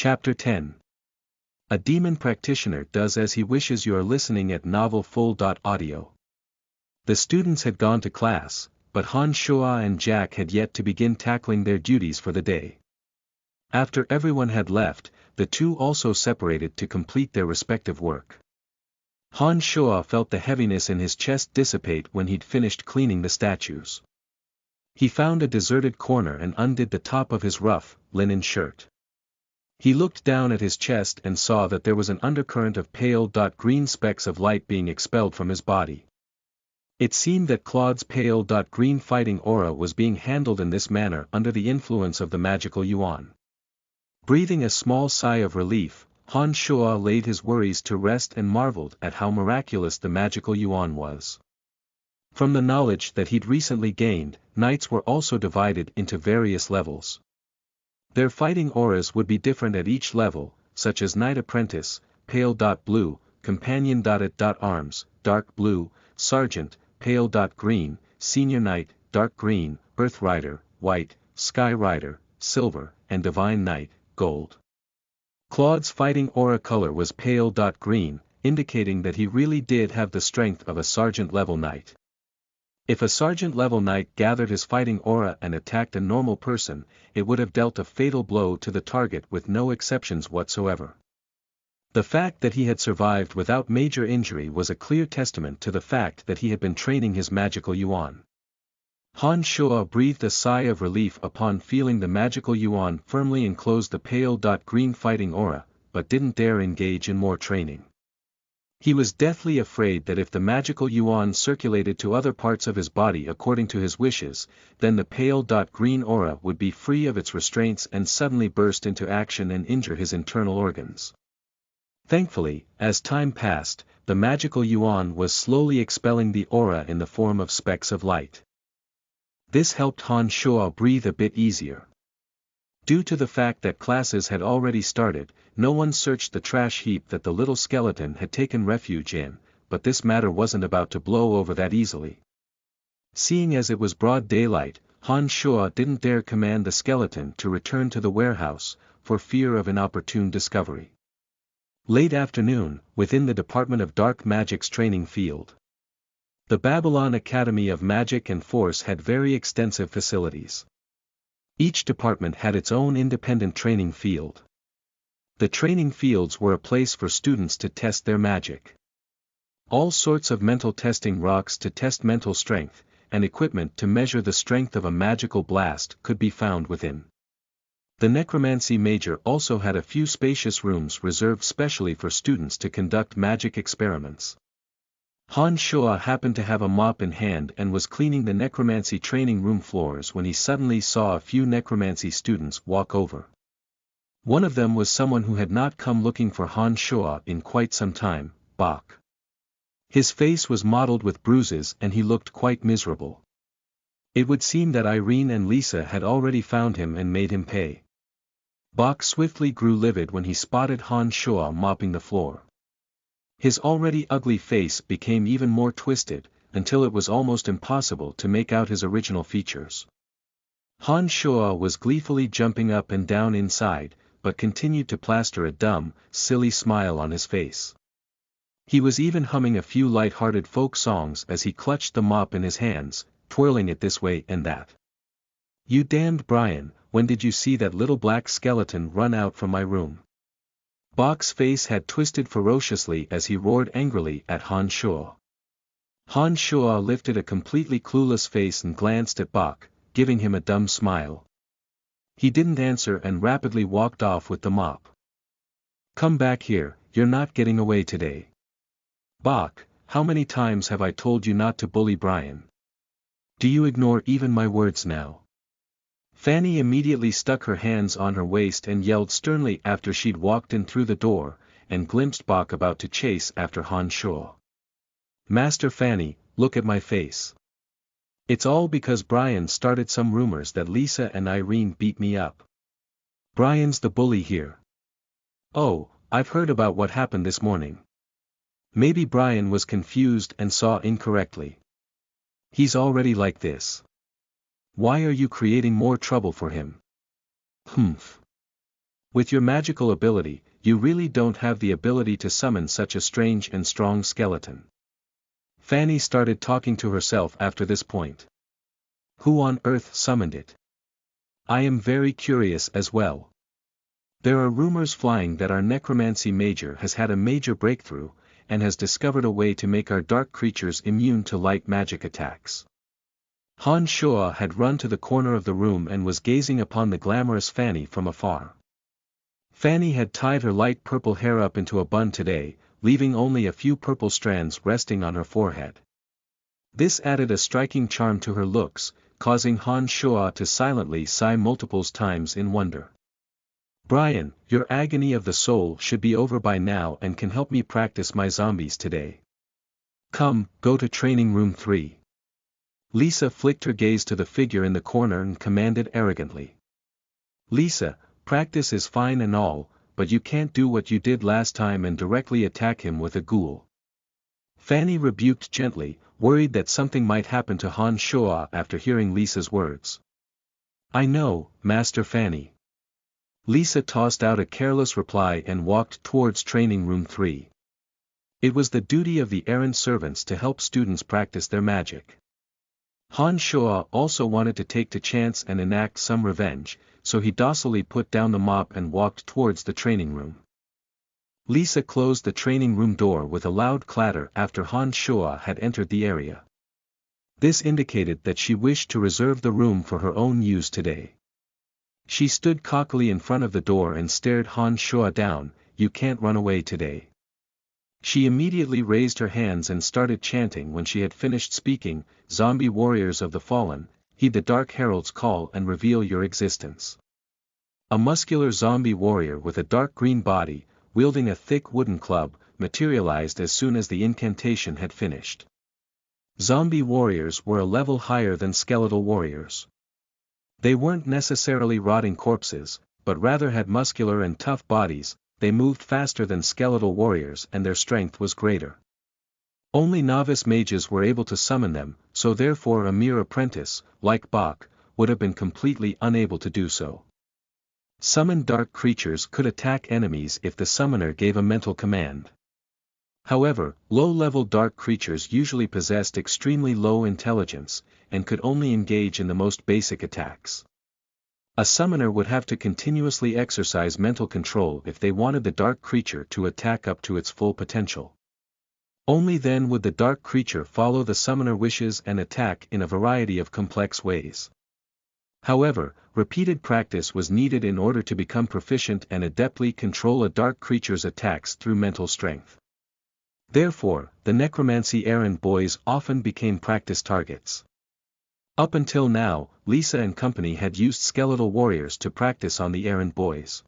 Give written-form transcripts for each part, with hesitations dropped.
Chapter 10. A demon practitioner does as he wishes. You are listening at novelfull.audio. The students had gone to class, but Han Shuo and Jack had yet to begin tackling their duties for the day. After everyone had left, the two also separated to complete their respective work. Han Shuo felt the heaviness in his chest dissipate when he'd finished cleaning the statues. He found a deserted corner and undid the top of his rough, linen shirt. He looked down at his chest and saw that there was an undercurrent of pale green specks of light being expelled from his body. It seemed that Claude's pale green fighting aura was being handled in this manner under the influence of the magical yuan. Breathing a small sigh of relief, Han Shuo laid his worries to rest and marveled at how miraculous the magical yuan was. From the knowledge that he'd recently gained, knights were also divided into various levels. Their fighting auras would be different at each level, such as Knight Apprentice, pale blue, Companion arms, dark blue, Sergeant, pale green, Senior Knight, dark green, Earth Rider, white, Sky Rider, silver, and Divine Knight, gold. Claude's fighting aura color was pale green, indicating that he really did have the strength of a sergeant-level knight. If a sergeant-level knight gathered his fighting aura and attacked a normal person, it would have dealt a fatal blow to the target with no exceptions whatsoever. The fact that he had survived without major injury was a clear testament to the fact that he had been training his magical yuan. Han Shuo breathed a sigh of relief upon feeling the magical yuan firmly enclose the pale green fighting aura, but didn't dare engage in more training. He was deathly afraid that if the magical yuan circulated to other parts of his body according to his wishes, then the pale green aura would be free of its restraints and suddenly burst into action and injure his internal organs. Thankfully, as time passed, the magical yuan was slowly expelling the aura in the form of specks of light. This helped Han Shuo breathe a bit easier. Due to the fact that classes had already started, no one searched the trash heap that the little skeleton had taken refuge in, but this matter wasn't about to blow over that easily. Seeing as it was broad daylight, Han Shuo didn't dare command the skeleton to return to the warehouse, for fear of inopportune discovery. Late afternoon, within the Department of Dark Magic's training field. The Babylon Academy of Magic and Force had very extensive facilities. Each department had its own independent training field. The training fields were a place for students to test their magic. All sorts of mental testing rocks to test mental strength, and equipment to measure the strength of a magical blast could be found within. The Necromancy Major also had a few spacious rooms reserved specially for students to conduct magic experiments. Han Shuo happened to have a mop in hand and was cleaning the necromancy training room floors when he suddenly saw a few necromancy students walk over. One of them was someone who had not come looking for Han Shuo in quite some time, Bach. His face was mottled with bruises and he looked quite miserable. It would seem that Irene and Lisa had already found him and made him pay. Bach swiftly grew livid when he spotted Han Shuo mopping the floor. His already ugly face became even more twisted, until it was almost impossible to make out his original features. Han Shuo was gleefully jumping up and down inside, but continued to plaster a dumb, silly smile on his face. He was even humming a few light-hearted folk songs as he clutched the mop in his hands, twirling it this way and that. "You damned Brian, when did you see that little black skeleton run out from my room?" Bach's face had twisted ferociously as he roared angrily at Han Shuo. Han Shuo lifted a completely clueless face and glanced at Bach, giving him a dumb smile. He didn't answer and rapidly walked off with the mop. "Come back here, you're not getting away today." "Bach, how many times have I told you not to bully Brian? Do you ignore even my words now?" Fanny immediately stuck her hands on her waist and yelled sternly after she'd walked in through the door, and glimpsed Bach about to chase after Han Shuo. "Master Fanny, look at my face. It's all because Brian started some rumors that Lisa and Irene beat me up. Brian's the bully here." "Oh, I've heard about what happened this morning." Maybe Brian was confused and saw incorrectly. "He's already like this. Why are you creating more trouble for him?" "Humph. With your magical ability, you really don't have the ability to summon such a strange and strong skeleton. Fanny started talking to herself after this point. Who on earth summoned it? I am very curious as well. There are rumors flying that our necromancy major has had a major breakthrough, and has discovered a way to make our dark creatures immune to light magic attacks. Han Shuo had run to the corner of the room and was gazing upon the glamorous Fanny from afar. Fanny had tied her light purple hair up into a bun today, leaving only a few purple strands resting on her forehead. This added a striking charm to her looks, causing Han Shuo to silently sigh multiple times in wonder. Brian, your agony of the soul should be over by now and can help me practice my zombies today. Come, go to training room 3. Lisa flicked her gaze to the figure in the corner and commanded arrogantly. Lisa, practice is fine and all, but you can't do what you did last time and directly attack him with a ghoul. Fanny rebuked gently, worried that something might happen to Han Shuo after hearing Lisa's words. I know, Master Fanny. Lisa tossed out a careless reply and walked towards training room 3. It was the duty of the errand servants to help students practice their magic. Han Shuo also wanted to take the chance and enact some revenge, so he docilely put down the mop and walked towards the training room. Lisa closed the training room door with a loud clatter after Han Shuo had entered the area. This indicated that she wished to reserve the room for her own use today. She stood cockily in front of the door and stared Han Shuo down. You can't run away today. She immediately raised her hands and started chanting. When she had finished speaking, zombie warriors of the fallen, heed the Dark Herald's call and reveal your existence. A muscular zombie warrior with a dark green body, wielding a thick wooden club, materialized as soon as the incantation had finished. Zombie warriors were a level higher than skeletal warriors. They weren't necessarily rotting corpses, but rather had muscular and tough bodies. They moved faster than skeletal warriors and their strength was greater. Only novice mages were able to summon them, so therefore a mere apprentice, like Bach, would have been completely unable to do so. Summoned dark creatures could attack enemies if the summoner gave a mental command. However, low-level dark creatures usually possessed extremely low intelligence, and could only engage in the most basic attacks. A summoner would have to continuously exercise mental control if they wanted the dark creature to attack up to its full potential. Only then would the dark creature follow the summoner wishes and attack in a variety of complex ways. However, repeated practice was needed in order to become proficient and adeptly control a dark creature's attacks through mental strength. Therefore, the necromancy errand boys often became practice targets. Up until now, Lisa and company had used skeletal warriors to practice on the errand boys.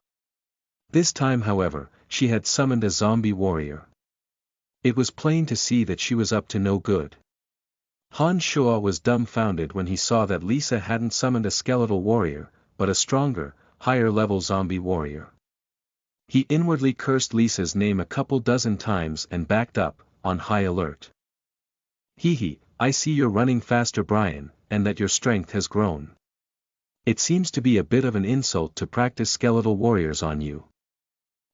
This time however, she had summoned a zombie warrior. It was plain to see that she was up to no good. Han Shuo was dumbfounded when he saw that Lisa hadn't summoned a skeletal warrior, but a stronger, higher-level zombie warrior. He inwardly cursed Lisa's name a couple dozen times and backed up, on high alert. Hee, I see you're running faster, Brian, and that your strength has grown. It seems to be a bit of an insult to practice skeletal warriors on you.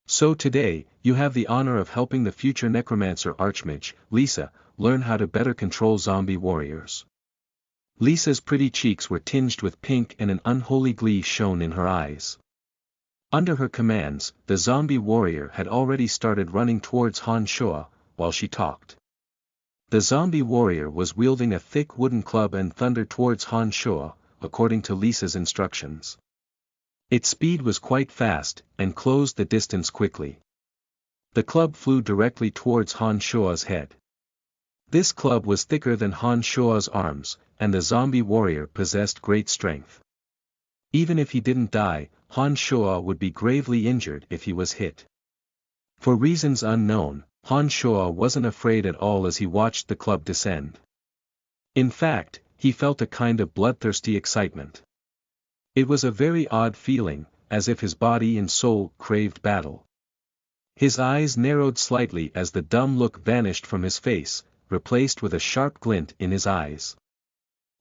So today, you have the honor of helping the future necromancer Archmage, Lisa, learn how to better control zombie warriors. Lisa's pretty cheeks were tinged with pink and an unholy glee shone in her eyes. Under her commands, the zombie warrior had already started running towards Han Shuo, while she talked. The zombie warrior was wielding a thick wooden club and thundered towards Han Shuo, according to Lisa's instructions. Its speed was quite fast, and closed the distance quickly. The club flew directly towards Han Shuo's head. This club was thicker than Han Shuo's arms, and the zombie warrior possessed great strength. Even if he didn't die, Han Shuo would be gravely injured if he was hit. For reasons unknown, Han Shuo wasn't afraid at all as he watched the club descend. In fact, he felt a kind of bloodthirsty excitement. It was a very odd feeling, as if his body and soul craved battle. His eyes narrowed slightly as the dumb look vanished from his face, replaced with a sharp glint in his eyes.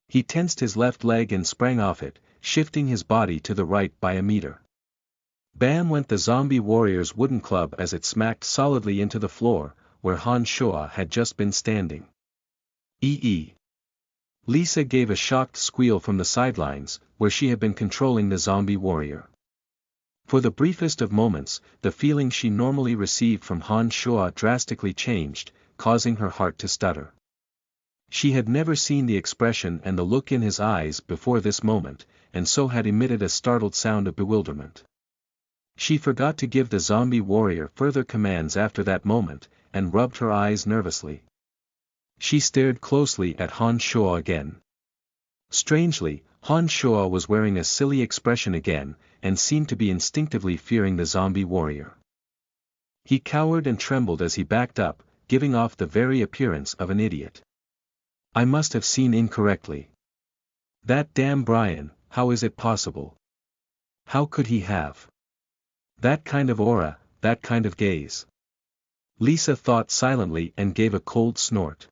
He tensed his left leg and sprang off it, shifting his body to the right by a meter. Bam went the zombie warrior's wooden club as it smacked solidly into the floor, where Han Shoa had just been standing. Ee. Lisa gave a shocked squeal from the sidelines, where she had been controlling the zombie warrior. For the briefest of moments, the feeling she normally received from Han Shoa drastically changed, causing her heart to stutter. She had never seen the expression and the look in his eyes before this moment, and so had emitted a startled sound of bewilderment. She forgot to give the zombie warrior further commands after that moment, and rubbed her eyes nervously. She stared closely at Han Shoa again. Strangely, Han Shoa was wearing a silly expression again, and seemed to be instinctively fearing the zombie warrior. He cowered and trembled as he backed up, giving off the very appearance of an idiot. I must have seen incorrectly. That damn Brian, how is it possible? How could he have that kind of aura, that kind of gaze? Lisa thought silently and gave a cold snort.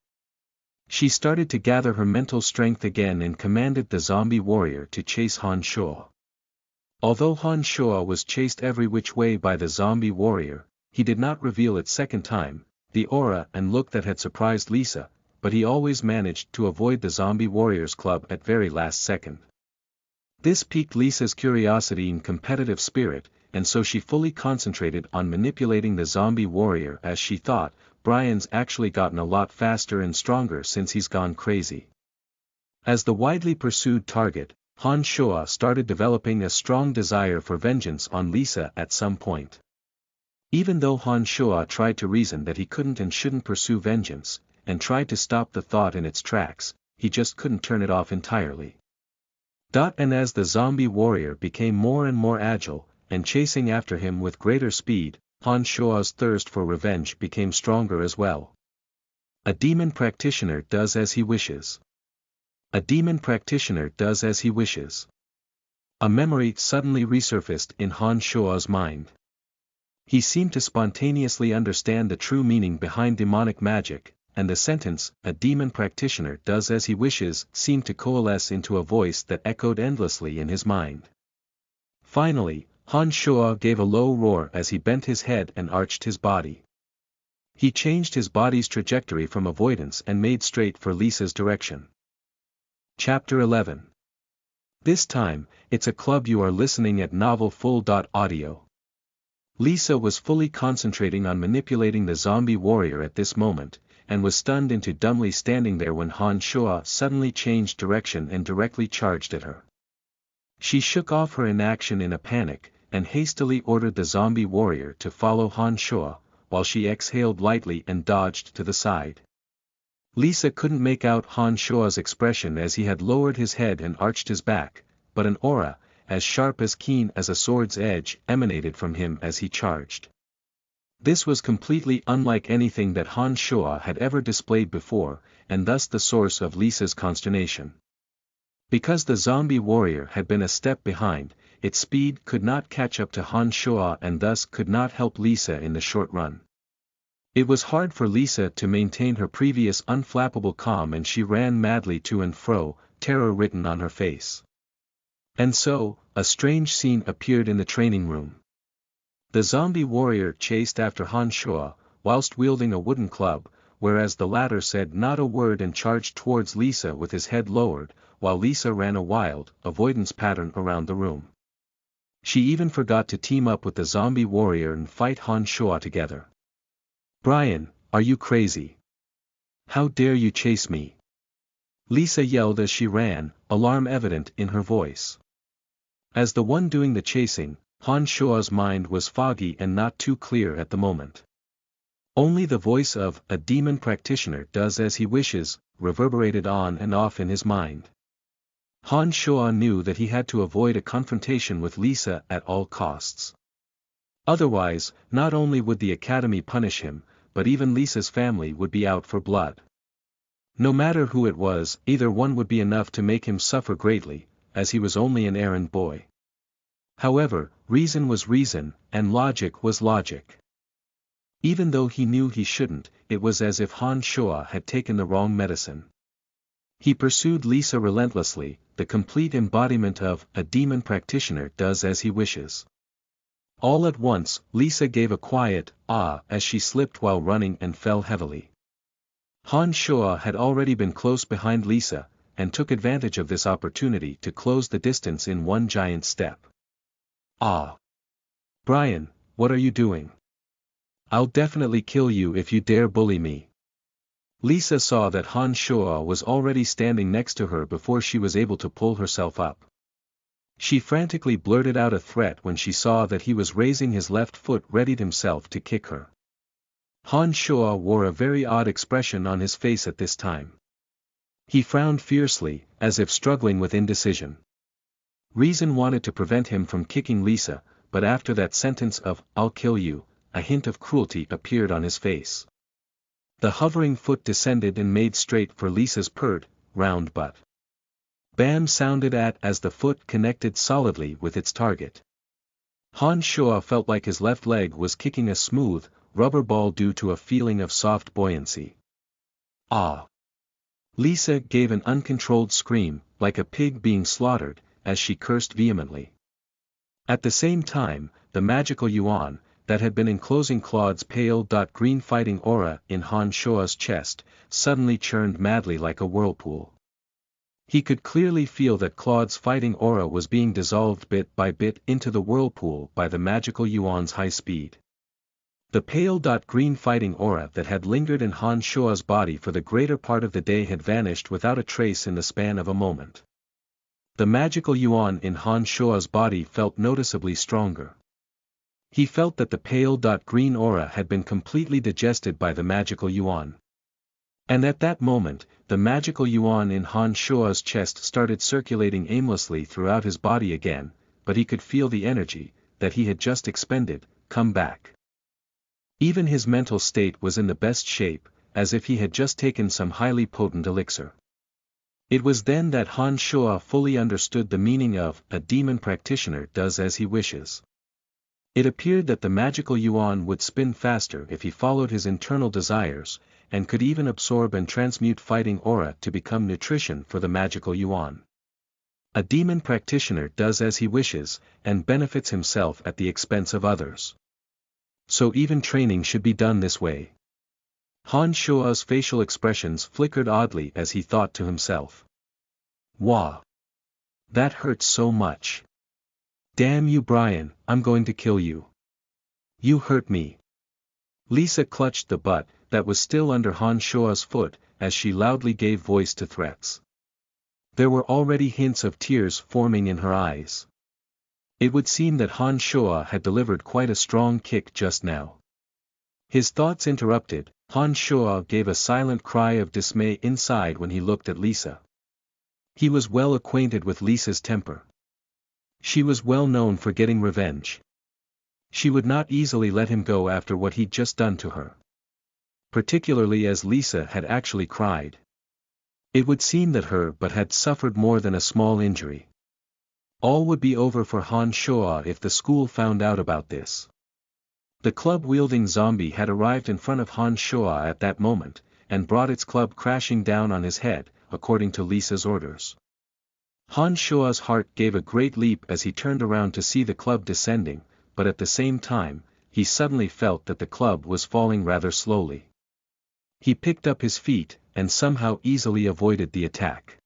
She started to gather her mental strength again and commanded the zombie warrior to chase Han Shoa. Although Han Shoa was chased every which way by the zombie warrior, he did not reveal it second time, the aura and look that had surprised Lisa, but he always managed to avoid the zombie warrior's club at very last second. This piqued Lisa's curiosity and competitive spirit, and so she fully concentrated on manipulating the zombie warrior as she thought, Brian's actually gotten a lot faster and stronger since he's gone crazy. As the widely pursued target, Han Shoa started developing a strong desire for vengeance on Lisa at some point. Even though Han Shoa tried to reason that he couldn't and shouldn't pursue vengeance, and tried to stop the thought in its tracks, he just couldn't turn it off entirely. And as the zombie warrior became more and more agile, and chasing after him with greater speed, Han Shoa's thirst for revenge became stronger as well. A demon practitioner does as he wishes. A demon practitioner does as he wishes. A memory suddenly resurfaced in Han Shoa's mind. He seemed to spontaneously understand the true meaning behind demonic magic, and the sentence, a demon practitioner does as he wishes, seemed to coalesce into a voice that echoed endlessly in his mind. Finally, Han Shoa gave a low roar as he bent his head and arched his body. He changed his body's trajectory from avoidance and made straight for Lisa's direction. Chapter 11. This time, it's a club you are listening at novelfull.audio. Lisa was fully concentrating on manipulating the zombie warrior at this moment, and was stunned into dumbly standing there when Han Shoa suddenly changed direction and directly charged at her. She shook off her inaction in a panic, and hastily ordered the zombie warrior to follow Han Shoa, while she exhaled lightly and dodged to the side. Lisa couldn't make out Han Shoa's expression as he had lowered his head and arched his back, but an aura, as sharp as keen as a sword's edge, emanated from him as he charged. This was completely unlike anything that Han Shoa had ever displayed before, and thus the source of Lisa's consternation. Because the zombie warrior had been a step behind, its speed could not catch up to Han Shoa and thus could not help Lisa in the short run. It was hard for Lisa to maintain her previous unflappable calm, and she ran madly to and fro, terror written on her face. And so, a strange scene appeared in the training room. The zombie warrior chased after Han Shoa, whilst wielding a wooden club, whereas the latter said not a word and charged towards Lisa with his head lowered, while Lisa ran a wild, avoidance pattern around the room. She even forgot to team up with the zombie warrior and fight Han Shoa together. Brian, are you crazy? How dare you chase me? Lisa yelled as she ran, alarm evident in her voice. As the one doing the chasing, Han Shoa's mind was foggy and not too clear at the moment. Only the voice of a demon practitioner does as he wishes reverberated on and off in his mind. Han Shoa knew that he had to avoid a confrontation with Lisa at all costs. Otherwise, not only would the academy punish him, but even Lisa's family would be out for blood. No matter who it was, either one would be enough to make him suffer greatly, as he was only an errand boy. However, reason was reason, and logic was logic. Even though he knew he shouldn't, it was as if Han Shoa had taken the wrong medicine. He pursued Lisa relentlessly, the complete embodiment of a demon practitioner does as he wishes. All at once, Lisa gave a quiet, "ah," as she slipped while running and fell heavily. Han Shoa had already been close behind Lisa, and took advantage of this opportunity to close the distance in one giant step. "Ah! Brian, what are you doing? I'll definitely kill you if you dare bully me." Lisa saw that Han Shoa was already standing next to her before she was able to pull herself up. She frantically blurted out a threat when she saw that he was raising his left foot, readied himself to kick her. Han Shoa wore a very odd expression on his face at this time. He frowned fiercely, as if struggling with indecision. Reason wanted to prevent him from kicking Lisa, but after that sentence of, "I'll kill you," a hint of cruelty appeared on his face. The hovering foot descended and made straight for Lisa's pert, round butt. Bam sounded as the foot connected solidly with its target. Han Shoa felt like his left leg was kicking a smooth, rubber ball due to a feeling of soft buoyancy. "Ah!" Lisa gave an uncontrolled scream, like a pig being slaughtered, as she cursed vehemently. At the same time, the magical yuan, that had been enclosing Claude's pale green fighting aura in Han Shoa's chest, suddenly churned madly like a whirlpool. He could clearly feel that Claude's fighting aura was being dissolved bit by bit into the whirlpool by the magical yuan's high speed. The pale green fighting aura that had lingered in Han Shoa's body for the greater part of the day had vanished without a trace in the span of a moment. The magical yuan in Han Shoa's body felt noticeably stronger. He felt that the pale green aura had been completely digested by the magical yuan. And at that moment, the magical yuan in Han Shoa's chest started circulating aimlessly throughout his body again, but he could feel the energy, that he had just expended, come back. Even his mental state was in the best shape, as if he had just taken some highly potent elixir. It was then that Han Shoa fully understood the meaning of, "a demon practitioner does as he wishes." It appeared that the magical yuan would spin faster if he followed his internal desires, and could even absorb and transmute fighting aura to become nutrition for the magical yuan. A demon practitioner does as he wishes, and benefits himself at the expense of others. So even training should be done this way. Han Shoa's facial expressions flickered oddly as he thought to himself. "Wah! That hurts so much. Damn you, Brian, I'm going to kill you. You hurt me." Lisa clutched the butt that was still under Han Shoa's foot, as she loudly gave voice to threats. There were already hints of tears forming in her eyes. It would seem that Han Shoa had delivered quite a strong kick just now. His thoughts interrupted, Han Shoa gave a silent cry of dismay inside when he looked at Lisa. He was well acquainted with Lisa's temper. She was well known for getting revenge. She would not easily let him go after what he'd just done to her. Particularly as Lisa had actually cried. It would seem that her but had suffered more than a small injury. All would be over for Han Shoa if the school found out about this. The club-wielding zombie had arrived in front of Han Shoa at that moment, and brought its club crashing down on his head, according to Lisa's orders. Han Shoa's heart gave a great leap as he turned around to see the club descending, but at the same time, he suddenly felt that the club was falling rather slowly. He picked up his feet, and somehow easily avoided the attack.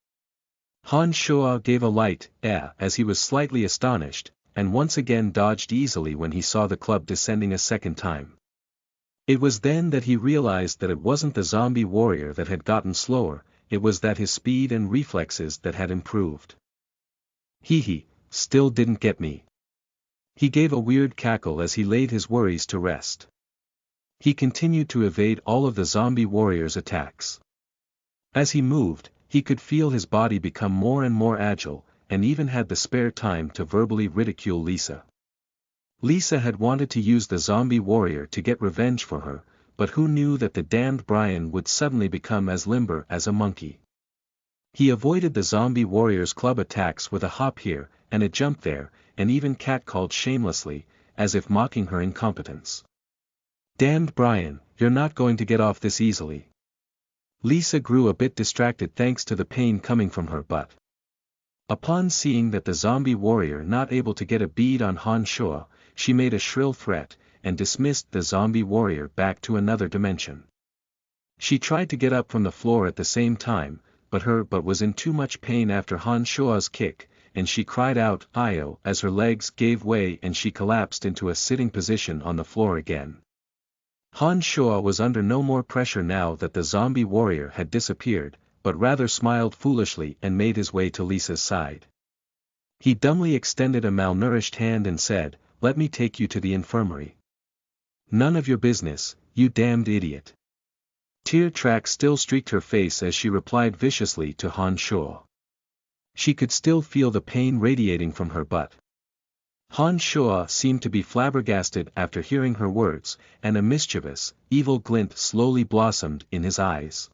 Han Shoa gave a light as he was slightly astonished, and once again dodged easily when he saw the club descending a second time. It was then that he realized that it wasn't the zombie warrior that had gotten slower, it was that his speed and reflexes that had improved. He still didn't get me. He gave a weird cackle as he laid his worries to rest. He continued to evade all of the zombie warrior's attacks. As he moved, he could feel his body become more and more agile, and even had the spare time to verbally ridicule Lisa. Lisa had wanted to use the zombie warrior to get revenge for her, but who knew that the damned Brian would suddenly become as limber as a monkey. He avoided the zombie warrior's club attacks with a hop here, and a jump there, and even catcalled shamelessly, as if mocking her incompetence. "Damned Brian, you're not going to get off this easily." Lisa grew a bit distracted thanks to the pain coming from her butt. Upon seeing that the zombie warrior not able to get a bead on Han Shoa, she made a shrill threat, and dismissed the zombie warrior back to another dimension. She tried to get up from the floor at the same time, but was in too much pain after Han Shua's kick, and she cried out "Io" as her legs gave way and she collapsed into a sitting position on the floor again. Han Shua was under no more pressure now that the zombie warrior had disappeared, but rather smiled foolishly and made his way to Lisa's side. He dumbly extended a malnourished hand and said, "Let me take you to the infirmary." "None of your business, you damned idiot." Tear tracks still streaked her face as she replied viciously to Han Shua. She could still feel the pain radiating from her butt. Han Shua seemed to be flabbergasted after hearing her words, and a mischievous, evil glint slowly blossomed in his eyes.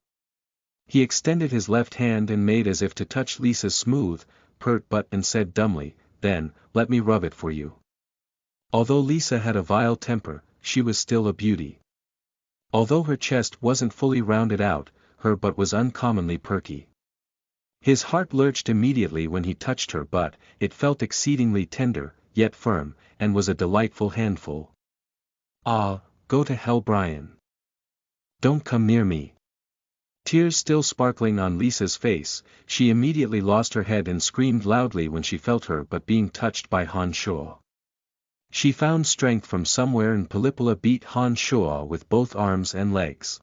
He extended his left hand and made as if to touch Lisa's smooth, pert butt and said dumbly, "Then, let me rub it for you." Although Lisa had a vile temper, she was still a beauty. Although her chest wasn't fully rounded out, her butt was uncommonly perky. His heart lurched immediately when he touched her butt. It felt exceedingly tender, yet firm, and was a delightful handful. "Ah, go to hell, Brian. Don't come near me." Tears still sparkling on Lisa's face, she immediately lost her head and screamed loudly when she felt her butt being touched by Han Shua. She found strength from somewhere and Pelipala beat Han Shua with both arms and legs.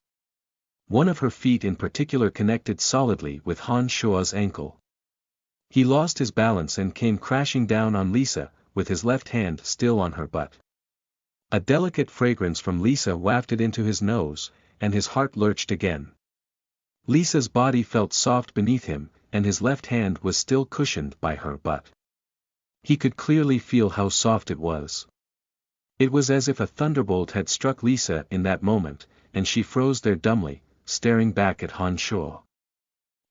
One of her feet in particular connected solidly with Han Shua's ankle. He lost his balance and came crashing down on Lisa, with his left hand still on her butt. A delicate fragrance from Lisa wafted into his nose, and his heart lurched again. Lisa's body felt soft beneath him, and his left hand was still cushioned by her butt. He could clearly feel how soft it was. It was as if a thunderbolt had struck Lisa in that moment, and she froze there dumbly, staring back at Han Shua.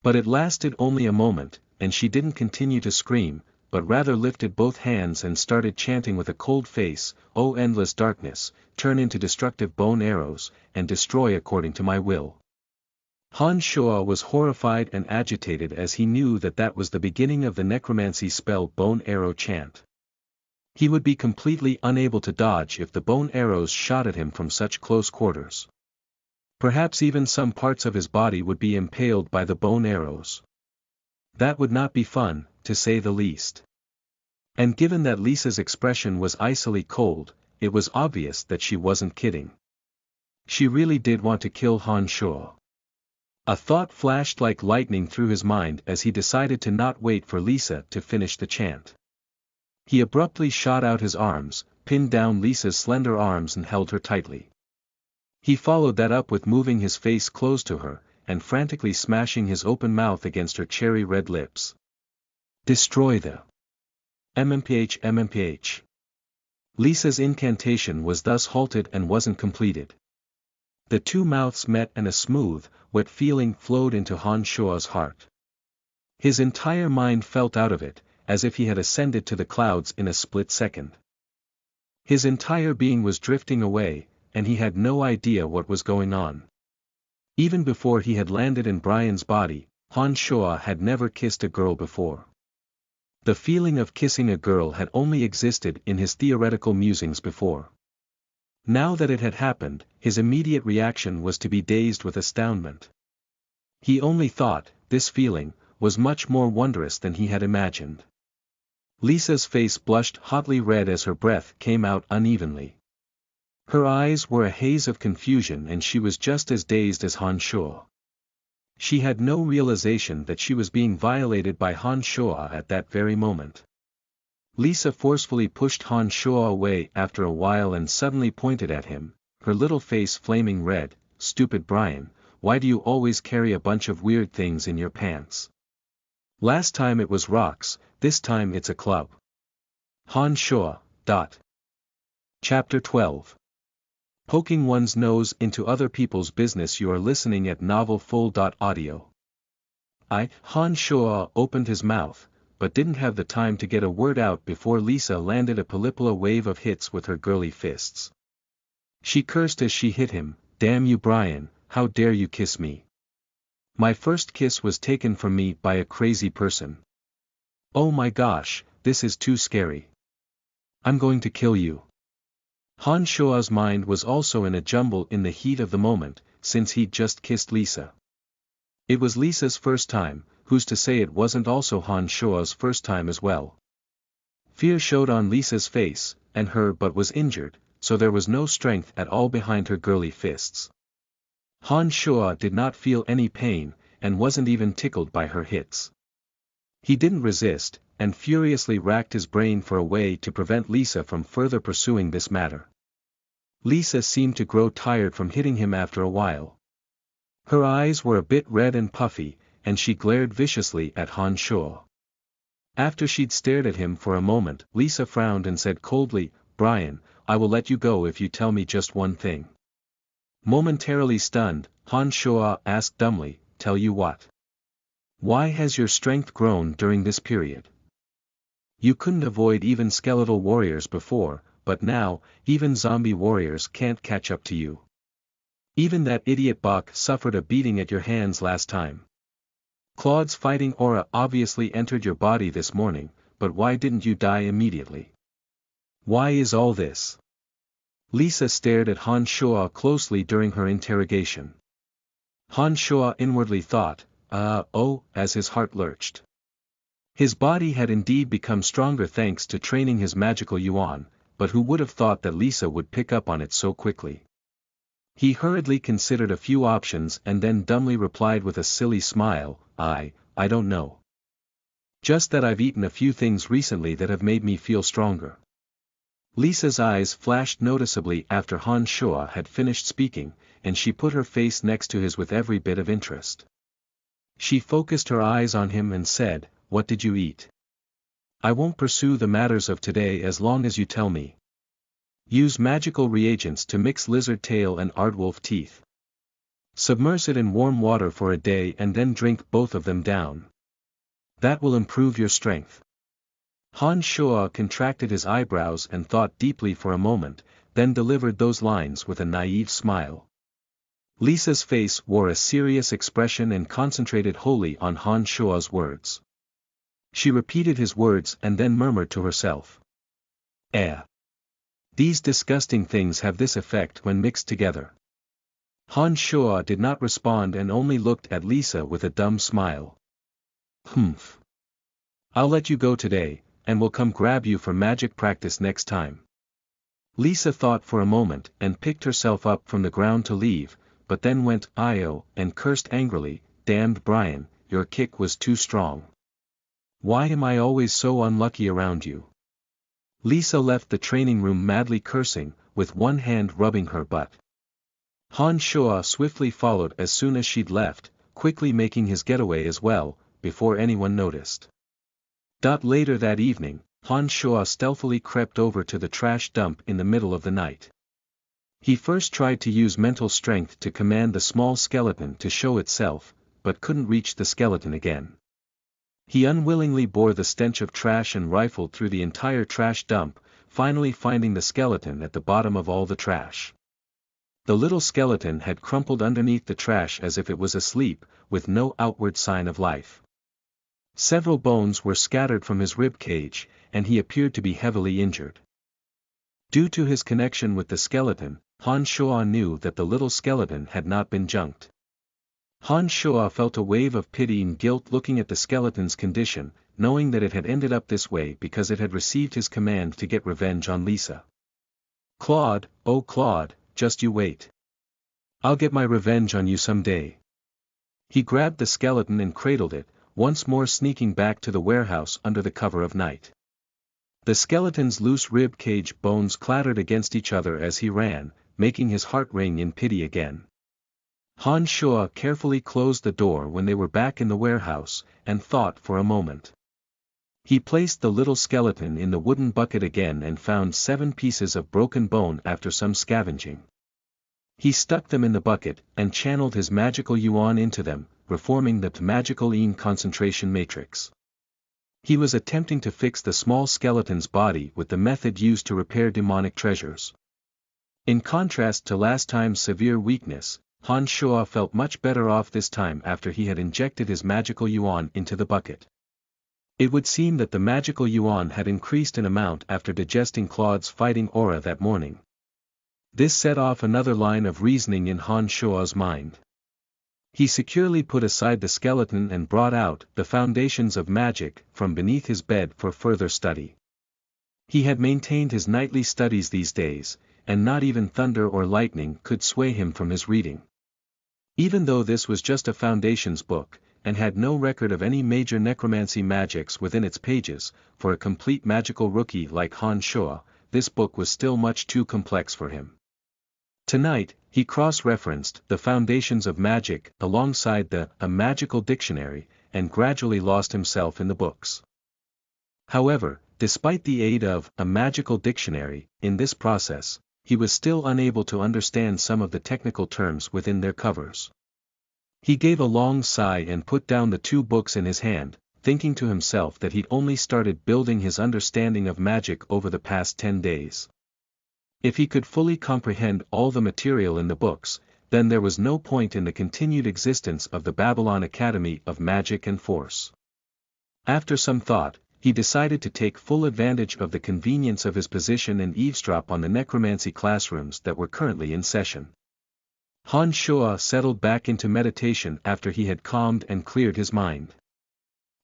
But it lasted only a moment, and she didn't continue to scream, but rather lifted both hands and started chanting with a cold face, "O endless darkness, turn into destructive bone arrows, and destroy according to my will." Han Shua was horrified and agitated as he knew that that was the beginning of the necromancy spell bone arrow chant. He would be completely unable to dodge if the bone arrows shot at him from such close quarters. Perhaps even some parts of his body would be impaled by the bone arrows. That would not be fun, to say the least. And given that Lisa's expression was icily cold, it was obvious that she wasn't kidding. She really did want to kill Han Shua. A thought flashed like lightning through his mind as he decided to not wait for Lisa to finish the chant. He abruptly shot out his arms, pinned down Lisa's slender arms and held her tightly. He followed that up with moving his face close to her, and frantically smashing his open mouth against her cherry-red lips. "Destroy the MMPH. Lisa's incantation was thus halted and wasn't completed. The two mouths met and a smooth, wet feeling flowed into Han Shua's heart. His entire mind felt out of it, as if he had ascended to the clouds in a split second. His entire being was drifting away, and he had no idea what was going on. Even before he had landed in Brian's body, Han Shua had never kissed a girl before. The feeling of kissing a girl had only existed in his theoretical musings before. Now that it had happened, his immediate reaction was to be dazed with astoundment. He only thought, this feeling, was much more wondrous than he had imagined. Lisa's face blushed hotly red as her breath came out unevenly. Her eyes were a haze of confusion and she was just as dazed as Han Shua. She had no realization that she was being violated by Han Shua at that very moment. Lisa forcefully pushed Han Shua away after a while and suddenly pointed at him, her little face flaming red. "Stupid Brian, why do you always carry a bunch of weird things in your pants? Last time it was rocks, this time it's a club." Han Shua. Chapter 12. Poking one's nose into other people's business. You are listening at NovelFull.audio. Han Shua opened his mouth, but didn't have the time to get a word out before Lisa landed a Pelipala wave of hits with her girly fists. She cursed as she hit him, "Damn you Brian, how dare you kiss me? My first kiss was taken from me by a crazy person. Oh my gosh, this is too scary. I'm going to kill you." Han Shua's mind was also in a jumble in the heat of the moment, since he'd just kissed Lisa. It was Lisa's first time, who's to say it wasn't also Han Shua's first time as well. Fear showed on Lisa's face, and her butt was injured, so there was no strength at all behind her girly fists. Han Shua did not feel any pain, and wasn't even tickled by her hits. He didn't resist, and furiously racked his brain for a way to prevent Lisa from further pursuing this matter. Lisa seemed to grow tired from hitting him after a while. Her eyes were a bit red and puffy, and she glared viciously at Han Shua. After she'd stared at him for a moment, Lisa frowned and said coldly, "Brian, I will let you go if you tell me just one thing." Momentarily stunned, Han Shua asked dumbly, "Tell you what? Why has your strength grown during this period? You couldn't avoid even skeletal warriors before, but now, even zombie warriors can't catch up to you. Even that idiot Bach suffered a beating at your hands last time. Claude's fighting aura obviously entered your body this morning, but why didn't you die immediately? Why is all this?" Lisa stared at Han Shua closely during her interrogation. Han Shua inwardly thought, as his heart lurched. His body had indeed become stronger thanks to training his magical yuan, but who would have thought that Lisa would pick up on it so quickly? He hurriedly considered a few options and then dumbly replied with a silly smile, I don't know. Just that I've eaten a few things recently that have made me feel stronger." Lisa's eyes flashed noticeably after Han Shua had finished speaking, and she put her face next to his with every bit of interest. She focused her eyes on him and said, "What did you eat? I won't pursue the matters of today as long as you tell me. Use magical reagents to mix lizard tail and aardwolf teeth. Submerge it in warm water for a day and then drink both of them down. That will improve your strength." Han Shua contracted his eyebrows and thought deeply for a moment, then delivered those lines with a naive smile. Lisa's face wore a serious expression and concentrated wholly on Han Shua's words. She repeated his words and then murmured to herself, These disgusting things have this effect when mixed together." Han Shua did not respond and only looked at Lisa with a dumb smile. "Humph. I'll let you go today, and will come grab you for magic practice next time." Lisa thought for a moment and picked herself up from the ground to leave, but then went and cursed angrily, "Damned Brian, your kick was too strong. Why am I always so unlucky around you?" Lisa left the training room madly cursing, with one hand rubbing her butt. Han Shua swiftly followed as soon as she'd left, quickly making his getaway as well, before anyone noticed. Later that evening, Han Shua stealthily crept over to the trash dump in the middle of the night. He first tried to use mental strength to command the small skeleton to show itself, but couldn't reach the skeleton again. He unwillingly bore the stench of trash and rifled through the entire trash dump, finally finding the skeleton at the bottom of all the trash. The little skeleton had crumpled underneath the trash as if it was asleep, with no outward sign of life. Several bones were scattered from his rib cage, and he appeared to be heavily injured. Due to his connection with the skeleton, Han Shua knew that the little skeleton had not been junked. Han Shua felt a wave of pity and guilt looking at the skeleton's condition, knowing that it had ended up this way because it had received his command to get revenge on Lisa. "Claude, oh Claude, just you wait. I'll get my revenge on you someday." He grabbed the skeleton and cradled it, once more sneaking back to the warehouse under the cover of night. The skeleton's loose rib cage bones clattered against each other as he ran, making his heart ring in pity again. Han Shua carefully closed the door when they were back in the warehouse, and thought for a moment. He placed the little skeleton in the wooden bucket again and found 7 pieces of broken bone after some scavenging. He stuck them in the bucket, and channeled his magical yuan into them, reforming the magical Yin concentration matrix. He was attempting to fix the small skeleton's body with the method used to repair demonic treasures. In contrast to last time's severe weakness, Han Shua felt much better off this time after he had injected his magical yuan into the bucket. It would seem that the magical yuan had increased in amount after digesting Claude's fighting aura that morning. This set off another line of reasoning in Han Shua's mind. He securely put aside the skeleton and brought out The Foundations of Magic from beneath his bed for further study. He had maintained his nightly studies these days, and not even thunder or lightning could sway him from his reading. Even though this was just a foundations book, and had no record of any major necromancy magics within its pages, for a complete magical rookie like Han Shua, this book was still much too complex for him. Tonight, he cross-referenced The Foundations of Magic alongside A Magical Dictionary, and gradually lost himself in the books. However, despite the aid of A Magical Dictionary, in this process, he was still unable to understand some of the technical terms within their covers. He gave a long sigh and put down the two books in his hand, thinking to himself that he'd only started building his understanding of magic over the past 10 days. If he could fully comprehend all the material in the books, then there was no point in the continued existence of the Babylon Academy of Magic and Force. After some thought, he decided to take full advantage of the convenience of his position and eavesdrop on the necromancy classrooms that were currently in session. Han Shua settled back into meditation after he had calmed and cleared his mind.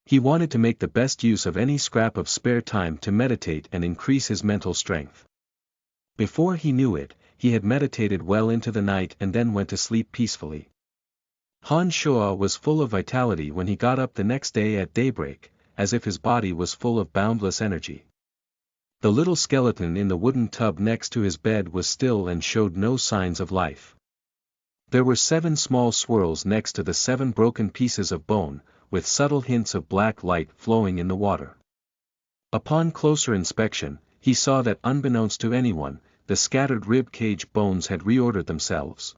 He wanted to make the best use of any scrap of spare time to meditate and increase his mental strength. Before he knew it, he had meditated well into the night and then went to sleep peacefully. Han Shua was full of vitality when he got up the next day at daybreak, as if his body was full of boundless energy. The little skeleton in the wooden tub next to his bed was still and showed no signs of life. There were 7 small swirls next to the 7 broken pieces of bone, with subtle hints of black light flowing in the water. Upon closer inspection, he saw that unbeknownst to anyone, the scattered rib cage bones had reordered themselves.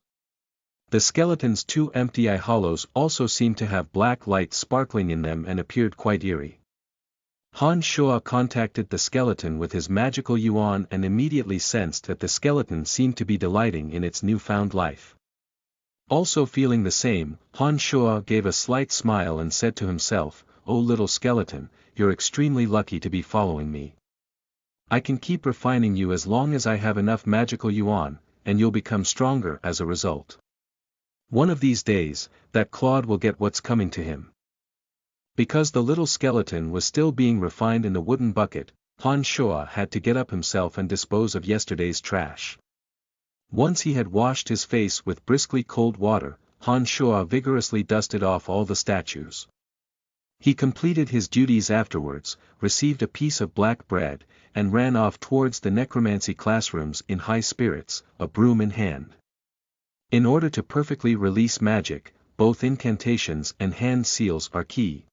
The skeleton's 2 empty eye hollows also seemed to have black light sparkling in them and appeared quite eerie. Han Shua contacted the skeleton with his magical yuan and immediately sensed that the skeleton seemed to be delighting in its newfound life. Also feeling the same, Han Shua gave a slight smile and said to himself, "Oh little skeleton, you're extremely lucky to be following me. I can keep refining you as long as I have enough magical yuan, and you'll become stronger as a result. One of these days, that clod will get what's coming to him." Because the little skeleton was still being refined in the wooden bucket, Han Shua had to get up himself and dispose of yesterday's trash. Once he had washed his face with briskly cold water, Han Shua vigorously dusted off all the statues. He completed his duties afterwards, received a piece of black bread, and ran off towards the necromancy classrooms in high spirits, a broom in hand. In order to perfectly release magic, both incantations and hand seals are key.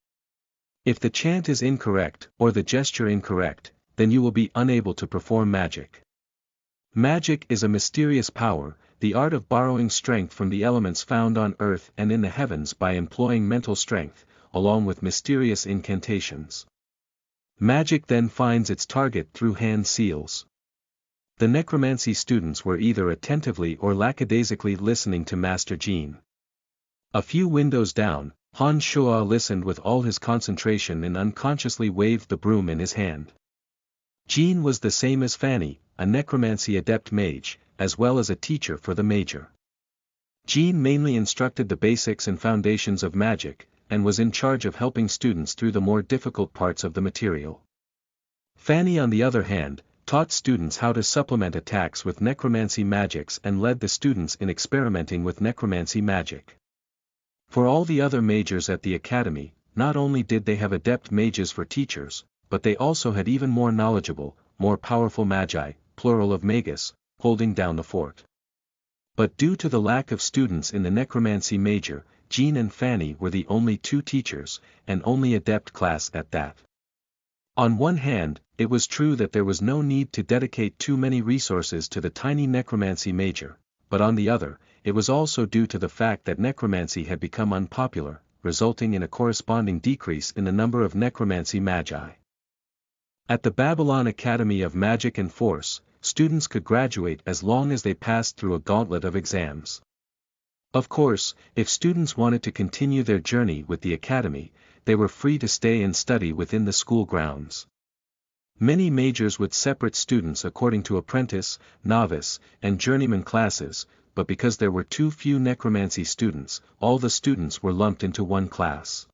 If the chant is incorrect or the gesture incorrect, then you will be unable to perform magic. Magic is a mysterious power, the art of borrowing strength from the elements found on earth and in the heavens by employing mental strength, along with mysterious incantations. Magic then finds its target through hand seals. The necromancy students were either attentively or lackadaisically listening to Master Jean. A few windows down, Han Shua listened with all his concentration and unconsciously waved the broom in his hand. Jean was the same as Fanny, a necromancy adept mage, as well as a teacher for the major. Jean mainly instructed the basics and foundations of magic, and was in charge of helping students through the more difficult parts of the material. Fanny on the other hand, taught students how to supplement attacks with necromancy magics and led the students in experimenting with necromancy magic. For all the other majors at the academy, not only did they have adept mages for teachers, but they also had even more knowledgeable, more powerful magi, plural of magus, holding down the fort. But due to the lack of students in the necromancy major, Jean and Fanny were the only 2 teachers, and only adept class at that. On one hand, it was true that there was no need to dedicate too many resources to the tiny necromancy major, but on the other, it was also due to the fact that necromancy had become unpopular, resulting in a corresponding decrease in the number of necromancy magi. At the Babylon Academy of Magic and Force, students could graduate as long as they passed through a gauntlet of exams. Of course, if students wanted to continue their journey with the academy, they were free to stay and study within the school grounds. Many majors with separate students according to apprentice, novice, and journeyman classes, but because there were too few necromancy students, all the students were lumped into one class.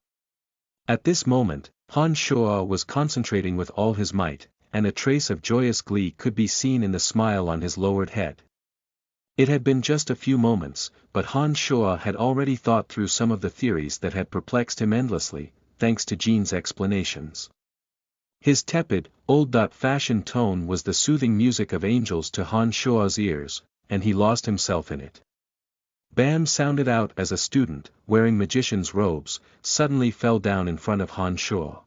At this moment, Han Shuo was concentrating with all his might, and a trace of joyous glee could be seen in the smile on his lowered head. It had been just a few moments, but Han Shuo had already thought through some of the theories that had perplexed him endlessly, thanks to Jin's explanations. His tepid, old-fashioned tone was the soothing music of angels to Han Shuo's ears, and he lost himself in it. Bam sounded out as a student, wearing magician's robes, suddenly fell down in front of Han Shuo.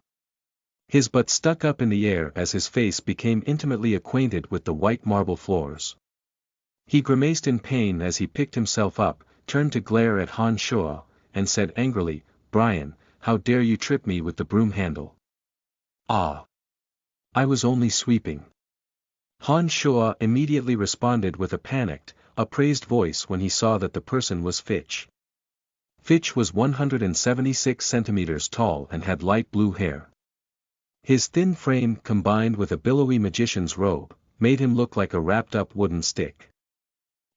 His butt stuck up in the air as his face became intimately acquainted with the white marble floors. He grimaced in pain as he picked himself up, turned to glare at Han Shuo, and said angrily, "Brian, how dare you trip me with the broom handle?" "Ah! I was only sweeping." Han Shuo immediately responded with a panicked, appraised voice when he saw that the person was Fitch. Fitch was 176 centimeters tall and had light blue hair. His thin frame combined with a billowy magician's robe, made him look like a wrapped-up wooden stick.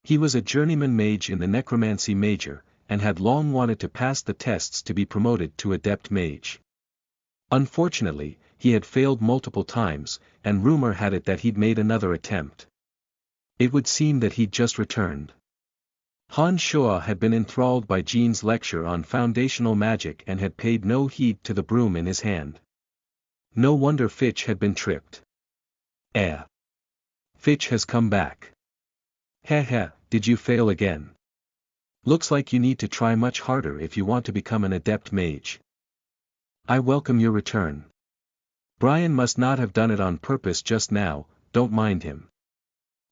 He was a journeyman mage in the necromancy major, and had long wanted to pass the tests to be promoted to adept mage. Unfortunately, he had failed multiple times, and rumor had it that he'd made another attempt. It would seem that he'd just returned. Han Shuo had been enthralled by Jin's lecture on foundational magic and had paid no heed to the broom in his hand. No wonder Fitch had been tripped. Fitch has come back. Did you fail again? Looks like you need to try much harder if you want to become an adept mage. I welcome your return. Brian must not have done it on purpose just now, don't mind him.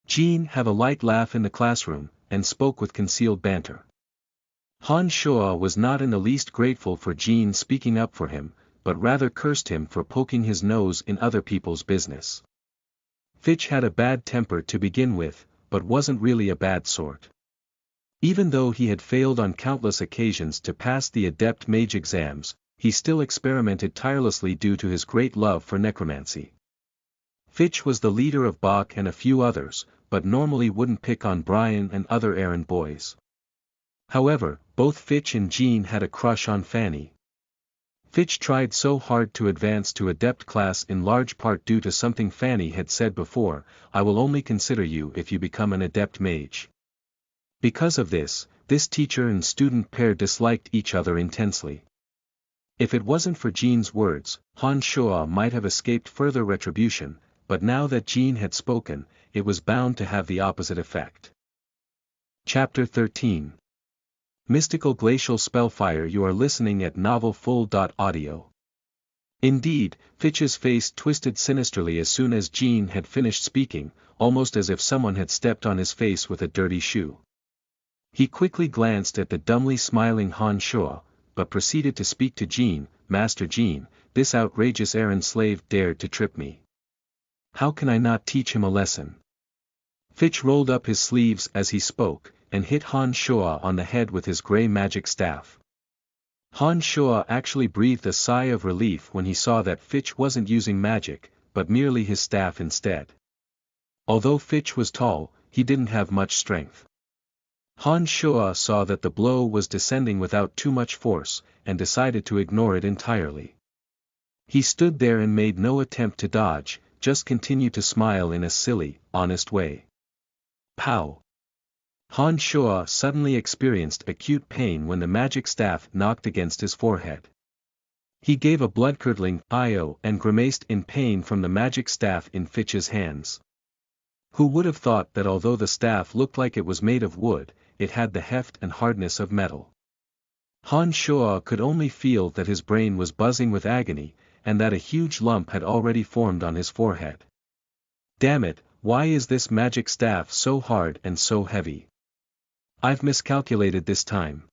Jin had a light laugh in the classroom, and spoke with concealed banter. Han Shuo was not in the least grateful for Jin speaking up for him, but rather cursed him for poking his nose in other people's business. Fitch had a bad temper to begin with, but wasn't really a bad sort. Even though he had failed on countless occasions to pass the adept mage exams, he still experimented tirelessly due to his great love for necromancy. Fitch was the leader of Bach and a few others, but normally wouldn't pick on Brian and other errand boys. However, both Fitch and Jin had a crush on Fanny. Fitch tried so hard to advance to adept class in large part due to something Fanny had said before, "I will only consider you if you become an adept mage." Because of this teacher and student pair disliked each other intensely. If it wasn't for Jin's words, Han Shuo might have escaped further retribution, but now that Jin had spoken, it was bound to have the opposite effect. Chapter 13. Mystical Glacial Spellfire. You are listening at novelfull.audio. Indeed, Fitch's face twisted sinisterly as soon as Jin had finished speaking, almost as if someone had stepped on his face with a dirty shoe. He quickly glanced at the dumbly smiling Han Shuo, but proceeded to speak to Jin. "Master Jin, this outrageous errand slave dared to trip me. How can I not teach him a lesson?" Fitch rolled up his sleeves as he spoke, and hit Han Shuo on the head with his gray magic staff. Han Shuo actually breathed a sigh of relief when he saw that Fitch wasn't using magic, but merely his staff instead. Although Fitch was tall, he didn't have much strength. Han Shuo saw that the blow was descending without too much force, and decided to ignore it entirely. He stood there and made no attempt to dodge, just continued to smile in a silly, honest way. Pow! Han Shuo suddenly experienced acute pain when the magic staff knocked against his forehead. He gave a blood-curdling "I-O" and grimaced in pain from the magic staff in Fitch's hands. Who would have thought that although the staff looked like it was made of wood, it had the heft and hardness of metal? Han Shuo could only feel that his brain was buzzing with agony, and that a huge lump had already formed on his forehead. Damn it, why is this magic staff so hard and so heavy? I've miscalculated this time.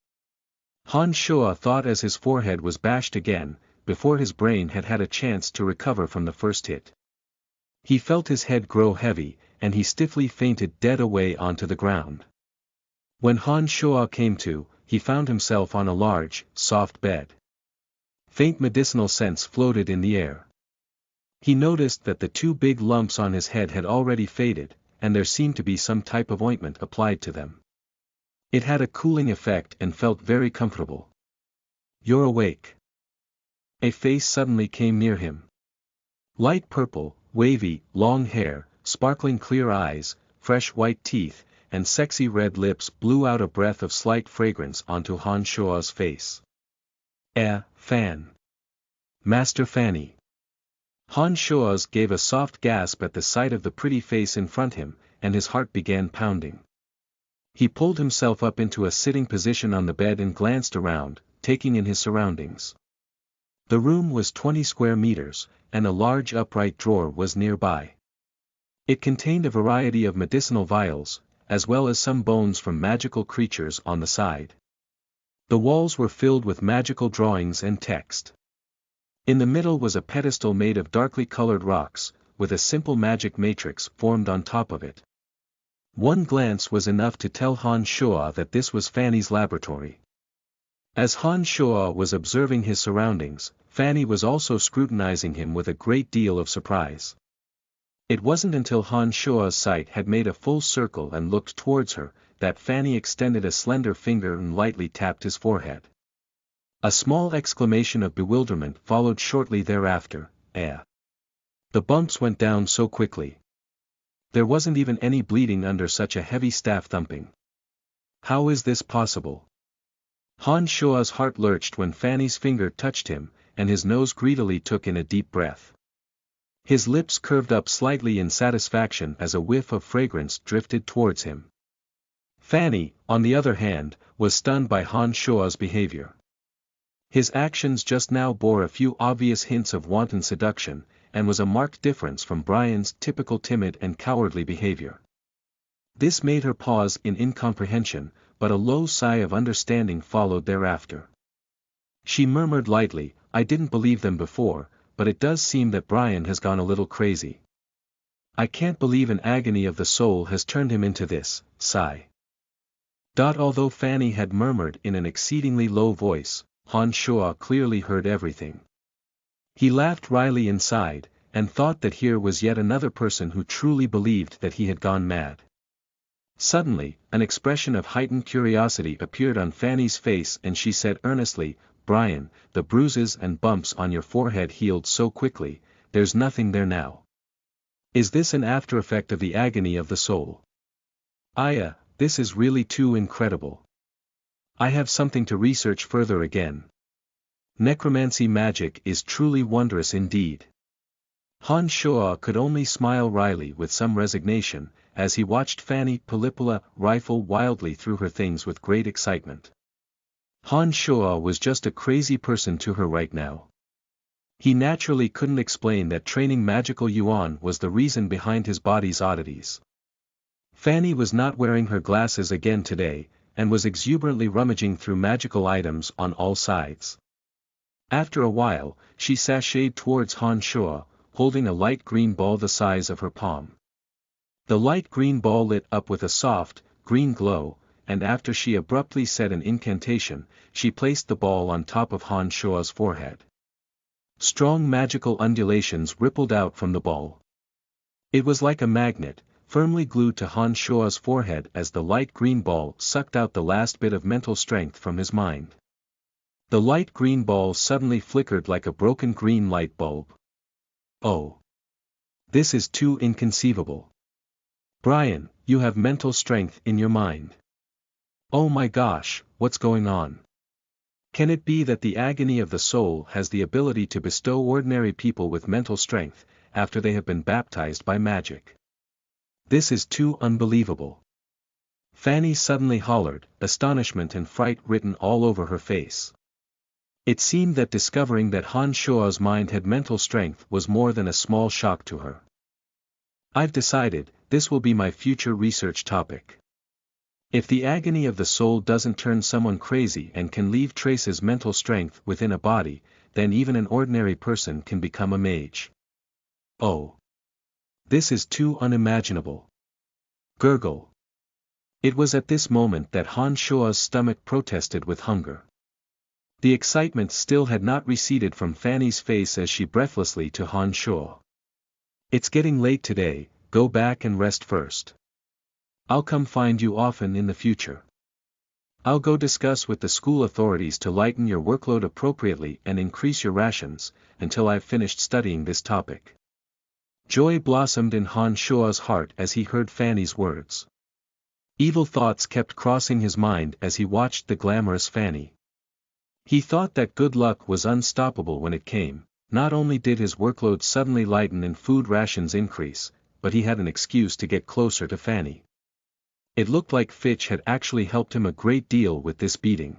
Han Shuo thought as his forehead was bashed again, before his brain had had a chance to recover from the first hit. He felt his head grow heavy, and he stiffly fainted dead away onto the ground. When Han Shuo came to, he found himself on a large, soft bed. Faint medicinal scents floated in the air. He noticed that the two big lumps on his head had already faded, and there seemed to be some type of ointment applied to them. It had a cooling effect and felt very comfortable. "You're awake." A face suddenly came near him. Light purple, wavy, long hair, sparkling clear eyes, fresh white teeth, and sexy red lips blew out a breath of slight fragrance onto Han Shuo's face. Fan. Master Fanny. Han Shuo gave a soft gasp at the sight of the pretty face in front him, and his heart began pounding. He pulled himself up into a sitting position on the bed and glanced around, taking in his surroundings. The room was 20 square meters, and a large upright drawer was nearby. It contained a variety of medicinal vials, as well as some bones from magical creatures on the side. The walls were filled with magical drawings and text. In the middle was a pedestal made of darkly colored rocks, with a simple magic matrix formed on top of it. One glance was enough to tell Han Shuo that this was Fanny's laboratory. As Han Shuo was observing his surroundings, Fanny was also scrutinizing him with a great deal of surprise. It wasn't until Han Shuo's sight had made a full circle and looked towards her, that Fanny extended a slender finger and lightly tapped his forehead. A small exclamation of bewilderment followed shortly thereafter. The bumps went down so quickly. There wasn't even any bleeding under such a heavy staff thumping. How is this possible? Han Shuo's heart lurched when Fanny's finger touched him, and his nose greedily took in a deep breath. His lips curved up slightly in satisfaction as a whiff of fragrance drifted towards him. Fanny, on the other hand, was stunned by Han Shuo's behavior. His actions just now bore a few obvious hints of wanton seduction, and was a marked difference from Brian's typical timid and cowardly behavior. This made her pause in incomprehension, but a low sigh of understanding followed thereafter. She murmured lightly, "I didn't believe them before, but it does seem that Brian has gone a little crazy. I can't believe an agony of the soul has turned him into this." Sigh. Although Fanny had murmured in an exceedingly low voice, Han Shuo clearly heard everything. He laughed wryly inside, and thought that here was yet another person who truly believed that he had gone mad. Suddenly, an expression of heightened curiosity appeared on Fanny's face and she said earnestly, "Brian, the bruises and bumps on your forehead healed so quickly, there's nothing there now. Is this an after effect of the agony of the soul? This is really too incredible. I have something to research further again. Necromancy magic is truly wondrous indeed." Han Shuo could only smile wryly with some resignation, as he watched Fanny Pelipula rifle wildly through her things with great excitement. Han Shuo was just a crazy person to her right now. He naturally couldn't explain that training magical yuan was the reason behind his body's oddities. Fanny was not wearing her glasses again today, and was exuberantly rummaging through magical items on all sides. After a while, she sashayed towards Han Shuo, holding a light green ball the size of her palm. The light green ball lit up with a soft, green glow, and after she abruptly said an incantation, she placed the ball on top of Han Shuo's forehead. Strong magical undulations rippled out from the ball. It was like a magnet, firmly glued to Han Shuo's forehead as the light green ball sucked out the last bit of mental strength from his mind. The light green ball suddenly flickered like a broken green light bulb. Oh! This is too inconceivable. Brian, you have mental strength in your mind. Oh my gosh, what's going on? Can it be that the agony of the soul has the ability to bestow ordinary people with mental strength, after they have been baptized by magic? This is too unbelievable. Fanny suddenly hollered, astonishment and fright written all over her face. It seemed that discovering that Han Shuo's mind had mental strength was more than a small shock to her. I've decided, this will be my future research topic. If the agony of the soul doesn't turn someone crazy and can leave traces mental strength within a body, then even an ordinary person can become a mage. Oh! This is too unimaginable. Gurgle. It was at this moment that Han Shuo's stomach protested with hunger. The excitement still had not receded from Fanny's face as she breathlessly to Han Shuo. It's getting late today, go back and rest first. I'll come find you often in the future. I'll go discuss with the school authorities to lighten your workload appropriately and increase your rations, until I've finished studying this topic. Joy blossomed in Han Shua's heart as he heard Fanny's words. Evil thoughts kept crossing his mind as he watched the glamorous Fanny. He thought that good luck was unstoppable when it came. Not only did his workload suddenly lighten and food rations increase, but he had an excuse to get closer to Fanny. It looked like Fitch had actually helped him a great deal with this beating.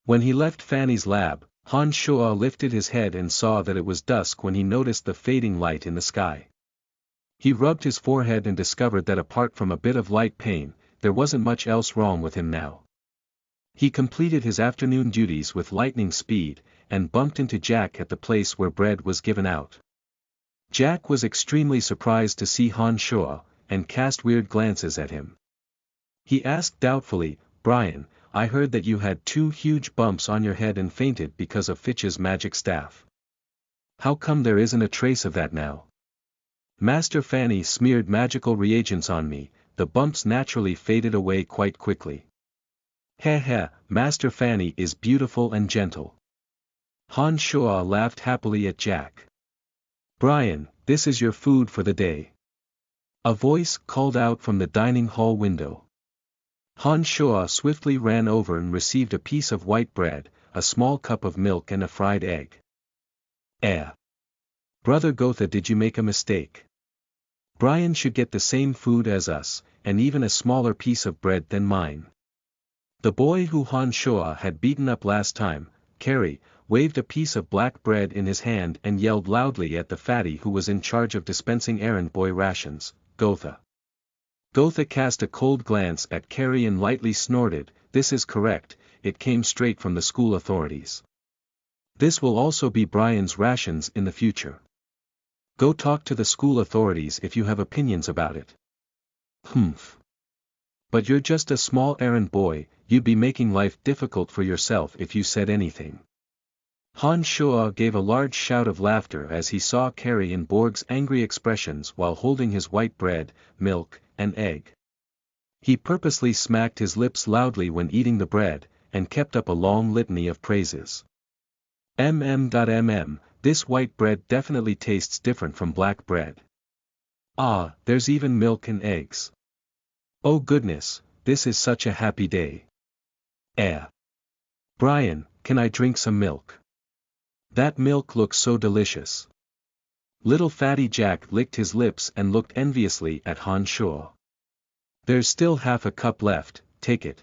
When he left Fanny's lab, Han Shua lifted his head and saw that it was dusk when he noticed the fading light in the sky. He rubbed his forehead and discovered that apart from a bit of light pain, there wasn't much else wrong with him now. He completed his afternoon duties with lightning speed, and bumped into Jack at the place where bread was given out. Jack was extremely surprised to see Han Shua, and cast weird glances at him. He asked doubtfully, "Brian, I heard that you had 2 huge bumps on your head and fainted because of Fitch's magic staff. How come there isn't a trace of that now?" "Master Fanny smeared magical reagents on me, the bumps naturally faded away quite quickly." "Heh heh, Master Fanny is beautiful and gentle." Han Shua laughed happily at Jack. "Brian, this is your food for the day." A voice called out from the dining hall window. Han Shua swiftly ran over and received a piece of white bread, a small cup of milk and a fried egg. Brother Gotha, did you make a mistake? Brian should get the same food as us, and even a smaller piece of bread than mine." The boy who Han Shua had beaten up last time, Kerry, waved a piece of black bread in his hand and yelled loudly at the fatty who was in charge of dispensing errand boy rations, "Gotha." Gotha cast a cold glance at Kerry and lightly snorted, "This is correct, it came straight from the school authorities. This will also be Brian's rations in the future. Go talk to the school authorities if you have opinions about it." "Humph. But you're just a small errand boy, you'd be making life difficult for yourself if you said anything." Han Shua gave a large shout of laughter as he saw Kerry and Borg's angry expressions while holding his white bread, milk, and egg. He purposely smacked his lips loudly when eating the bread, and kept up a long litany of praises. This white bread definitely tastes different from black bread. Ah, there's even milk and eggs. Oh goodness, this is such a happy day. Brian, can I drink some milk? That milk looks so delicious." Little fatty Jack licked his lips and looked enviously at Han Shua. "There's still half a cup left, take it."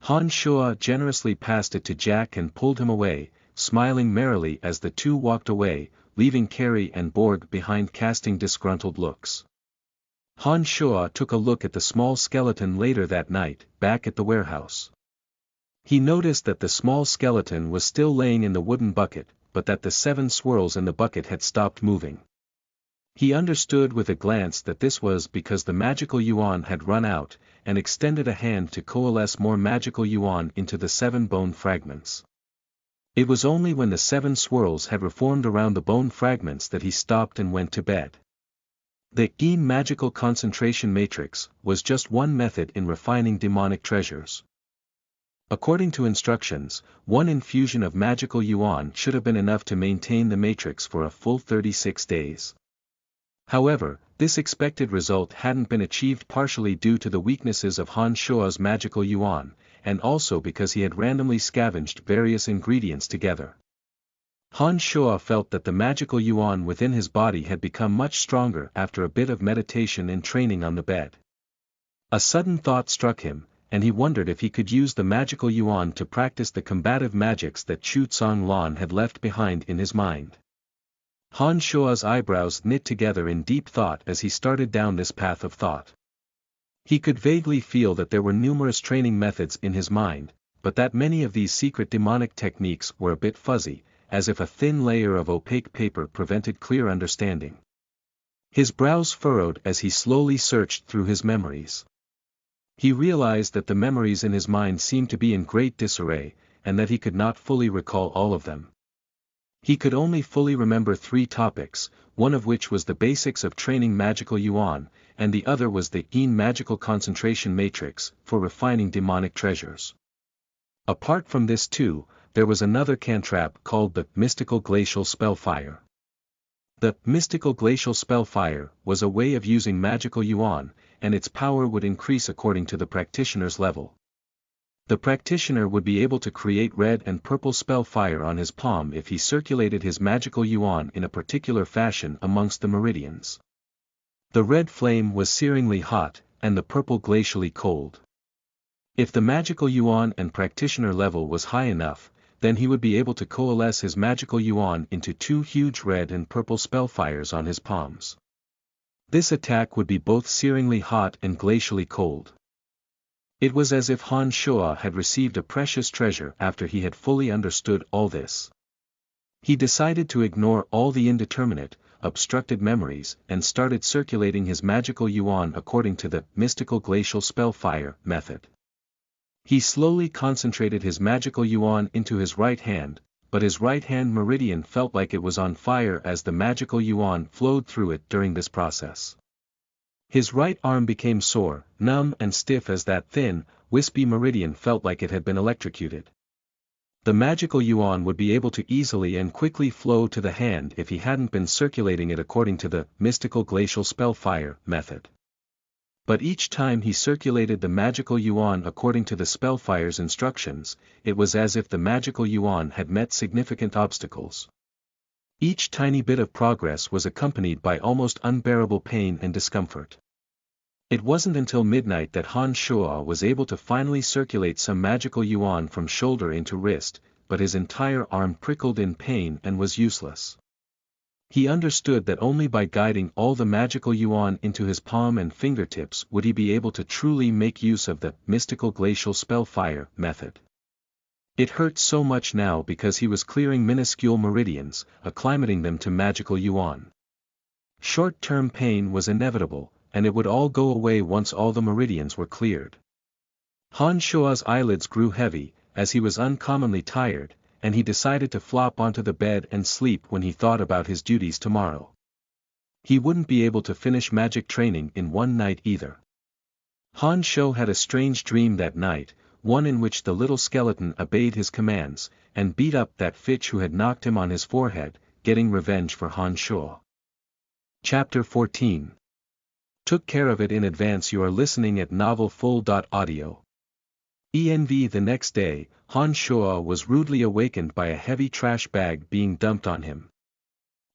Han Shua generously passed it to Jack and pulled him away, smiling merrily as the two walked away, leaving Kerry and Borg behind casting disgruntled looks. Han Shua took a look at the small skeleton later that night, back at the warehouse. He noticed that the small skeleton was still laying in the wooden bucket, but that the 7 swirls in the bucket had stopped moving. He understood with a glance that this was because the magical yuan had run out, and extended a hand to coalesce more magical yuan into the 7 bone fragments. It was only when the 7 swirls had reformed around the bone fragments that he stopped and went to bed. The Yin magical concentration matrix was just one method in refining demonic treasures. According to instructions, 1 infusion of magical yuan should have been enough to maintain the matrix for a full 36 days. However, this expected result hadn't been achieved partially due to the weaknesses of Han Shua's magical yuan, and also because he had randomly scavenged various ingredients together. Han Shua felt that the magical yuan within his body had become much stronger after a bit of meditation and training on the bed. A sudden thought struck him, and he wondered if he could use the magical yuan to practice the combative magics that Chu Tsang Lan had left behind in his mind. Han Shua's eyebrows knit together in deep thought as he started down this path of thought. He could vaguely feel that there were numerous training methods in his mind, but that many of these secret demonic techniques were a bit fuzzy, as if a thin layer of opaque paper prevented clear understanding. His brows furrowed as he slowly searched through his memories. He realized that the memories in his mind seemed to be in great disarray, and that he could not fully recall all of them. He could only fully remember 3 topics, one of which was the basics of training magical yuan, and the other was the Yin magical concentration matrix, for refining demonic treasures. Apart from this too, there was another cantrap called the mystical glacial spellfire. The mystical glacial spellfire was a way of using magical yuan, and its power would increase according to the practitioner's level. The practitioner would be able to create red and purple spell fire on his palm if he circulated his magical yuan in a particular fashion amongst the meridians. The red flame was searingly hot, and the purple glacially cold. If the magical yuan and practitioner level was high enough, then he would be able to coalesce his magical yuan into 2 huge red and purple spellfires on his palms. This attack would be both searingly hot and glacially cold. It was as if Han Shuo had received a precious treasure after he had fully understood all this. He decided to ignore all the indeterminate, obstructed memories and started circulating his magical yuan according to the mystical glacial spellfire method. He slowly concentrated his magical yuan into his right hand, but his right hand meridian felt like it was on fire as the magical yuan flowed through it during this process. His right arm became sore, numb and stiff as that thin, wispy meridian felt like it had been electrocuted. The magical yuan would be able to easily and quickly flow to the hand if he hadn't been circulating it according to the mystical glacial spellfire method. But each time he circulated the magical yuan according to the spellfire's instructions, it was as if the magical yuan had met significant obstacles. Each tiny bit of progress was accompanied by almost unbearable pain and discomfort. It wasn't until midnight that Han Shuo was able to finally circulate some magical yuan from shoulder into wrist, but his entire arm prickled in pain and was useless. He understood that only by guiding all the magical yuan into his palm and fingertips would he be able to truly make use of the mystical glacial spellfire method. It hurt so much now because he was clearing minuscule meridians, acclimating them to magical yuan. Short-term pain was inevitable, and it would all go away once all the meridians were cleared. Han Shuo's eyelids grew heavy, as he was uncommonly tired, and he decided to flop onto the bed and sleep when he thought about his duties tomorrow. He wouldn't be able to finish magic training in one night either. Han Shuo had a strange dream that night, one in which the little skeleton obeyed his commands, and beat up that Fitch who had knocked him on his forehead, getting revenge for Han Shuo. Chapter 14. Took care of it in advance. You are listening at novelfull.audio. The next day, Han Shuo was rudely awakened by a heavy trash bag being dumped on him.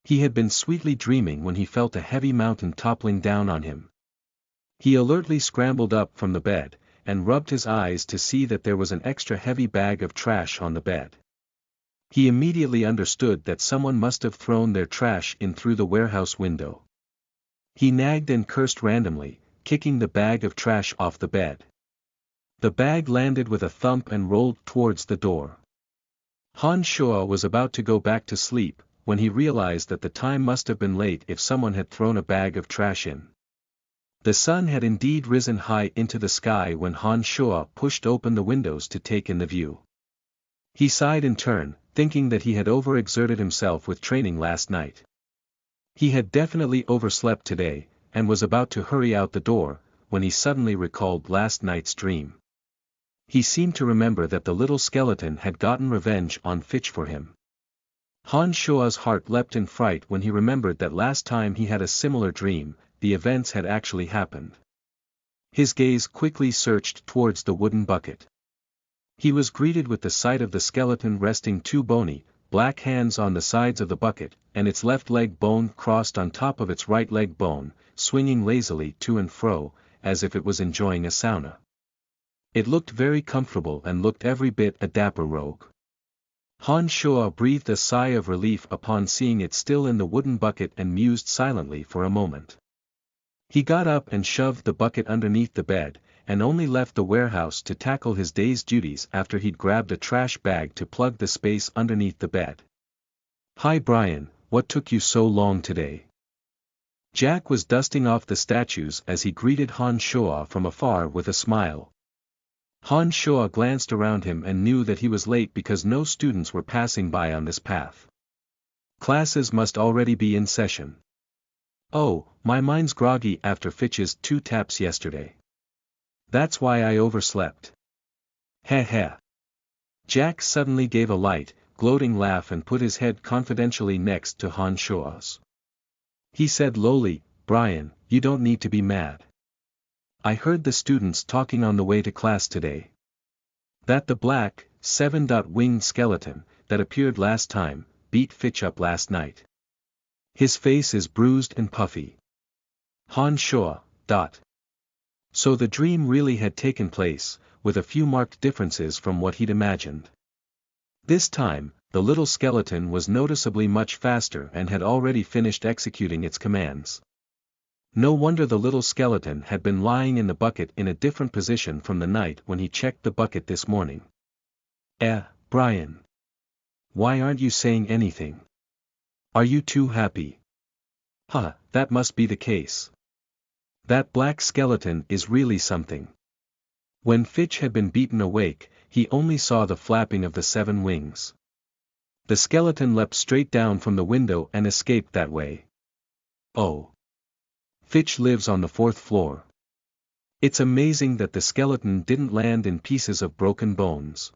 He had been sweetly dreaming when he felt a heavy mountain toppling down on him. He alertly scrambled up from the bed, and rubbed his eyes to see that there was an extra heavy bag of trash on the bed. He immediately understood that someone must have thrown their trash in through the warehouse window. He nagged and cursed randomly, kicking the bag of trash off the bed. The bag landed with a thump and rolled towards the door. Han Shuo was about to go back to sleep, when he realized that the time must have been late if someone had thrown a bag of trash in. The sun had indeed risen high into the sky when Han Shuo pushed open the windows to take in the view. He sighed in turn, thinking that he had overexerted himself with training last night. He had definitely overslept today, and was about to hurry out the door, when he suddenly recalled last night's dream. He seemed to remember that the little skeleton had gotten revenge on Fitch for him. Han Shuo's heart leapt in fright when he remembered that last time he had a similar dream, the events had actually happened. His gaze quickly searched towards the wooden bucket. He was greeted with the sight of the skeleton resting 2 bony, black hands on the sides of the bucket, and its left leg bone crossed on top of its right leg bone, swinging lazily to and fro, as if it was enjoying a sauna. It looked very comfortable and looked every bit a dapper rogue. Han Shuo breathed a sigh of relief upon seeing it still in the wooden bucket and mused silently for a moment. He got up and shoved the bucket underneath the bed, and only left the warehouse to tackle his day's duties after he'd grabbed a trash bag to plug the space underneath the bed. "Hi Brian, what took you so long today?" Jack was dusting off the statues as he greeted Han Shuo from afar with a smile. Han Shuo glanced around him and knew that he was late because no students were passing by on this path. Classes must already be in session. Oh, my mind's groggy after Fitch's 2 taps yesterday. That's why I overslept. Heh heh. Jack suddenly gave a light, gloating laugh and put his head confidentially next to Han Shua's. He said lowly, "Brian, you don't need to be mad. I heard the students talking on the way to class today. That the black, 7-winged skeleton, that appeared last time, beat Fitch up last night. His face is bruised and puffy." Han Shua. So the dream really had taken place, with a few marked differences from what he'd imagined. This time, the little skeleton was noticeably much faster and had already finished executing its commands. No wonder the little skeleton had been lying in the bucket in a different position from the night when he checked the bucket this morning. Brian. Why aren't you saying anything? Are you too happy? That must be the case. That black skeleton is really something. When Fitch had been beaten awake, he only saw the flapping of the 7 wings. The skeleton leapt straight down from the window and escaped that way. Oh. Fitch lives on the 4th floor. It's amazing that the skeleton didn't land in pieces of broken bones.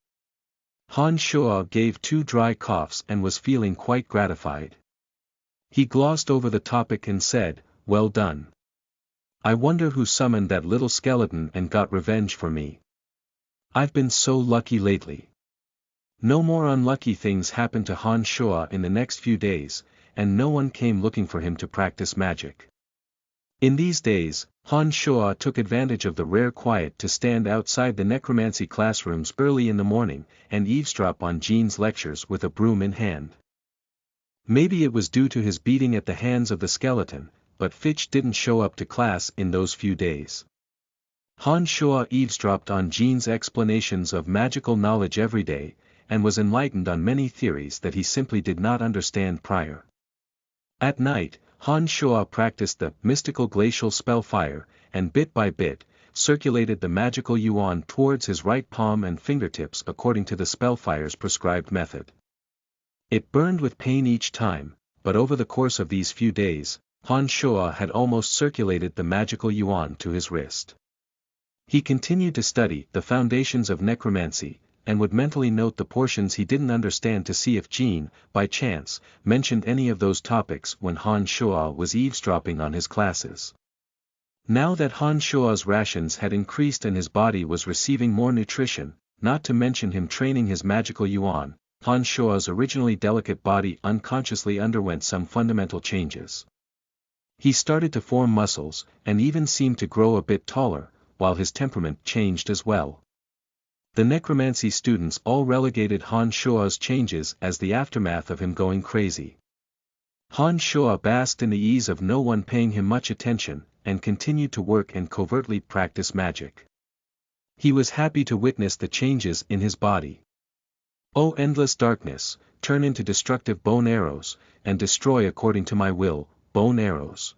Han Shua gave 2 dry coughs and was feeling quite gratified. He glossed over the topic and said, "Well done. I wonder who summoned that little skeleton and got revenge for me. I've been so lucky lately." No more unlucky things happened to Han Shua in the next few days, and no one came looking for him to practice magic. In these days, Han Shua took advantage of the rare quiet to stand outside the necromancy classrooms early in the morning, and eavesdrop on Jean's lectures with a broom in hand. Maybe it was due to his beating at the hands of the skeleton, but Fitch didn't show up to class in those few days. Han Shua eavesdropped on Jean's explanations of magical knowledge every day, and was enlightened on many theories that he simply did not understand prior. At night, Han Shua practiced the mystical glacial spell fire, and bit by bit, circulated the magical yuan towards his right palm and fingertips according to the spellfire's prescribed method. It burned with pain each time, but over the course of these few days, Han Shua had almost circulated the magical yuan to his wrist. He continued to study the foundations of necromancy, and would mentally note the portions he didn't understand to see if Jean, by chance, mentioned any of those topics when Han Shua was eavesdropping on his classes. Now that Han Shua's rations had increased and his body was receiving more nutrition, not to mention him training his magical yuan, Han Shua's originally delicate body unconsciously underwent some fundamental changes. He started to form muscles, and even seemed to grow a bit taller, while his temperament changed as well. The necromancy students all relegated Han Shua's changes as the aftermath of him going crazy. Han Shua basked in the ease of no one paying him much attention, and continued to work and covertly practice magic. He was happy to witness the changes in his body. "O endless darkness, turn into destructive bone arrows, and destroy according to my will, bone arrows."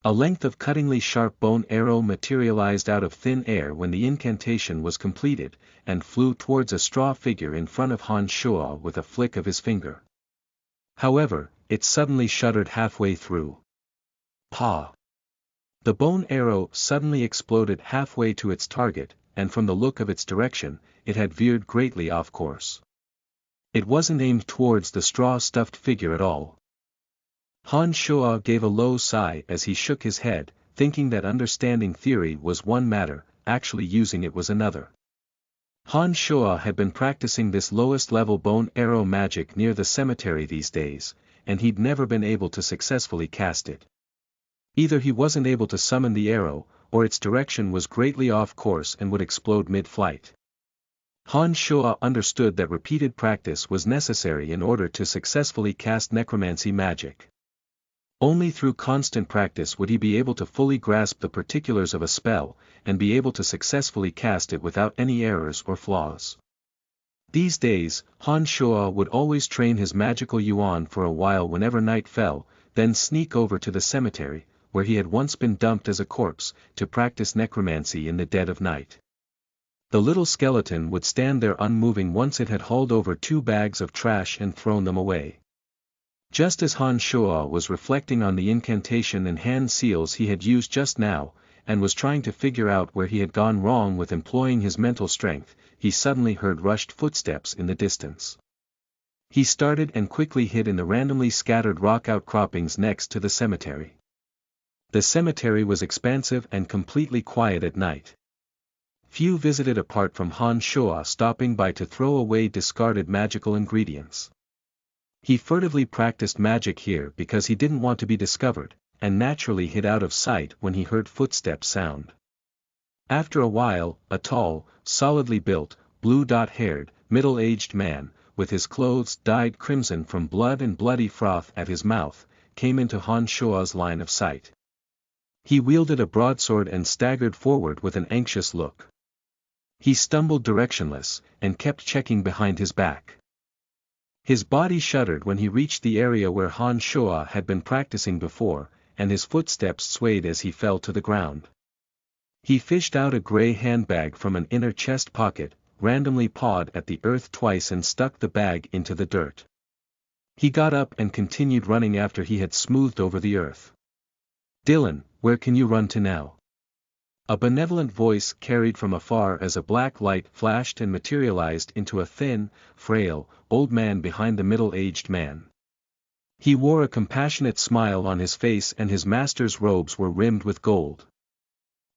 A length of cuttingly sharp bone arrow materialized out of thin air when the incantation was completed, and flew towards a straw figure in front of Han Shua with a flick of his finger. However, it suddenly shuddered halfway through. "Pa!" The bone arrow suddenly exploded halfway to its target, and from the look of its direction, it had veered greatly off course. It wasn't aimed towards the straw-stuffed figure at all. Han Shua gave a low sigh as he shook his head, thinking that understanding theory was one matter, actually using it was another. Han Shua had been practicing this lowest-level bone arrow magic near the cemetery these days, and he'd never been able to successfully cast it. Either he wasn't able to summon the arrow, or its direction was greatly off course and would explode mid-flight. Han Shua understood that repeated practice was necessary in order to successfully cast necromancy magic. Only through constant practice would he be able to fully grasp the particulars of a spell, and be able to successfully cast it without any errors or flaws. These days, Han Shua would always train his magical yuan for a while whenever night fell, then sneak over to the cemetery, where he had once been dumped as a corpse, to practice necromancy in the dead of night. The little skeleton would stand there unmoving once it had hauled over 2 bags of trash and thrown them away. Just as Han Shuo was reflecting on the incantation and hand seals he had used just now, and was trying to figure out where he had gone wrong with employing his mental strength, he suddenly heard rushed footsteps in the distance. He started and quickly hid in the randomly scattered rock outcroppings next to the cemetery. The cemetery was expansive and completely quiet at night. Few visited apart from Han Shuo stopping by to throw away discarded magical ingredients. He furtively practiced magic here because he didn't want to be discovered, and naturally hid out of sight when he heard footsteps sound. After a while, a tall, solidly built, blue-haired, middle-aged man, with his clothes dyed crimson from blood and bloody froth at his mouth, came into Han Shuo's line of sight. He wielded a broadsword and staggered forward with an anxious look. He stumbled directionless, and kept checking behind his back. His body shuddered when he reached the area where Han Shuo had been practicing before, and his footsteps swayed as he fell to the ground. He fished out a gray handbag from an inner chest pocket, randomly pawed at the earth twice and stuck the bag into the dirt. He got up and continued running after he had smoothed over the earth. "Dylan, where can you run to now?" A benevolent voice carried from afar as a black light flashed and materialized into a thin, frail, old man behind the middle-aged man. He wore a compassionate smile on his face and his master's robes were rimmed with gold.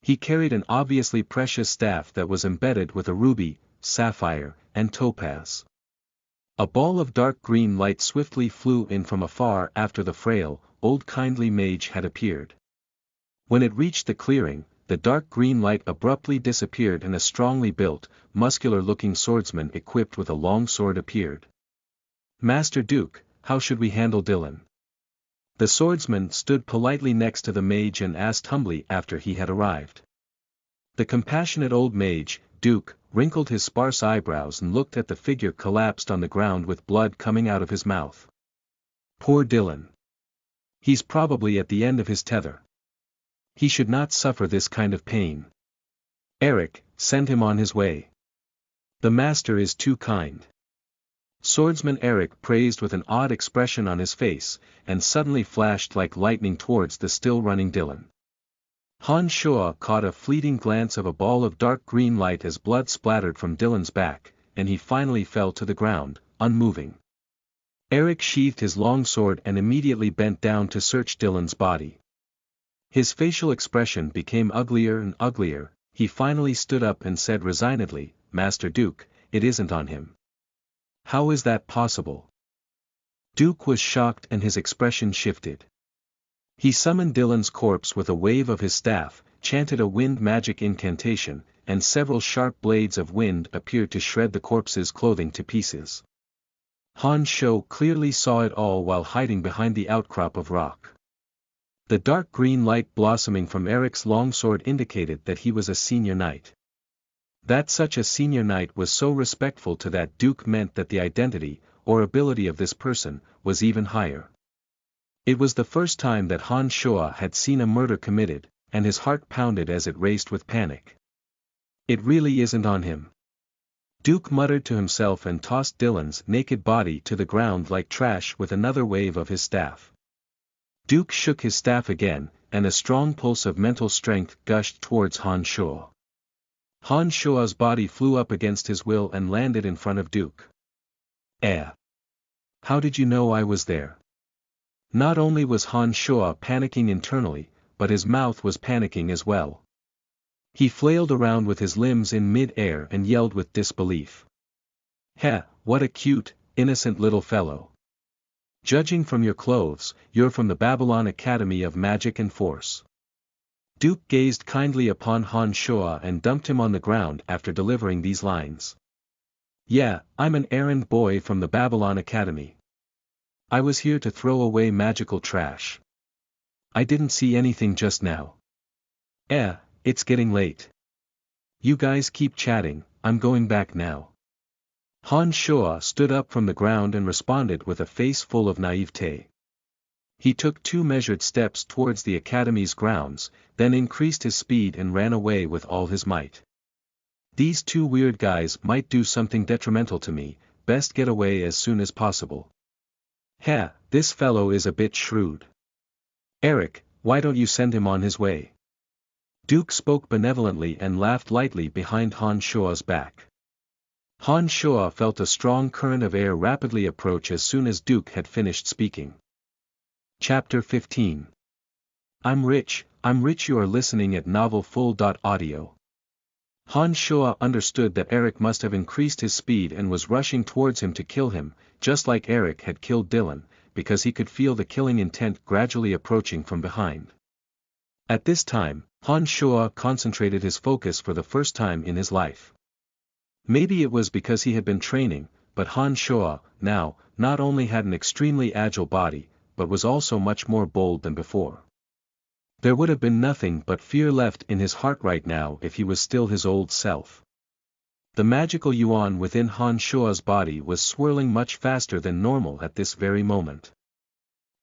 He carried an obviously precious staff that was embedded with a ruby, sapphire, and topaz. A ball of dark green light swiftly flew in from afar after the frail, old kindly mage had appeared. When it reached the clearing, the dark green light abruptly disappeared and a strongly built, muscular-looking swordsman equipped with a long sword appeared. "Master Duke, how should we handle Dylan?" The swordsman stood politely next to the mage and asked humbly after he had arrived. The compassionate old mage, Duke, wrinkled his sparse eyebrows and looked at the figure collapsed on the ground with blood coming out of his mouth. "Poor Dylan. He's probably at the end of his tether. He should not suffer this kind of pain. Eric, send him on his way. The master is too kind." Swordsman Eric praised with an odd expression on his face, and suddenly flashed like lightning towards the still-running Dylan. Han Shuo caught a fleeting glance of a ball of dark green light as blood splattered from Dylan's back, and he finally fell to the ground, unmoving. Eric sheathed his long sword and immediately bent down to search Dylan's body. His facial expression became uglier and uglier. He finally stood up and said resignedly, "Master Duke, it isn't on him." "How is that possible?" Duke was shocked and his expression shifted. He summoned Dylan's corpse with a wave of his staff, chanted a wind magic incantation, and several sharp blades of wind appeared to shred the corpse's clothing to pieces. Han Shuo clearly saw it all while hiding behind the outcrop of rock. The dark green light blossoming from Eric's longsword indicated that he was a senior knight. That such a senior knight was so respectful to that duke meant that the identity, or ability of this person, was even higher. It was the first time that Han Shuo had seen a murder committed, and his heart pounded as it raced with panic. "It really isn't on him." Duke muttered to himself and tossed Dylan's naked body to the ground like trash with another wave of his staff. Duke shook his staff again, and a strong pulse of mental strength gushed towards Han Shuo. Han Shuo's body flew up against his will and landed in front of Duke. How did you know I was there?" Not only was Han Shuo panicking internally, but his mouth was panicking as well. He flailed around with his limbs in mid-air and yelled with disbelief. What a cute, innocent little fellow. Judging from your clothes, you're from the Babylon Academy of Magic and Force." Duke gazed kindly upon Han Shuo and dumped him on the ground after delivering these lines. "Yeah, I'm an errand boy from the Babylon Academy. I was here to throw away magical trash. I didn't see anything just now. It's getting late. You guys keep chatting, I'm going back now." Han Shuo stood up from the ground and responded with a face full of naivete. He took 2 measured steps towards the academy's grounds, then increased his speed and ran away with all his might. "These 2 weird guys might do something detrimental to me, best get away as soon as possible." "Heh, this fellow is a bit shrewd. Eric, why don't you send him on his way?" Duke spoke benevolently and laughed lightly behind Han Shua's back. Han Shua felt a strong current of air rapidly approach as soon as Duke had finished speaking. Chapter 15. I'm rich. You are listening at novelfull.audio. Han Shua understood that Eric must have increased his speed and was rushing towards him to kill him, just like Eric had killed Dylan, because he could feel the killing intent gradually approaching from behind. At this time, Han Shua concentrated his focus for the first time in his life. Maybe it was because he had been training, but Han Shua, now, not only had an extremely agile body, but was also much more bold than before. There would have been nothing but fear left in his heart right now if he was still his old self. The magical yuan within Han Shua's body was swirling much faster than normal at this very moment.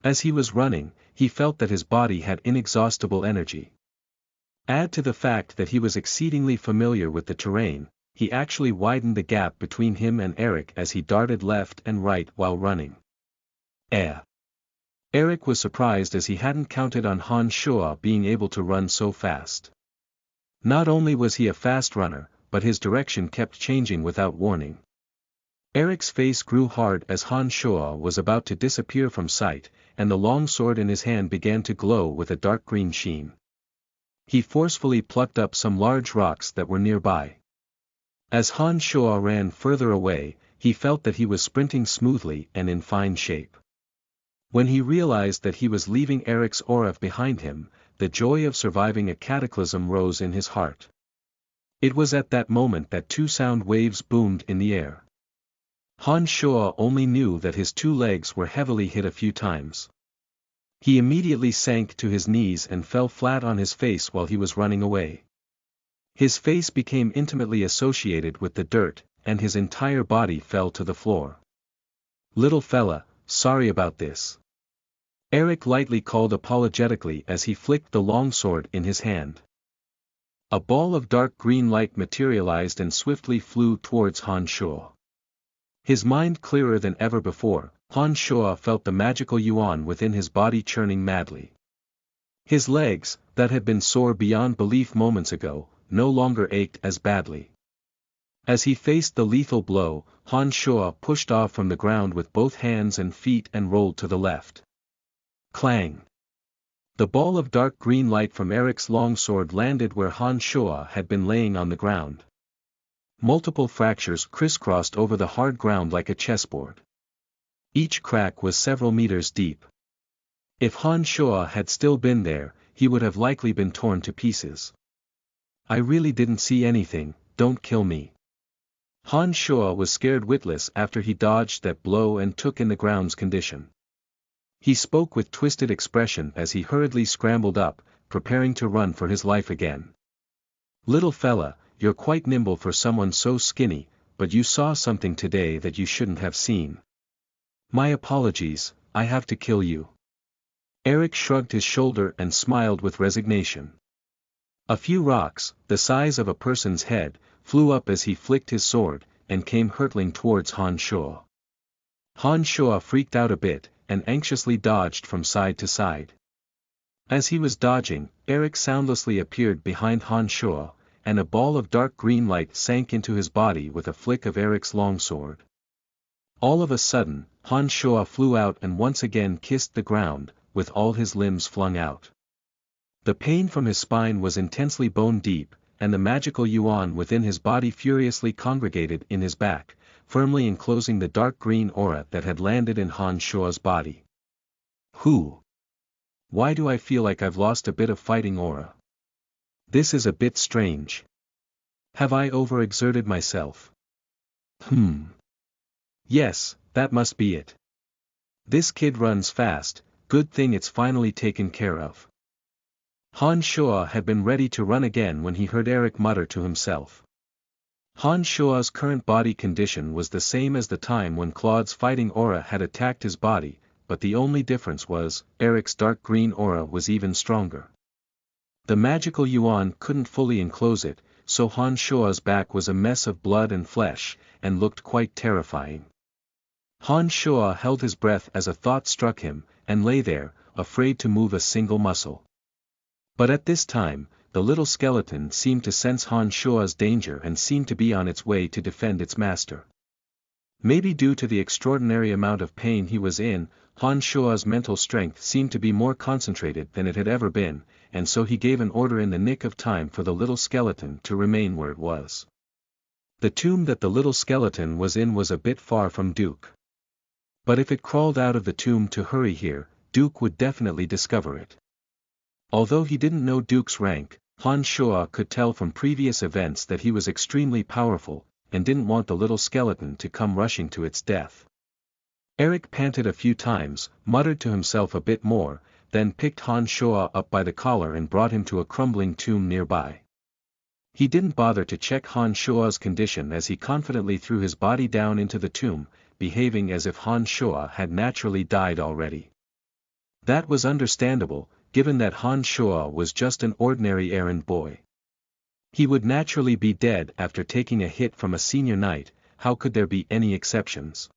As he was running, he felt that his body had inexhaustible energy. Add to the fact that he was exceedingly familiar with the terrain, he actually widened the gap between him and Eric as he darted left and right while running. Eric was surprised as he hadn't counted on Han Shua being able to run so fast. Not only was he a fast runner, but his direction kept changing without warning. Eric's face grew hard as Han Shua was about to disappear from sight, and the long sword in his hand began to glow with a dark green sheen. He forcefully plucked up some large rocks that were nearby. As Han Shua ran further away, he felt that he was sprinting smoothly and in fine shape. When he realized that he was leaving Eric's aura behind him, the joy of surviving a cataclysm rose in his heart. It was at that moment that two sound waves boomed in the air. Han Shua only knew that his two legs were heavily hit a few times. He immediately sank to his knees and fell flat on his face while he was running away. His face became intimately associated with the dirt, and his entire body fell to the floor. "Little fella, sorry about this." Eric lightly called apologetically as he flicked the longsword in his hand. A ball of dark green light materialized and swiftly flew towards Han Shua. His mind clearer than ever before, Han Shua felt the magical yuan within his body churning madly. His legs, that had been sore beyond belief moments ago, no longer ached as badly. As he faced the lethal blow, Han Shua pushed off from the ground with both hands and feet and rolled to the left. Clang! The ball of dark green light from Eric's longsword landed where Han Shua had been laying on the ground. Multiple fractures crisscrossed over the hard ground like a chessboard. Each crack was several meters deep. If Han Shua had still been there, he would have likely been torn to pieces. "I really didn't see anything, don't kill me." Han Shua was scared witless after he dodged that blow and took in the ground's condition. He spoke with twisted expression as he hurriedly scrambled up, preparing to run for his life again. "Little fella, you're quite nimble for someone so skinny, but you saw something today that you shouldn't have seen. My apologies, I have to kill you." Eric shrugged his shoulder and smiled with resignation. A few rocks, the size of a person's head, flew up as he flicked his sword, and came hurtling towards Han Shua. Han Shua freaked out a bit, and anxiously dodged from side to side. As he was dodging, Eric soundlessly appeared behind Han Shua, and a ball of dark green light sank into his body with a flick of Eric's longsword. All of a sudden, Han Shua flew out and once again kissed the ground, with all his limbs flung out. The pain from his spine was intensely bone deep, and the magical yuan within his body furiously congregated in his back, firmly enclosing the dark green aura that had landed in Han Shua's body. Why do I feel like I've lost a bit of fighting aura? This is a bit strange. Have I overexerted myself? Yes, that must be it. This kid runs fast, good thing it's finally taken care of. Han Shua had been ready to run again when he heard Eric mutter to himself. Han Shua's current body condition was the same as the time when Claude's fighting aura had attacked his body, but the only difference was, Eric's dark green aura was even stronger. The magical yuan couldn't fully enclose it, so Han Shua's back was a mess of blood and flesh, and looked quite terrifying. Han Shoa held his breath as a thought struck him, and lay there, afraid to move a single muscle. But at this time, the little skeleton seemed to sense Han Shoa's danger and seemed to be on its way to defend its master. Maybe due to the extraordinary amount of pain he was in, Han Shoa's mental strength seemed to be more concentrated than it had ever been, and so he gave an order in the nick of time for the little skeleton to remain where it was. The tomb that the little skeleton was in was a bit far from Duke. But if it crawled out of the tomb to hurry here, Duke would definitely discover it. Although he didn't know Duke's rank, Han Shoa could tell from previous events that he was extremely powerful, and didn't want the little skeleton to come rushing to its death. Eric panted a few times, muttered to himself a bit more, then picked Han Shoa up by the collar and brought him to a crumbling tomb nearby. He didn't bother to check Han Shoa's condition as he confidently threw his body down into the tomb, behaving as if Han Shoa had naturally died already. That was understandable, given that Han Shoa was just an ordinary errand boy. He would naturally be dead after taking a hit from a senior knight. How could there be any exceptions?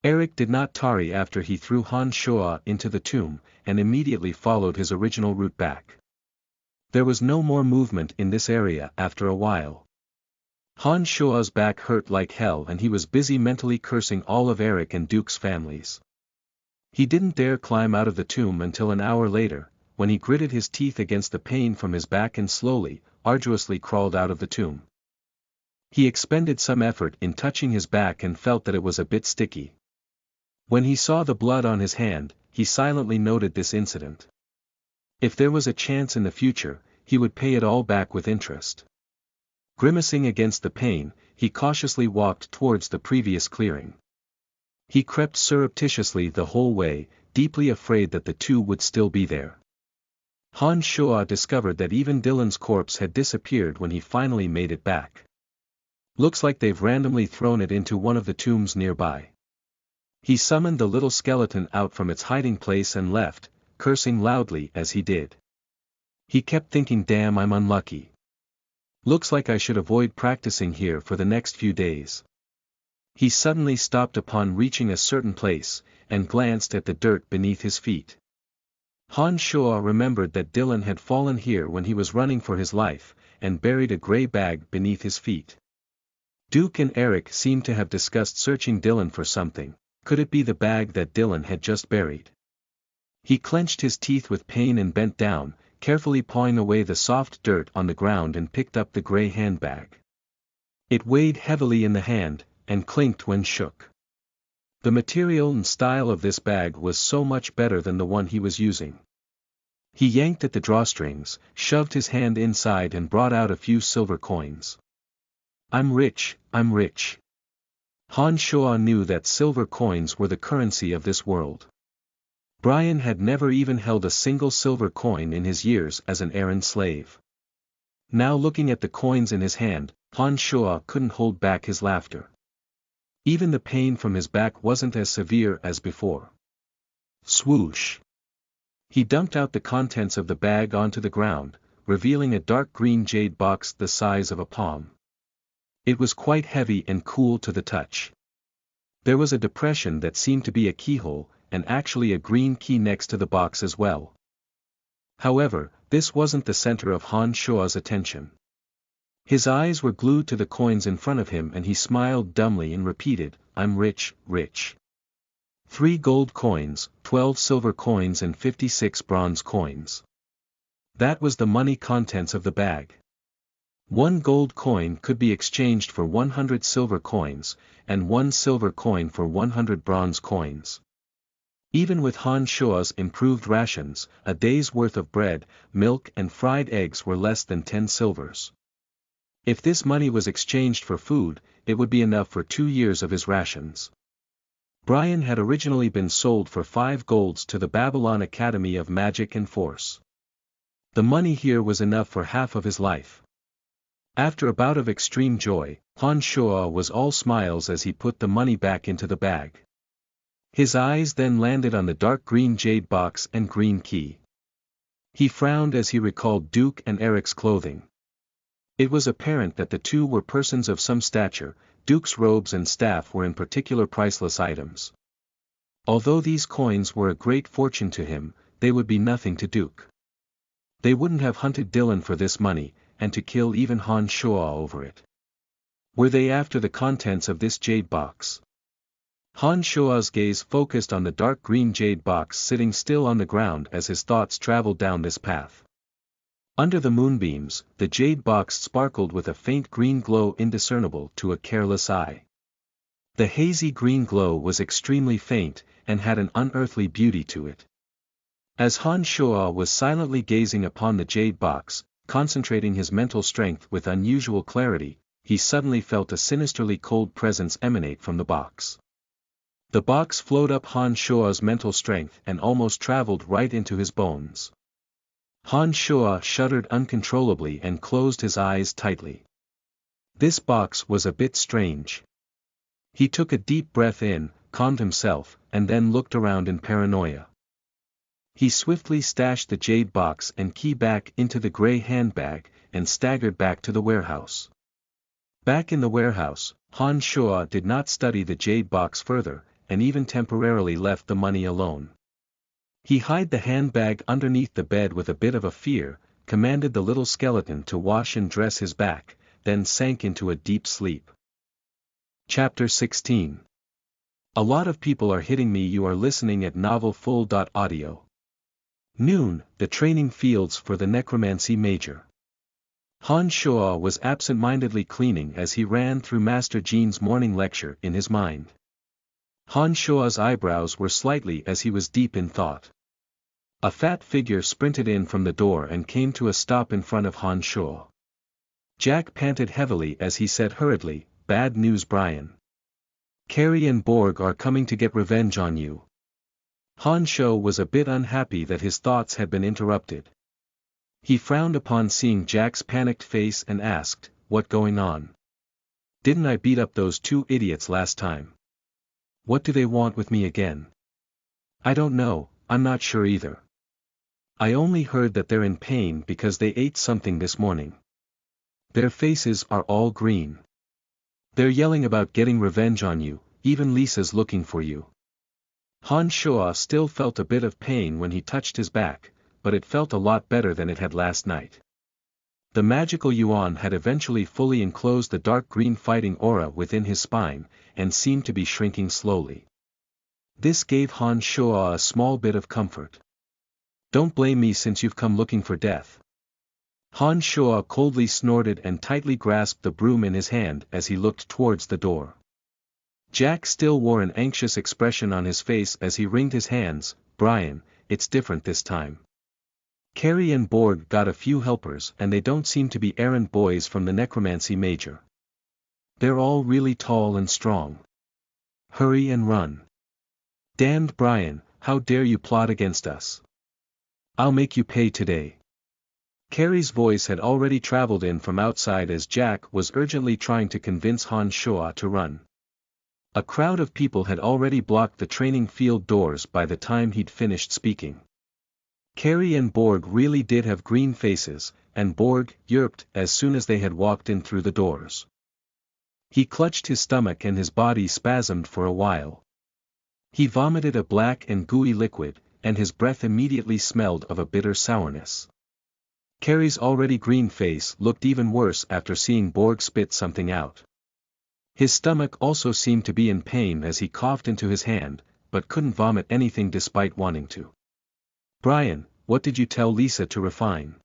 Eric did not tarry after he threw Han Shoa into the tomb, and immediately followed his original route back. There was no more movement in this area after a while. Han Shoa's back hurt like hell and he was busy mentally cursing all of Eric and Duke's families. He didn't dare climb out of the tomb until an hour later, when he gritted his teeth against the pain from his back and slowly, arduously crawled out of the tomb. He expended some effort in touching his back and felt that it was a bit sticky. When he saw the blood on his hand, he silently noted this incident. If there was a chance in the future, he would pay it all back with interest. Grimacing against the pain, he cautiously walked towards the previous clearing. He crept surreptitiously the whole way, deeply afraid that the two would still be there. Han Shoa discovered that even Dylan's corpse had disappeared when he finally made it back. Looks like they've randomly thrown it into one of the tombs nearby. He summoned the little skeleton out from its hiding place and left, cursing loudly as he did. He kept thinking, damn, I'm unlucky. Looks like I should avoid practicing here for the next few days. He suddenly stopped upon reaching a certain place, and glanced at the dirt beneath his feet. Han Shoa remembered that Dylan had fallen here when he was running for his life, and buried a grey bag beneath his feet. Duke and Eric seemed to have discussed searching Dylan for something. Could it be the bag that Dylan had just buried? He clenched his teeth with pain and bent down, carefully pawing away the soft dirt on the ground and picked up the grey handbag. It weighed heavily in the hand, and clinked when shook. The material and style of this bag was so much better than the one he was using. He yanked at the drawstrings, shoved his hand inside and brought out a few silver coins. I'm rich, I'm rich. Han Shoa knew that silver coins were the currency of this world. Brian had never even held a single silver coin in his years as an errand slave. Now looking at the coins in his hand, Han Shoa couldn't hold back his laughter. Even the pain from his back wasn't as severe as before. Swoosh! He dumped out the contents of the bag onto the ground, revealing a dark green jade box the size of a palm. It was quite heavy and cool to the touch. There was a depression that seemed to be a keyhole, and actually a green key next to the box as well. However, this wasn't the center of Han Shoa's attention. His eyes were glued to the coins in front of him and he smiled dumbly and repeated, I'm rich, rich. 3 gold coins, 12 silver coins and 56 bronze coins. That was the money contents of the bag. 1 gold coin could be exchanged for 100 silver coins, and 1 silver coin for 100 bronze coins. Even with Han Shoa's improved rations, a day's worth of bread, milk and fried eggs were less than 10 silvers. If this money was exchanged for food, it would be enough for 2 years of his rations. Brian had originally been sold for 5 golds to the Babylon Academy of Magic and Force. The money here was enough for half of his life. After a bout of extreme joy, Han Shoa was all smiles as he put the money back into the bag. His eyes then landed on the dark green jade box and green key. He frowned as he recalled Duke and Eric's clothing. It was apparent that the two were persons of some stature, Duke's robes and staff were in particular priceless items. Although these coins were a great fortune to him, they would be nothing to Duke. They wouldn't have hunted Dylan for this money, and to kill even Han Shoa over it. Were they after the contents of this jade box? Han Shoa's gaze focused on the dark green jade box sitting still on the ground as his thoughts traveled down this path. Under the moonbeams, the jade box sparkled with a faint green glow indiscernible to a careless eye. The hazy green glow was extremely faint, and had an unearthly beauty to it. As Han Shoa was silently gazing upon the jade box, concentrating his mental strength with unusual clarity, he suddenly felt a sinisterly cold presence emanate from the box. The box flowed up Han Shoa's mental strength and almost traveled right into his bones. Han Shoa shuddered uncontrollably and closed his eyes tightly. This box was a bit strange. He took a deep breath in, calmed himself, and then looked around in paranoia. He swiftly stashed the jade box and key back into the gray handbag, and staggered back to the warehouse. Back in the warehouse, Han Shoa did not study the jade box further, and even temporarily left the money alone. He hid the handbag underneath the bed with a bit of a fear, commanded the little skeleton to wash and dress his back, then sank into a deep sleep. Chapter 16. A lot of people are hitting me. You are listening at novelfull.audio. Noon, the training fields for the necromancy major. Han Shoa was absent-mindedly cleaning as he ran through Master Jean's morning lecture in his mind. Han Shoa's eyebrows were slightly as he was deep in thought. A fat figure sprinted in from the door and came to a stop in front of Han Shoa. Jack panted heavily as he said hurriedly, "Bad news, Brian. Carrie and Borg are coming to get revenge on you." Han Shoa was a bit unhappy that his thoughts had been interrupted. He frowned upon seeing Jack's panicked face and asked, "What going on? Didn't I beat up those two idiots last time? What do they want with me again?" "I don't know, I'm not sure either. I only heard that they're in pain because they ate something this morning. Their faces are all green. They're yelling about getting revenge on you, even Lisa's looking for you." Han Shoa still felt a bit of pain when he touched his back, but it felt a lot better than it had last night. The magical yuan had eventually fully enclosed the dark green fighting aura within his spine, and seemed to be shrinking slowly. This gave Han Shoa a small bit of comfort. "Don't blame me since you've come looking for death." Han Shoa coldly snorted and tightly grasped the broom in his hand as he looked towards the door. Jack still wore an anxious expression on his face as he wringed his hands. "Brian, it's different this time. Carrie and Borg got a few helpers and they don't seem to be errand boys from the necromancy major. They're all really tall and strong. Hurry and run. Damned Brian, how dare you plot against us? I'll make you pay today." Carrie's voice had already traveled in from outside as Jack was urgently trying to convince Han Shoa to run. A crowd of people had already blocked the training field doors by the time he'd finished speaking. Carrie and Borg really did have green faces, and Borg yerped as soon as they had walked in through the doors. He clutched his stomach and his body spasmed for a while. He vomited a black and gooey liquid, and his breath immediately smelled of a bitter sourness. Carrie's already green face looked even worse after seeing Borg spit something out. His stomach also seemed to be in pain as he coughed into his hand, but couldn't vomit anything despite wanting to. "Brian, what did you tell Lisa to refine?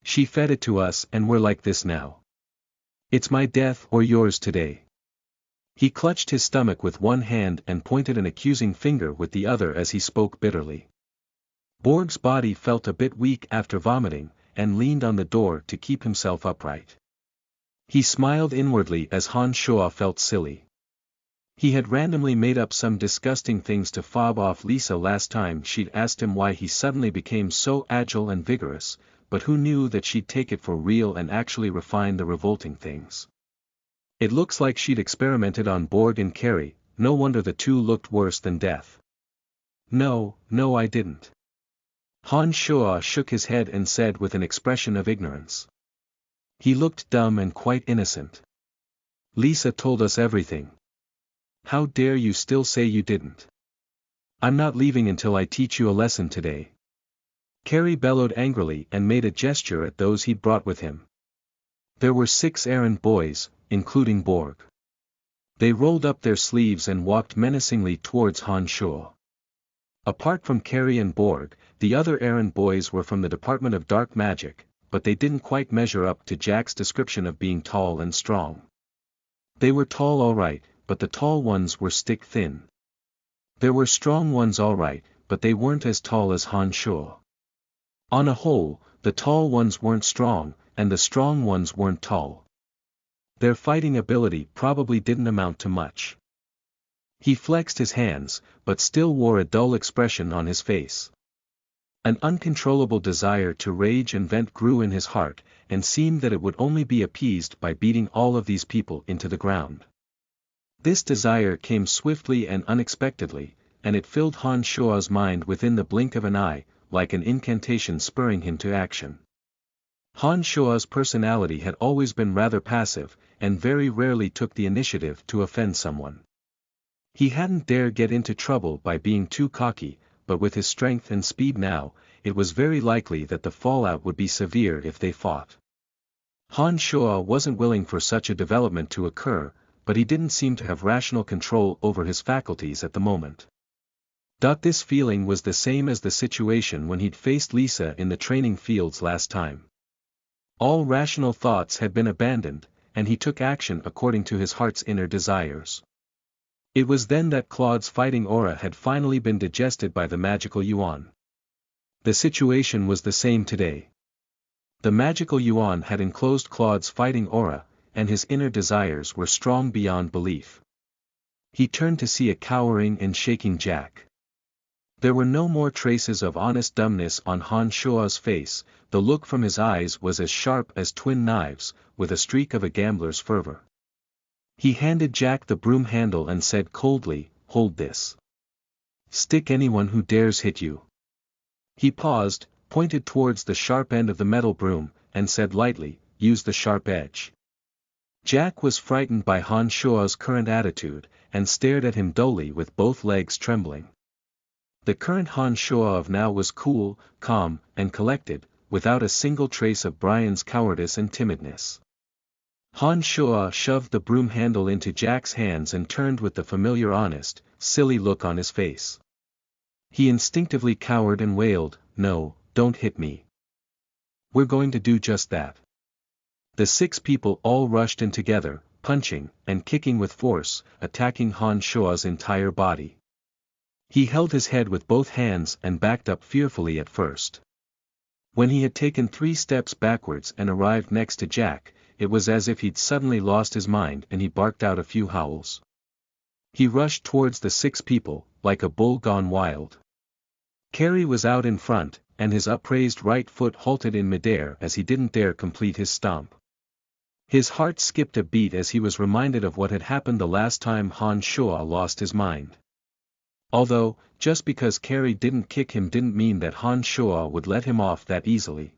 She fed it to us and we're like this now. It's my death or yours today." He clutched his stomach with one hand and pointed an accusing finger with the other as he spoke bitterly. Borg's body felt a bit weak after vomiting, and leaned on the door to keep himself upright. He smiled inwardly as Han Shoa felt silly. He had randomly made up some disgusting things to fob off Lisa last time she'd asked him why he suddenly became so agile and vigorous, but who knew that she'd take it for real and actually refine the revolting things. It looks like she'd experimented on Borg and Carrie. No wonder the two looked worse than death. No, I didn't." Han Shoa shook his head and said with an expression of ignorance. He looked dumb and quite innocent. Lisa told us everything. How dare you still say you didn't? I'm not leaving until I teach you a lesson today. Carrie bellowed angrily and made a gesture at those he'd brought with him. There were 6 errand boys, including Borg. They rolled up their sleeves and walked menacingly towards Han Shuo. Apart from Carrie and Borg, the other errand boys were from the Department of Dark Magic, but they didn't quite measure up to Jack's description of being tall and strong. They were tall all right, but the tall ones were stick-thin. There were strong ones all right, but they weren't as tall as Han Shuo. On a whole, the tall ones weren't strong, and the strong ones weren't tall. Their fighting ability probably didn't amount to much. He flexed his hands, but still wore a dull expression on his face. An uncontrollable desire to rage and vent grew in his heart, and seemed that it would only be appeased by beating all of these people into the ground. This desire came swiftly and unexpectedly, and it filled Han Shuo's mind within the blink of an eye, like an incantation spurring him to action. Han Shuo's personality had always been rather passive, and very rarely took the initiative to offend someone. He hadn't dared get into trouble by being too cocky, but with his strength and speed now, it was very likely that the fallout would be severe if they fought. Han Shuo wasn't willing for such a development to occur, but he didn't seem to have rational control over his faculties at the moment. This feeling was the same as the situation when he'd faced Lisa in the training fields last time. All rational thoughts had been abandoned, and he took action according to his heart's inner desires. It was then that Claude's fighting aura had finally been digested by the magical yuan. The situation was the same today. The magical yuan had enclosed Claude's fighting aura, and his inner desires were strong beyond belief. He turned to see a cowering and shaking Jack. There were no more traces of honest dumbness on Han Shuo's face, the look from his eyes was as sharp as twin knives, with a streak of a gambler's fervor. He handed Jack the broom handle and said coldly, "Hold this. Stick anyone who dares hit you." He paused, pointed towards the sharp end of the metal broom, and said lightly, "Use the sharp edge." Jack was frightened by Han Shuo's current attitude, and stared at him dully with both legs trembling. The current Han Shuo of now was cool, calm, and collected, without a single trace of Brian's cowardice and timidness. Han Shuo shoved the broom handle into Jack's hands and turned with the familiar honest, silly look on his face. He instinctively cowered and wailed, "No, don't hit me. We're going to do just that." The 6 people all rushed in together, punching, and kicking with force, attacking Han Shuo's entire body. He held his head with both hands and backed up fearfully at first. When he had taken 3 steps backwards and arrived next to Jack, it was as if he'd suddenly lost his mind and he barked out a few howls. He rushed towards the 6 people, like a bull gone wild. Carrie was out in front, and his upraised right foot halted in midair as he didn't dare complete his stomp. His heart skipped a beat as he was reminded of what had happened the last time Han Shuo lost his mind. Although, just because Carrie didn't kick him didn't mean that Han Shuo would let him off that easily.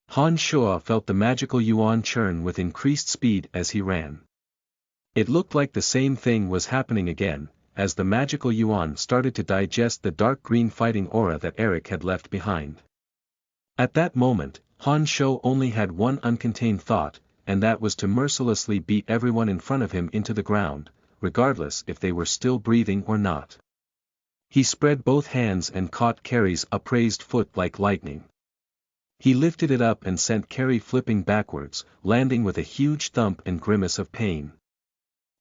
Han Shuo felt the magical yuan churn with increased speed as he ran. It looked like the same thing was happening again, as the magical yuan started to digest the dark green fighting aura that Eric had left behind. At that moment, Han Shuo only had one uncontained thought, and that was to mercilessly beat everyone in front of him into the ground, regardless if they were still breathing or not. He spread both hands and caught Carrie's upraised foot like lightning. He lifted it up and sent Carrie flipping backwards, landing with a huge thump and grimace of pain.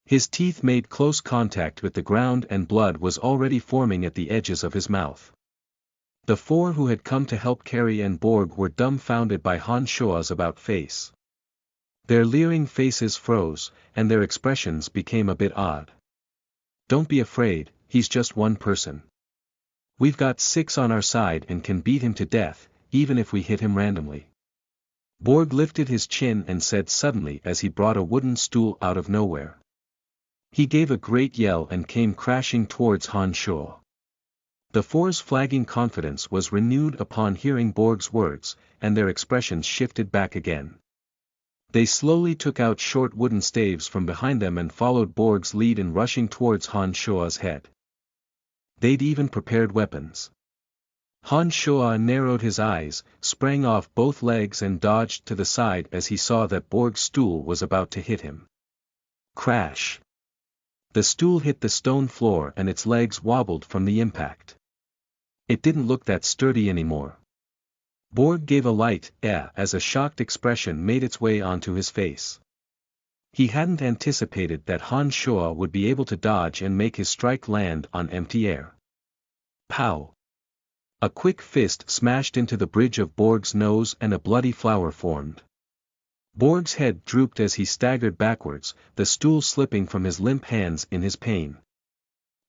His teeth made close contact with the ground and blood was already forming at the edges of his mouth. The 4 who had come to help Carrie and Borg were dumbfounded by Han Shuo's about-face. Their leering faces froze, and their expressions became a bit odd. "Don't be afraid, he's just one person. We've got 6 on our side and can beat him to death, even if we hit him randomly." Borg lifted his chin and said suddenly as he brought a wooden stool out of nowhere. He gave a great yell and came crashing towards Han Shuo. The 4's flagging confidence was renewed upon hearing Borg's words, and their expressions shifted back again. They slowly took out short wooden staves from behind them and followed Borg's lead in rushing towards Han Shua's head. They'd even prepared weapons. Han Shua narrowed his eyes, sprang off both legs and dodged to the side as he saw that Borg's stool was about to hit him. Crash! The stool hit the stone floor and its legs wobbled from the impact. It didn't look that sturdy anymore. Borg gave a light as a shocked expression made its way onto his face. He hadn't anticipated that Han Shua would be able to dodge and make his strike land on empty air. Pow! A quick fist smashed into the bridge of Borg's nose and a bloody flower formed. Borg's head drooped as he staggered backwards, the stool slipping from his limp hands in his pain.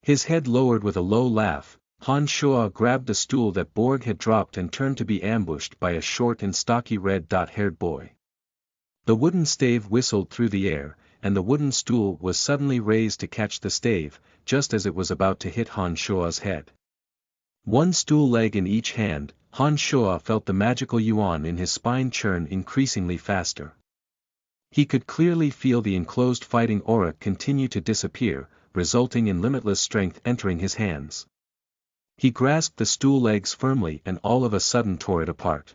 His head lowered with a low laugh. Han Shua grabbed the stool that Borg had dropped and turned to be ambushed by a short and stocky red-haired boy. The wooden stave whistled through the air, and the wooden stool was suddenly raised to catch the stave, just as it was about to hit Han Shua's head. One stool leg in each hand, Han Shua felt the magical yuan in his spine churn increasingly faster. He could clearly feel the enclosed fighting aura continue to disappear, resulting in limitless strength entering his hands. He grasped the stool legs firmly and all of a sudden tore it apart.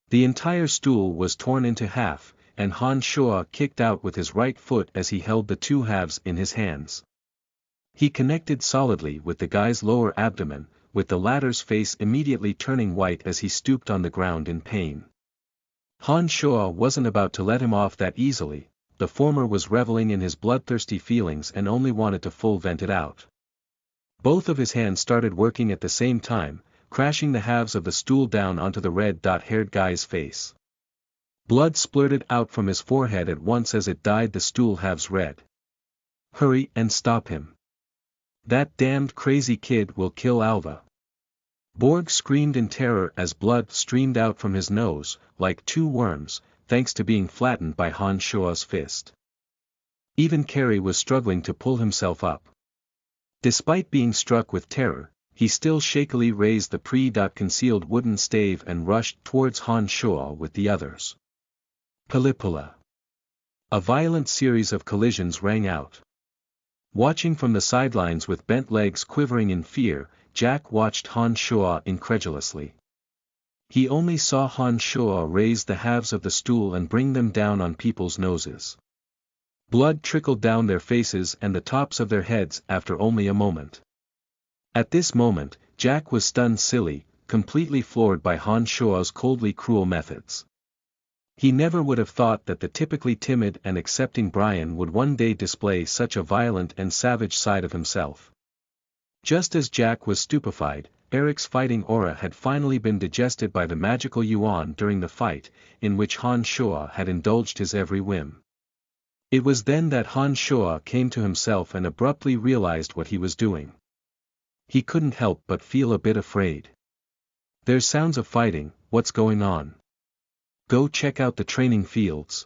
The entire stool was torn into half, and Han Shua kicked out with his right foot as he held the two halves in his hands. He connected solidly with the guy's lower abdomen, with the latter's face immediately turning white as he stooped on the ground in pain. Han Shua wasn't about to let him off that easily. The former was reveling in his bloodthirsty feelings and only wanted to full vent it out. Both of his hands started working at the same time, crashing the halves of the stool down onto the red-haired guy's face. Blood splurted out from his forehead at once as it dyed the stool halves red. Hurry and stop him. That damned crazy kid will kill Alva. Borg screamed in terror as blood streamed out from his nose, like two worms, thanks to being flattened by Han Shua's fist. Even Carey was struggling to pull himself up. Despite being struck with terror, he still shakily raised the pre-concealed wooden stave and rushed towards Han Shua with the others. Palipula. A violent series of collisions rang out. Watching from the sidelines with bent legs quivering in fear, Jack watched Han Shua incredulously. He only saw Han Shua raise the halves of the stool and bring them down on people's noses. Blood trickled down their faces and the tops of their heads after only a moment. At this moment, Jack was stunned silly, completely floored by Han Shua's coldly cruel methods. He never would have thought that the typically timid and accepting Brian would one day display such a violent and savage side of himself. Just as Jack was stupefied, Eric's fighting aura had finally been digested by the magical yuan during the fight, in which Han Shua had indulged his every whim. It was then that Han Shua came to himself and abruptly realized what he was doing. He couldn't help but feel a bit afraid. There's sounds of fighting, what's going on? Go check out the training fields.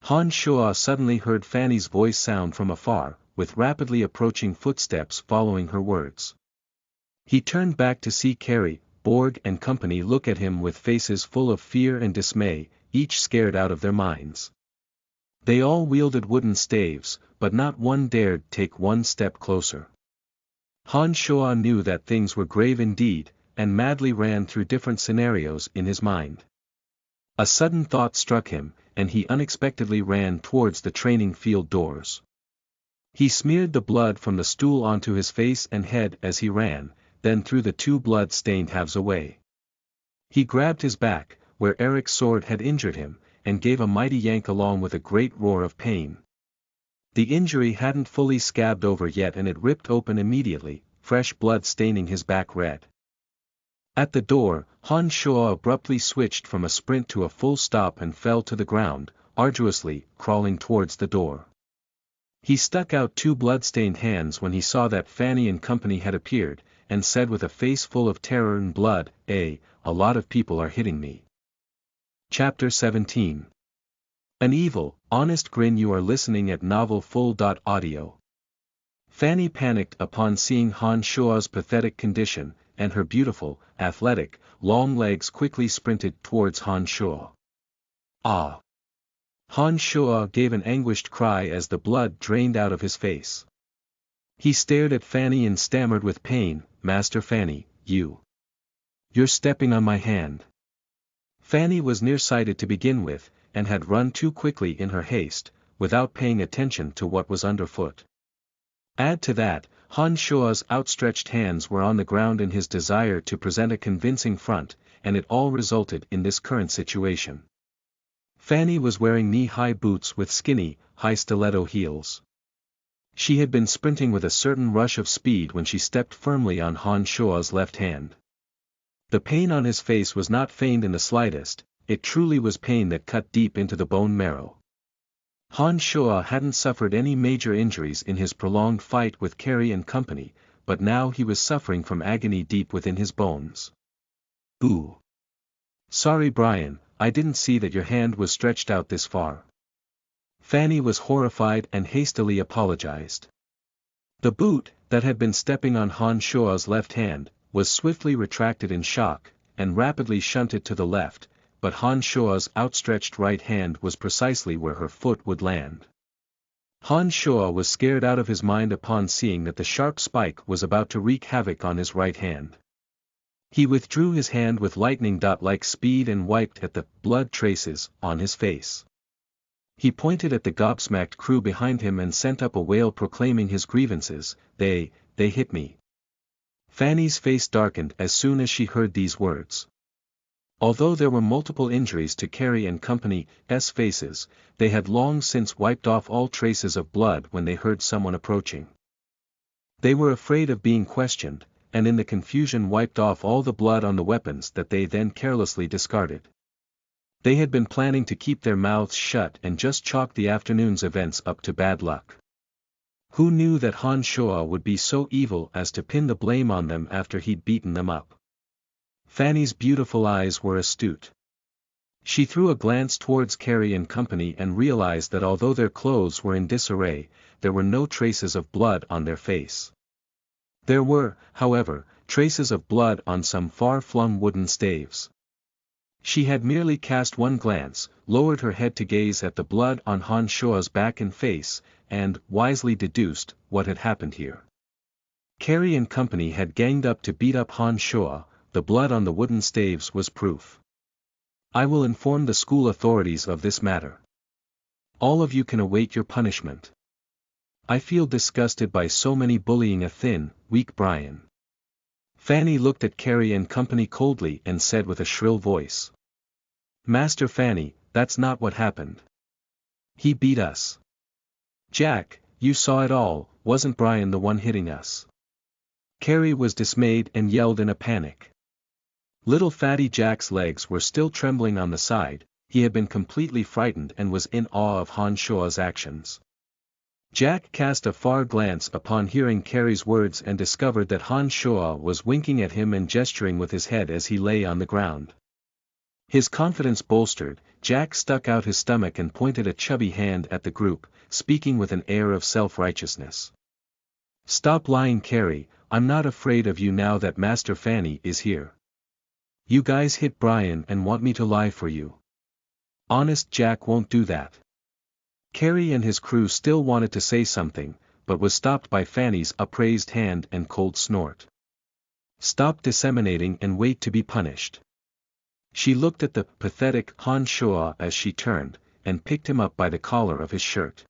Han Shua suddenly heard Fanny's voice sound from afar, with rapidly approaching footsteps following her words. He turned back to see Carey, Borg and company look at him with faces full of fear and dismay, each scared out of their minds. They all wielded wooden staves, but not one dared take one step closer. Han Shua knew that things were grave indeed, and madly ran through different scenarios in his mind. A sudden thought struck him, and he unexpectedly ran towards the training field doors. He smeared the blood from the stool onto his face and head as he ran, then threw the two blood-stained halves away. He grabbed his back, where Eric's sword had injured him, and gave a mighty yank along with a great roar of pain. The injury hadn't fully scabbed over yet and it ripped open immediately, fresh blood staining his back red. At the door, Han Shua abruptly switched from a sprint to a full stop and fell to the ground, arduously crawling towards the door. He stuck out two blood-stained hands when he saw that Fanny and company had appeared, and said with a face full of terror and blood, a lot of people are hitting me. Chapter 17. An evil, honest grin. You are listening at novelfull.audio. Fanny panicked upon seeing Han Shua's pathetic condition, and her beautiful, athletic, long legs quickly sprinted towards Han Shua. Ah! Han Shoa gave an anguished cry as the blood drained out of his face. He stared at Fanny and stammered with pain, "Master Fanny, you're stepping on my hand." Fanny was nearsighted to begin with, and had run too quickly in her haste, without paying attention to what was underfoot. Add to that, Han Shoa's outstretched hands were on the ground in his desire to present a convincing front, and it all resulted in this current situation. Fanny was wearing knee-high boots with skinny, high stiletto heels. She had been sprinting with a certain rush of speed when she stepped firmly on Han Shoa's left hand. The pain on his face was not feigned in the slightest, it truly was pain that cut deep into the bone marrow. Han Shoa hadn't suffered any major injuries in his prolonged fight with Carey and company, but now he was suffering from agony deep within his bones. "Ooh. Sorry Brian, I didn't see that your hand was stretched out this far." Fanny was horrified and hastily apologized. The boot, that had been stepping on Han Shoa's left hand, was swiftly retracted in shock, and rapidly shunted to the left, but Han Shoa's outstretched right hand was precisely where her foot would land. Han Shoa was scared out of his mind upon seeing that the sharp spike was about to wreak havoc on his right hand. He withdrew his hand with lightning-like speed and wiped at the blood traces on his face. He pointed at the gobsmacked crew behind him and sent up a wail proclaiming his grievances. They hit me." Fanny's face darkened as soon as she heard these words. Although there were multiple injuries to Carey and Company's faces, they had long since wiped off all traces of blood when they heard someone approaching. They were afraid of being questioned, and in the confusion wiped off all the blood on the weapons that they then carelessly discarded. They had been planning to keep their mouths shut and just chalk the afternoon's events up to bad luck. Who knew that Han Shoa would be so evil as to pin the blame on them after he'd beaten them up? Fanny's beautiful eyes were astute. She threw a glance towards Carey and Company and realized that although their clothes were in disarray, there were no traces of blood on their face. There were, however, traces of blood on some far-flung wooden staves. She had merely cast one glance, lowered her head to gaze at the blood on Han Shoa's back and face, and wisely deduced what had happened here. Carey and Company had ganged up to beat up Han Shoa. The blood on the wooden staves was proof. "I will inform the school authorities of this matter. All of you can await your punishment. I feel disgusted by so many bullying a thin, weak Brian." Fanny looked at Carey and Company coldly and said with a shrill voice. "Master Fanny, that's not what happened. He beat us." "Jack, you saw it all, wasn't Brian the one hitting us?" Carey was dismayed and yelled in a panic. Little fatty Jack's legs were still trembling on the side, he had been completely frightened and was in awe of Han Shoa's actions. Jack cast a far glance upon hearing Carey's words and discovered that Han Shoa was winking at him and gesturing with his head as he lay on the ground. His confidence bolstered, Jack stuck out his stomach and pointed a chubby hand at the group, speaking with an air of self-righteousness. "Stop lying, Carey, I'm not afraid of you now that Master Fanny is here. You guys hit Brian and want me to lie for you. Honest Jack won't do that." Carey and his crew still wanted to say something, but was stopped by Fanny's upraised hand and cold snort. "Stop disseminating and wait to be punished." She looked at the pathetic Han Shoa as she turned, and picked him up by the collar of his shirt.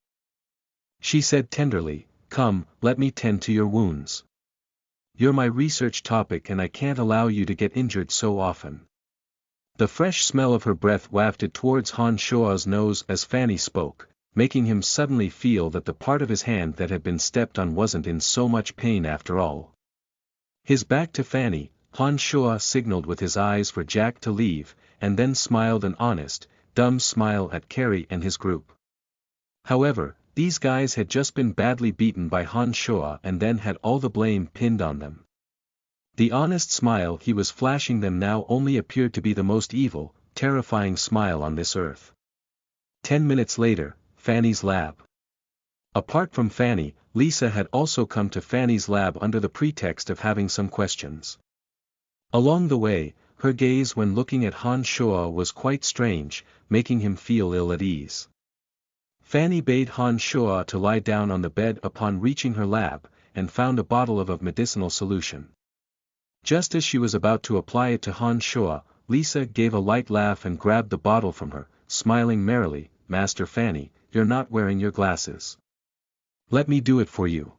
She said tenderly, "Come, let me tend to your wounds. You're my research topic and I can't allow you to get injured so often." The fresh smell of her breath wafted towards Han Shoa's nose as Fanny spoke, making him suddenly feel that the part of his hand that had been stepped on wasn't in so much pain after all. His back to Fanny, Han Shoa signaled with his eyes for Jack to leave, and then smiled an honest, dumb smile at Carey and his group. However, these guys had just been badly beaten by Han Shoa and then had all the blame pinned on them. The honest smile he was flashing them now only appeared to be the most evil, terrifying smile on this earth. 10 minutes later, Fanny's lab. Apart from Fanny, Lisa had also come to Fanny's lab under the pretext of having some questions. Along the way, her gaze when looking at Han Shoa was quite strange, making him feel ill at ease. Fanny bade Han Shuo to lie down on the bed upon reaching her lab, and found a bottle of medicinal solution. Just as she was about to apply it to Han Shuo, Lisa gave a light laugh and grabbed the bottle from her, smiling merrily. "Master Fanny, you're not wearing your glasses. Let me do it for you."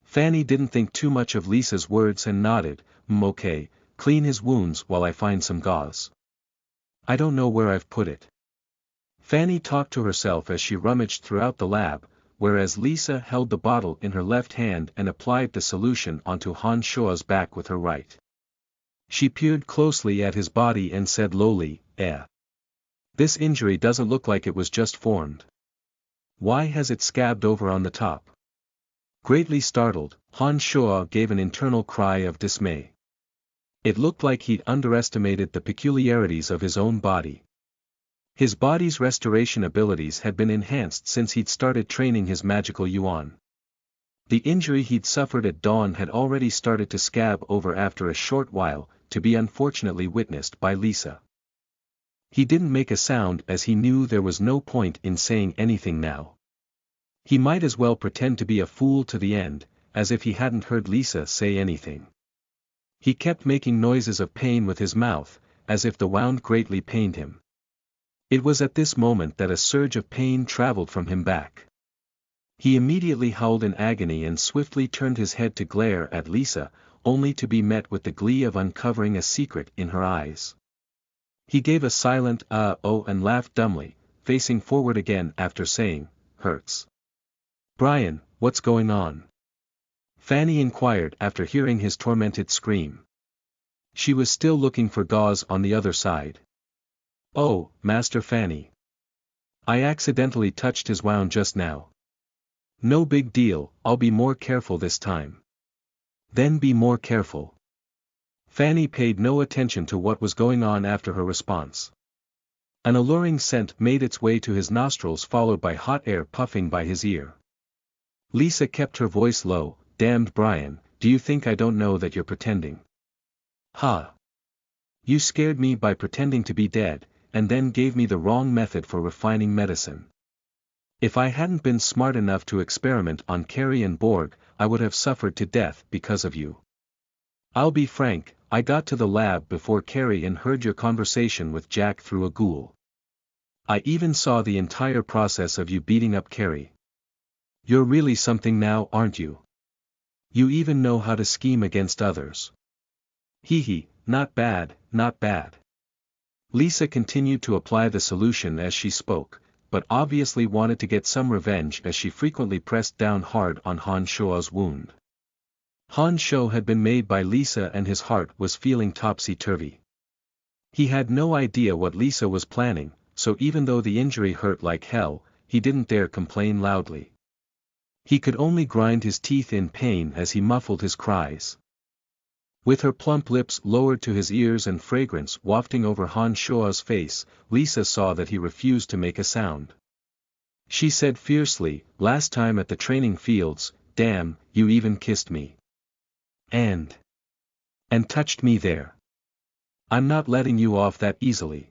Fanny didn't think too much of Lisa's words and nodded. Okay, clean his wounds while I find some gauze. I don't know where I've put it." Fanny talked to herself as she rummaged throughout the lab, whereas Lisa held the bottle in her left hand and applied the solution onto Han Shuo's back with her right. She peered closely at his body and said lowly, "This injury doesn't look like it was just formed. Why has it scabbed over on the top?" Greatly startled, Han Shuo gave an internal cry of dismay. It looked like he'd underestimated the peculiarities of his own body. His body's restoration abilities had been enhanced since he'd started training his magical yuan. The injury he'd suffered at dawn had already started to scab over after a short while, to be unfortunately witnessed by Lisa. He didn't make a sound as he knew there was no point in saying anything now. He might as well pretend to be a fool to the end, as if he hadn't heard Lisa say anything. He kept making noises of pain with his mouth, as if the wound greatly pained him. It was at this moment that a surge of pain traveled from him back. He immediately howled in agony and swiftly turned his head to glare at Lisa, only to be met with the glee of uncovering a secret in her eyes. He gave a silent oh and laughed dumbly, facing forward again after saying, "Hurts. Brian, what's going on?" Fanny inquired after hearing his tormented scream. She was still looking for gauze on the other side. "Oh, Master Fanny. I accidentally touched his wound just now. No big deal, I'll be more careful this time." "Then be more careful." Fanny paid no attention to what was going on after her response. An alluring scent made its way to his nostrils, followed by hot air puffing by his ear. Lisa kept her voice low. "Damned Brian, do you think I don't know that you're pretending? Ha! You scared me by pretending to be dead, and then gave me the wrong method for refining medicine. If I hadn't been smart enough to experiment on Carrie and Borg, I would have suffered to death because of you. I'll be frank, I got to the lab before Carrie and heard your conversation with Jack through a ghoul. I even saw the entire process of you beating up Carrie. You're really something now, aren't you? You even know how to scheme against others. Hee, not bad, not bad." Lisa continued to apply the solution as she spoke, but obviously wanted to get some revenge as she frequently pressed down hard on Han Shuo's wound. Han Shuo had been made by Lisa and his heart was feeling topsy-turvy. He had no idea what Lisa was planning, so even though the injury hurt like hell, he didn't dare complain loudly. He could only grind his teeth in pain as he muffled his cries. With her plump lips lowered to his ears and fragrance wafting over Han Shuo's face, Lisa saw that he refused to make a sound. She said fiercely, "Last time at the training fields, damn, you even kissed me. And touched me there. I'm not letting you off that easily.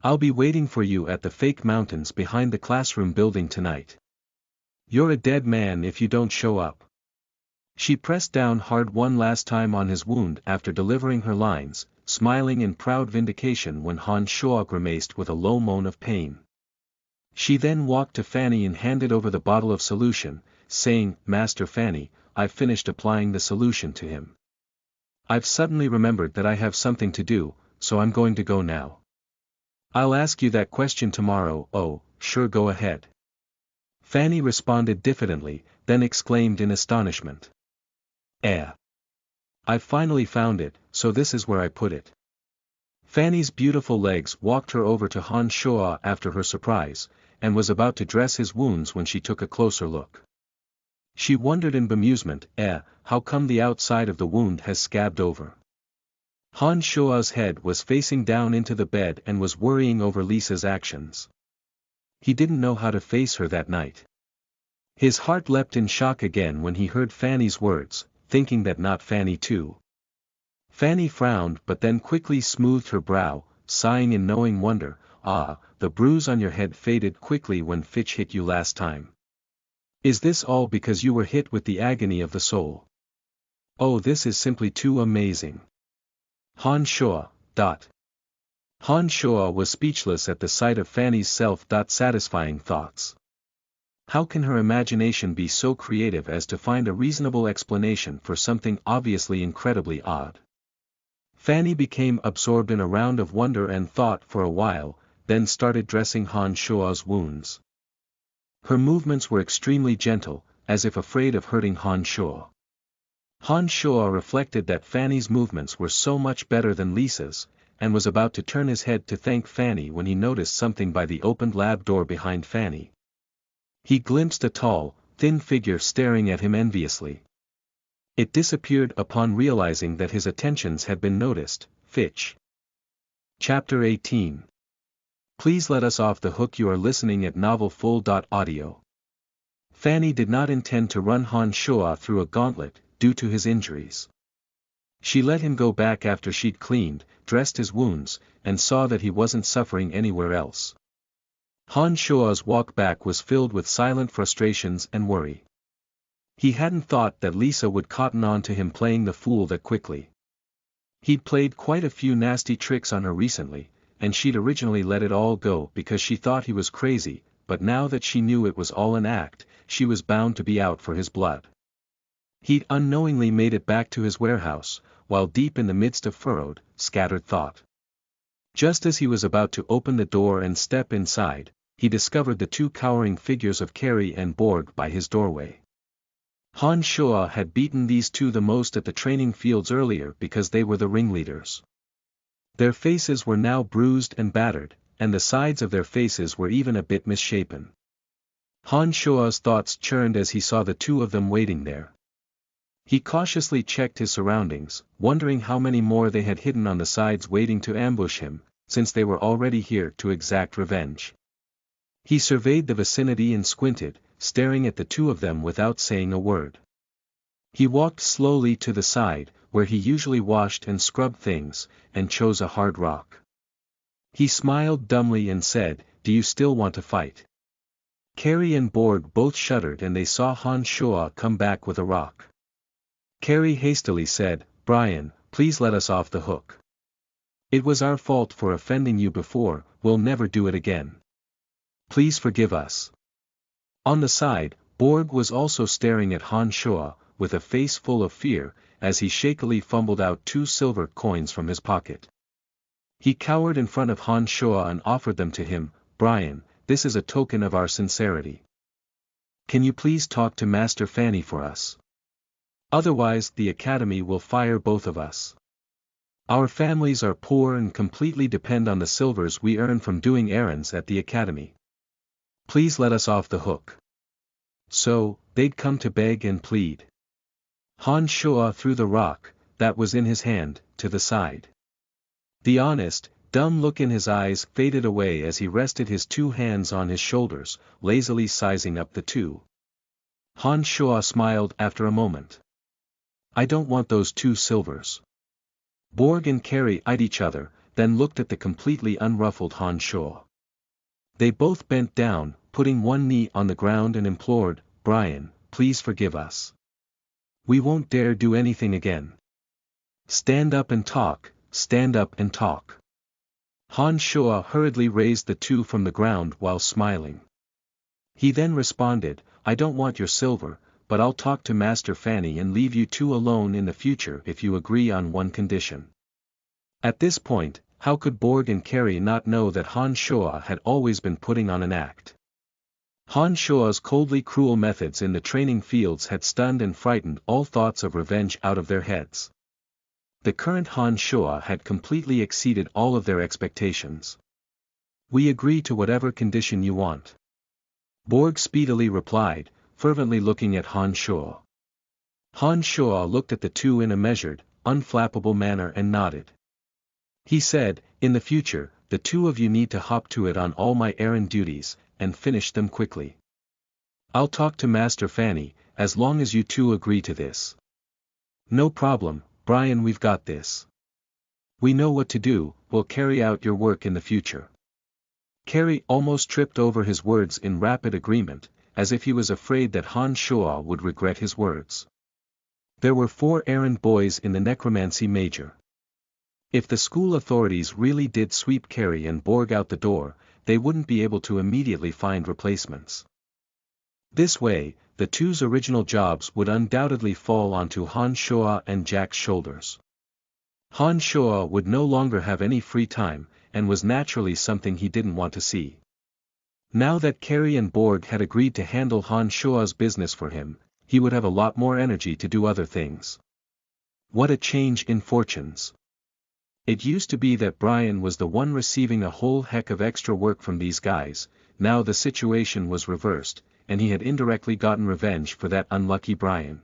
I'll be waiting for you at the fake mountains behind the classroom building tonight. You're a dead man if you don't show up." She pressed down hard one last time on his wound after delivering her lines, smiling in proud vindication when Han Shuo grimaced with a low moan of pain. She then walked to Fanny and handed over the bottle of solution, saying, "Master Fanny, I've finished applying the solution to him. I've suddenly remembered that I have something to do, so I'm going to go now. I'll ask you that question tomorrow." "Oh, sure, go ahead." Fanny responded diffidently, then exclaimed in astonishment. I've finally found it, so this is where I put it." Fanny's beautiful legs walked her over to Han Shuo after her surprise, and was about to dress his wounds when she took a closer look. She wondered in bemusement, how come the outside of the wound has scabbed over? Han Shuo's head was facing down into the bed and was worrying over Lisa's actions. He didn't know how to face her that night. His heart leapt in shock again when he heard Fanny's words, thinking that not Fanny too. Fanny frowned but then quickly smoothed her brow, sighing in knowing wonder, Ah, the bruise on your head faded quickly when Fitch hit you last time. Is this all because you were hit with the agony of the soul? Oh, this is simply too amazing. Han Shoa. Han Shoa was speechless at the sight of Fanny's self-satisfying thoughts. How can her imagination be so creative as to find a reasonable explanation for something obviously incredibly odd? Fanny became absorbed in a round of wonder and thought for a while, then started dressing Han Shoa's wounds. Her movements were extremely gentle, as if afraid of hurting Han Shoa. Han Shoa reflected that Fanny's movements were so much better than Lisa's, and was about to turn his head to thank Fanny when he noticed something by the opened lab door behind Fanny. He glimpsed a tall, thin figure staring at him enviously. It disappeared upon realizing that his attentions had been noticed. Fitch. Chapter 18. Please let us off the hook. You are listening at novelfull.audio. Fanny did not intend to run Han Shoa through a gauntlet, due to his injuries. She let him go back after she'd cleaned, dressed his wounds, and saw that he wasn't suffering anywhere else. Han Shoa's walk back was filled with silent frustrations and worry. He hadn't thought that Lisa would cotton on to him playing the fool that quickly. He'd played quite a few nasty tricks on her recently, and she'd originally let it all go because she thought he was crazy, but now that she knew it was all an act, she was bound to be out for his blood. He'd unknowingly made it back to his warehouse, while deep in the midst of furrowed, scattered thought. Just as he was about to open the door and step inside, he discovered the two cowering figures of Carrie and Borg by his doorway. Han Shoa had beaten these two the most at the training fields earlier because they were the ringleaders. Their faces were now bruised and battered, and the sides of their faces were even a bit misshapen. Han Shoa's thoughts churned as he saw the two of them waiting there. He cautiously checked his surroundings, wondering how many more they had hidden on the sides waiting to ambush him, since they were already here to exact revenge. He surveyed the vicinity and squinted, staring at the two of them without saying a word. He walked slowly to the side, where he usually washed and scrubbed things, and chose a hard rock. He smiled dumbly and said, "Do you still want to fight?" Carrie and Borg both shuddered and they saw Han Shoa come back with a rock. Carrie hastily said, "Brian, please let us off the hook. It was our fault for offending you before, we'll never do it again. Please forgive us." On the side, Borg was also staring at Han Shoa, with a face full of fear, as he shakily fumbled out 2 silver coins from his pocket. He cowered in front of Han Shoa and offered them to him. "Brian, this is a token of our sincerity. Can you please talk to Master Fanny for us? Otherwise the Academy will fire both of us. Our families are poor and completely depend on the silvers we earn from doing errands at the Academy. Please let us off the hook." So, they'd come to beg and plead. Han Shoa threw the rock, that was in his hand, to the side. The honest, dumb look in his eyes faded away as he rested his 2 hands on his shoulders, lazily sizing up the 2. Han Shoa smiled after a moment. "I don't want those 2 silvers." Borg and Carrie eyed each other, then looked at the completely unruffled Han Shoa. They both bent down, putting one knee on the ground and implored, "Brian, please forgive us. We won't dare do anything again. Stand up and talk, stand up and talk." Han Shoa hurriedly raised the 2 from the ground while smiling. He then responded, "I don't want your silver, but I'll talk to Master Fanny and leave you 2 alone in the future if you agree on one condition." At this point, how could Borg and Carrie not know that Han Shoa had always been putting on an act? Han Shoa's coldly cruel methods in the training fields had stunned and frightened all thoughts of revenge out of their heads. The current Han Shoa had completely exceeded all of their expectations. "We agree to whatever condition you want," Borg speedily replied, fervently looking at Han Shoa. Han Shoa looked at the 2 in a measured, unflappable manner and nodded. He said, "In the future, the 2 of you need to hop to it on all my errand duties, and finish them quickly. I'll talk to Master Fanny, as long as you 2 agree to this." "No problem, Brian, we've got this. We know what to do, we'll carry out your work in the future." Carrie almost tripped over his words in rapid agreement, as if he was afraid that Han Shoa would regret his words. There were 4 errand boys in the necromancy major. If the school authorities really did sweep Carrie and Borg out the door, they wouldn't be able to immediately find replacements. This way, the two's original jobs would undoubtedly fall onto Han Shoa and Jack's shoulders. Han Shoa would no longer have any free time, and was naturally something he didn't want to see. Now that Carrie and Borg had agreed to handle Han Shoa's business for him, he would have a lot more energy to do other things. What a change in fortunes. It used to be that Brian was the one receiving a whole heck of extra work from these guys. Now the situation was reversed, and he had indirectly gotten revenge for that unlucky Brian.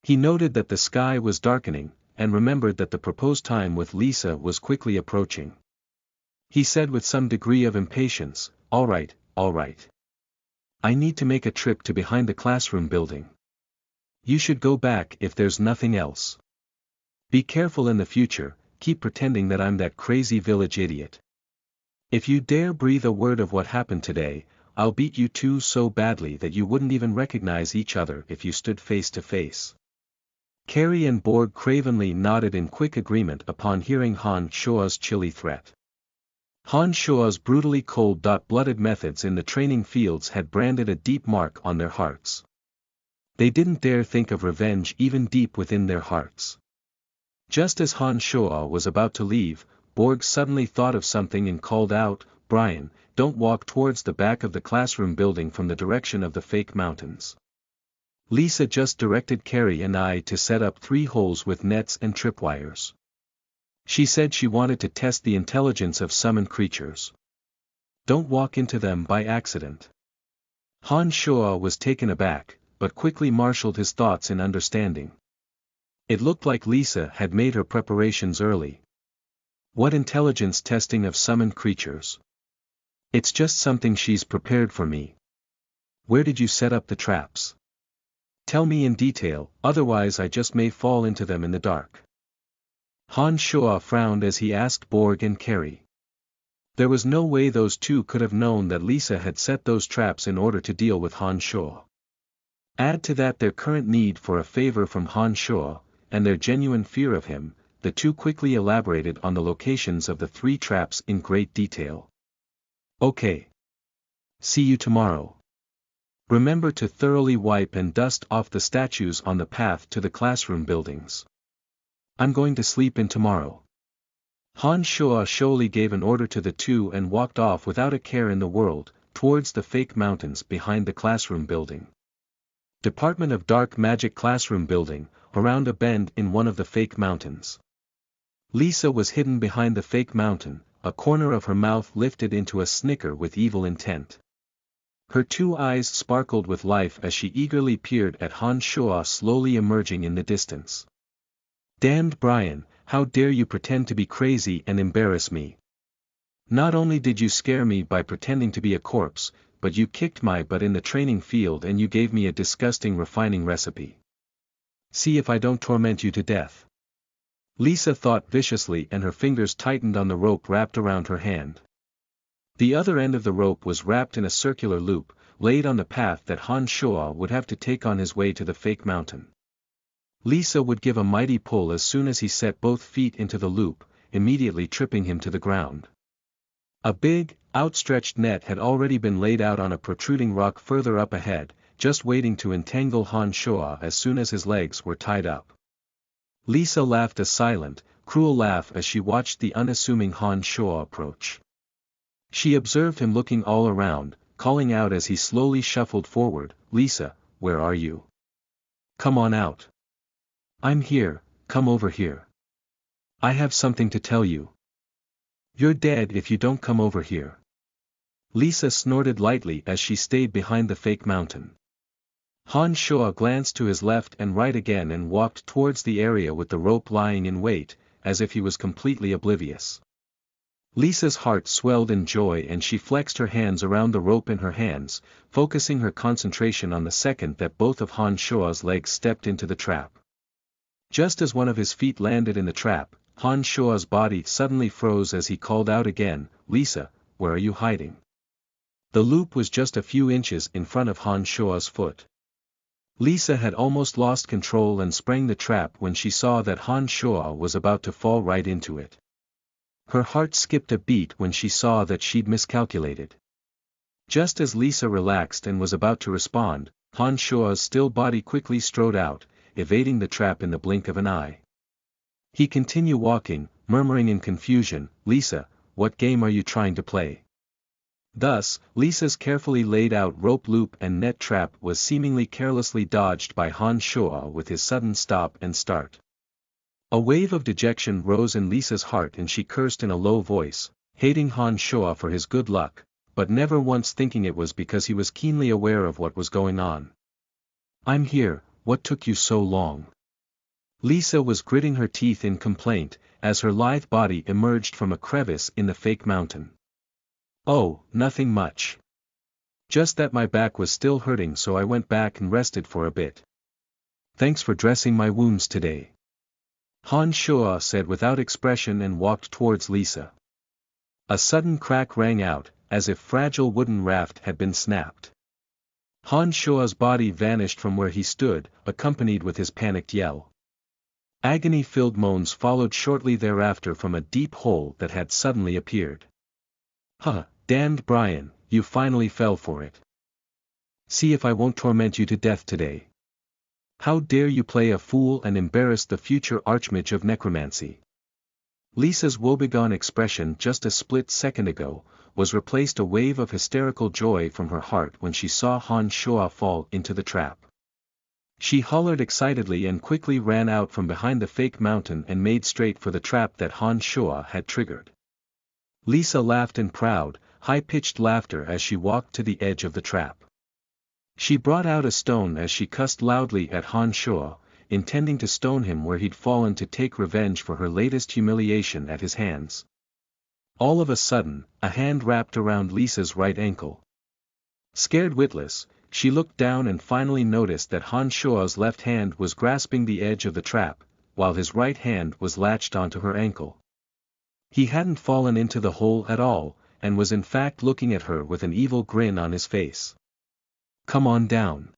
He noted that the sky was darkening, and remembered that the proposed time with Lisa was quickly approaching. He said with some degree of impatience, all right. I need to make a trip to behind the classroom building. You should go back if there's nothing else. Be careful in the future, keep pretending that I'm that crazy village idiot. If you dare breathe a word of what happened today, I'll beat you two so badly that you wouldn't even recognize each other if you stood face to face. Carrie and Borg cravenly nodded in quick agreement upon hearing Han Shoa's chilly threat. Han Shoa's brutally cold-blooded methods in the training fields had branded a deep mark on their hearts. They didn't dare think of revenge even deep within their hearts. Just as Han Shoa was about to leave, Borg suddenly thought of something and called out, "Brian, don't walk towards the back of the classroom building from the direction of the fake mountains. Lisa just directed Carrie and I to set up 3 holes with nets and tripwires. She said she wanted to test the intelligence of summoned creatures. Don't walk into them by accident." Han Shoa was taken aback, but quickly marshaled his thoughts in understanding. It looked like Lisa had made her preparations early. What intelligence testing of summoned creatures? It's just something she's prepared for me. Where did you set up the traps? Tell me in detail, otherwise I just may fall into them in the dark. Han Shoa frowned as he asked Borg and Carrie. There was no way those two could have known that Lisa had set those traps in order to deal with Han Shoa. Add to that their current need for a favor from Han Shoa, and their genuine fear of him, the two quickly elaborated on the locations of the 3 traps in great detail. Okay. See you tomorrow. Remember to thoroughly wipe and dust off the statues on the path to the classroom buildings. I'm going to sleep in tomorrow. Han Shoa showily gave an order to the two and walked off without a care in the world, towards the fake mountains behind the classroom building. Department of Dark Magic classroom building, around a bend in one of the fake mountains. Lisa was hidden behind the fake mountain, a corner of her mouth lifted into a snicker with evil intent. Her 2 eyes sparkled with life as she eagerly peered at Han Shoa slowly emerging in the distance. Damned Brian, how dare you pretend to be crazy and embarrass me? Not only did you scare me by pretending to be a corpse, but you kicked my butt in the training field and you gave me a disgusting refining recipe. See if I don't torment you to death. Lisa thought viciously and her fingers tightened on the rope wrapped around her hand. The other end of the rope was wrapped in a circular loop, laid on the path that Han Shoa would have to take on his way to the fake mountain. Lisa would give a mighty pull as soon as he set both feet into the loop, immediately tripping him to the ground. A big, outstretched net had already been laid out on a protruding rock further up ahead, just waiting to entangle Han Shoa as soon as his legs were tied up. Lisa laughed a silent, cruel laugh as she watched the unassuming Han Shoa approach. She observed him looking all around, calling out as he slowly shuffled forward, "Lisa, where are you? Come on out. I'm here, come over here. I have something to tell you. You're dead if you don't come over here." Lisa snorted lightly as she stayed behind the fake mountain. Han Shoa glanced to his left and right again and walked towards the area with the rope lying in wait, as if he was completely oblivious. Lisa's heart swelled in joy and she flexed her hands around the rope in her hands, focusing her concentration on the second that both of Han Shoa's legs stepped into the trap. Just as one of his feet landed in the trap, Han Shoa's body suddenly froze as he called out again, "Lisa, where are you hiding? The loop was just a few inches in front of Han Shua's foot. Lisa had almost lost control and sprang the trap when she saw that Han Shua was about to fall right into it. Her heart skipped a beat when she saw that she'd miscalculated. Just as Lisa relaxed and was about to respond, Han Shua's still body quickly strode out, evading the trap in the blink of an eye. He continued walking, murmuring in confusion, "Lisa, what game are you trying to play?" Thus, Lisa's carefully laid out rope loop and net trap was seemingly carelessly dodged by Han Shua with his sudden stop and start. A wave of dejection rose in Lisa's heart and she cursed in a low voice, hating Han Shua for his good luck, but never once thinking it was because he was keenly aware of what was going on. "I'm here, what took you so long?" Lisa was gritting her teeth in complaint, as her lithe body emerged from a crevice in the fake mountain. "Oh, nothing much. Just that my back was still hurting so I went back and rested for a bit. Thanks for dressing my wounds today," Han Shua said without expression and walked towards Lisa. A sudden crack rang out, as if fragile wooden raft had been snapped. Han Shua's body vanished from where he stood, accompanied with his panicked yell. Agony-filled moans followed shortly thereafter from a deep hole that had suddenly appeared. "Huh, damned Brian, you finally fell for it. See if I won't torment you to death today. How dare you play a fool and embarrass the future Archmage of Necromancy." Lisa's woebegone expression just a split second ago, was replaced a wave of hysterical joy from her heart when she saw Han Shua fall into the trap. She hollered excitedly and quickly ran out from behind the fake mountain and made straight for the trap that Han Shua had triggered. Lisa laughed in proud, high-pitched laughter as she walked to the edge of the trap. She brought out a stone as she cussed loudly at Han Shua, intending to stone him where he'd fallen to take revenge for her latest humiliation at his hands. All of a sudden, a hand wrapped around Lisa's right ankle. Scared witless, she looked down and finally noticed that Han Shua's left hand was grasping the edge of the trap, while his right hand was latched onto her ankle. He hadn't fallen into the hole at all, and was in fact looking at her with an evil grin on his face. "Come on down."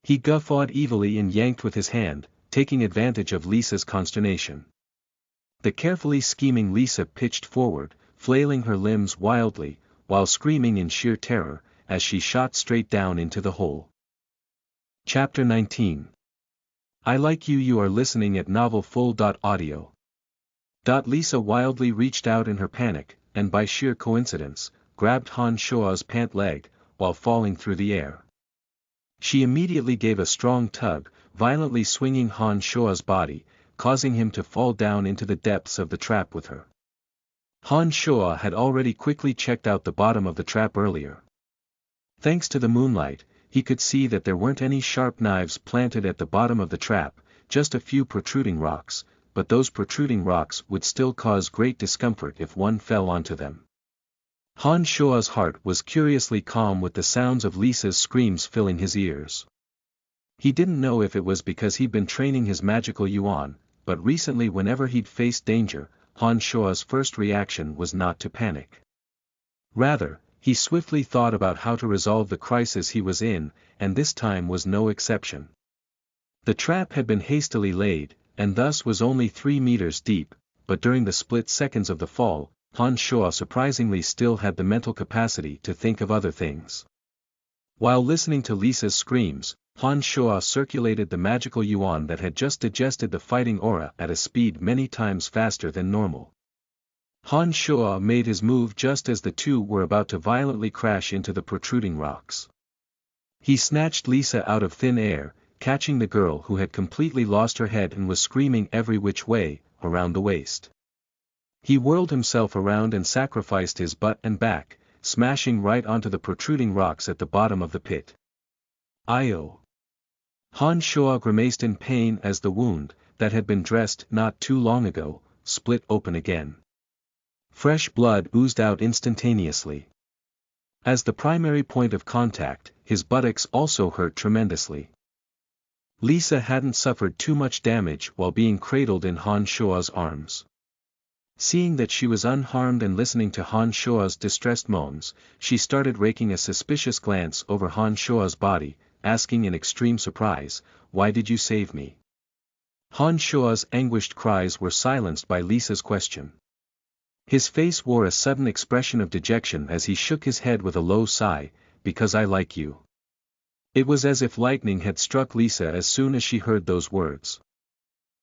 He guffawed evilly and yanked with his hand, taking advantage of Lisa's consternation. The carefully scheming Lisa pitched forward, flailing her limbs wildly, while screaming in sheer terror, as she shot straight down into the hole. Chapter 19. I Like You. You are listening at novelfull.audio. Lisa wildly reached out in her panic, and by sheer coincidence, grabbed Han Shua's pant leg, while falling through the air. She immediately gave a strong tug, violently swinging Han Shua's body, causing him to fall down into the depths of the trap with her. Han Shua had already quickly checked out the bottom of the trap earlier. Thanks to the moonlight, he could see that there weren't any sharp knives planted at the bottom of the trap, just a few protruding rocks, but those protruding rocks would still cause great discomfort if one fell onto them. Han Shua's heart was curiously calm with the sounds of Lisa's screams filling his ears. He didn't know if it was because he'd been training his magical yuan, but recently whenever he'd faced danger, Han Shua's first reaction was not to panic. Rather, he swiftly thought about how to resolve the crisis he was in, and this time was no exception. The trap had been hastily laid, and thus was only 3 meters deep, but during the split seconds of the fall, Han Shua surprisingly still had the mental capacity to think of other things. While listening to Lisa's screams, Han Shua circulated the magical yuan that had just digested the fighting aura at a speed many times faster than normal. Han Shua made his move just as the two were about to violently crash into the protruding rocks. He snatched Lisa out of thin air, catching the girl who had completely lost her head and was screaming every which way, around the waist. He whirled himself around and sacrificed his butt and back, smashing right onto the protruding rocks at the bottom of the pit. "Io!" Han Shua grimaced in pain as the wound, that had been dressed not too long ago, split open again. Fresh blood oozed out instantaneously. As the primary point of contact, his buttocks also hurt tremendously. Lisa hadn't suffered too much damage while being cradled in Han Shua's arms. Seeing that she was unharmed and listening to Han Shua's distressed moans, she started raking a suspicious glance over Han Shua's body, asking in extreme surprise, "Why did you save me?" Han Shua's anguished cries were silenced by Lisa's question. His face wore a sudden expression of dejection as he shook his head with a low sigh, "Because I like you." It was as if lightning had struck Lisa as soon as she heard those words.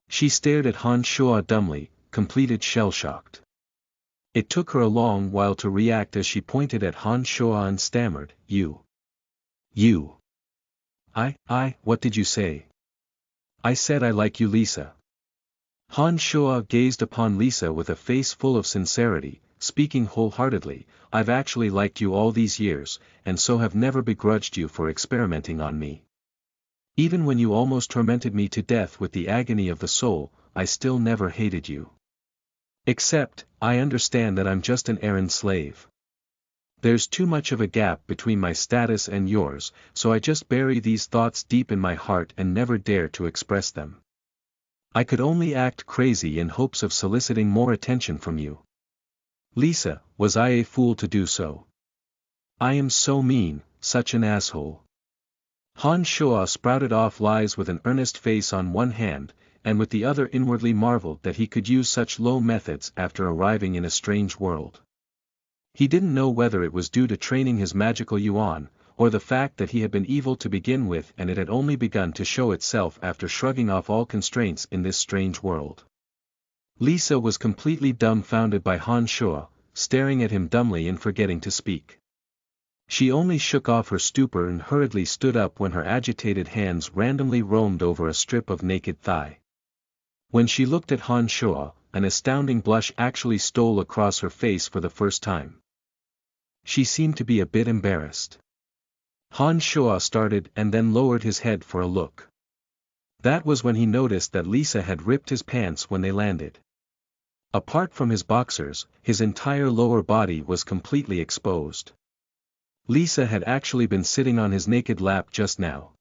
She stared at Han Shua dumbly, completed shell-shocked. It took her a long while to react as she pointed at Han Shua and stammered, You. What did you say?" "I said I like you, Lisa." Han Shua gazed upon Lisa with a face full of sincerity, speaking wholeheartedly, "I've actually liked you all these years, and so have never begrudged you for experimenting on me. Even when you almost tormented me to death with the agony of the soul, I still never hated you. Except, I understand that I'm just an errand slave. There's too much of a gap between my status and yours, so I just bury these thoughts deep in my heart and never dare to express them. I could only act crazy in hopes of soliciting more attention from you. Lisa, was I a fool to do so? I am so mean, such an asshole." Han Shua sprouted off lies with an earnest face on one hand, and with the other inwardly marveled that he could use such low methods after arriving in a strange world. He didn't know whether it was due to training his magical yuan, or the fact that he had been evil to begin with and it had only begun to show itself after shrugging off all constraints in this strange world. Lisa was completely dumbfounded by Han Shua, staring at him dumbly and forgetting to speak. She only shook off her stupor and hurriedly stood up when her agitated hands randomly roamed over a strip of naked thigh. When she looked at Han Shua, an astounding blush actually stole across her face for the first time. She seemed to be a bit embarrassed. Han Shua started and then lowered his head for a look. That was when he noticed that Lisa had ripped his pants when they landed. Apart from his boxers, his entire lower body was completely exposed. Lisa had actually been sitting on his naked lap just now.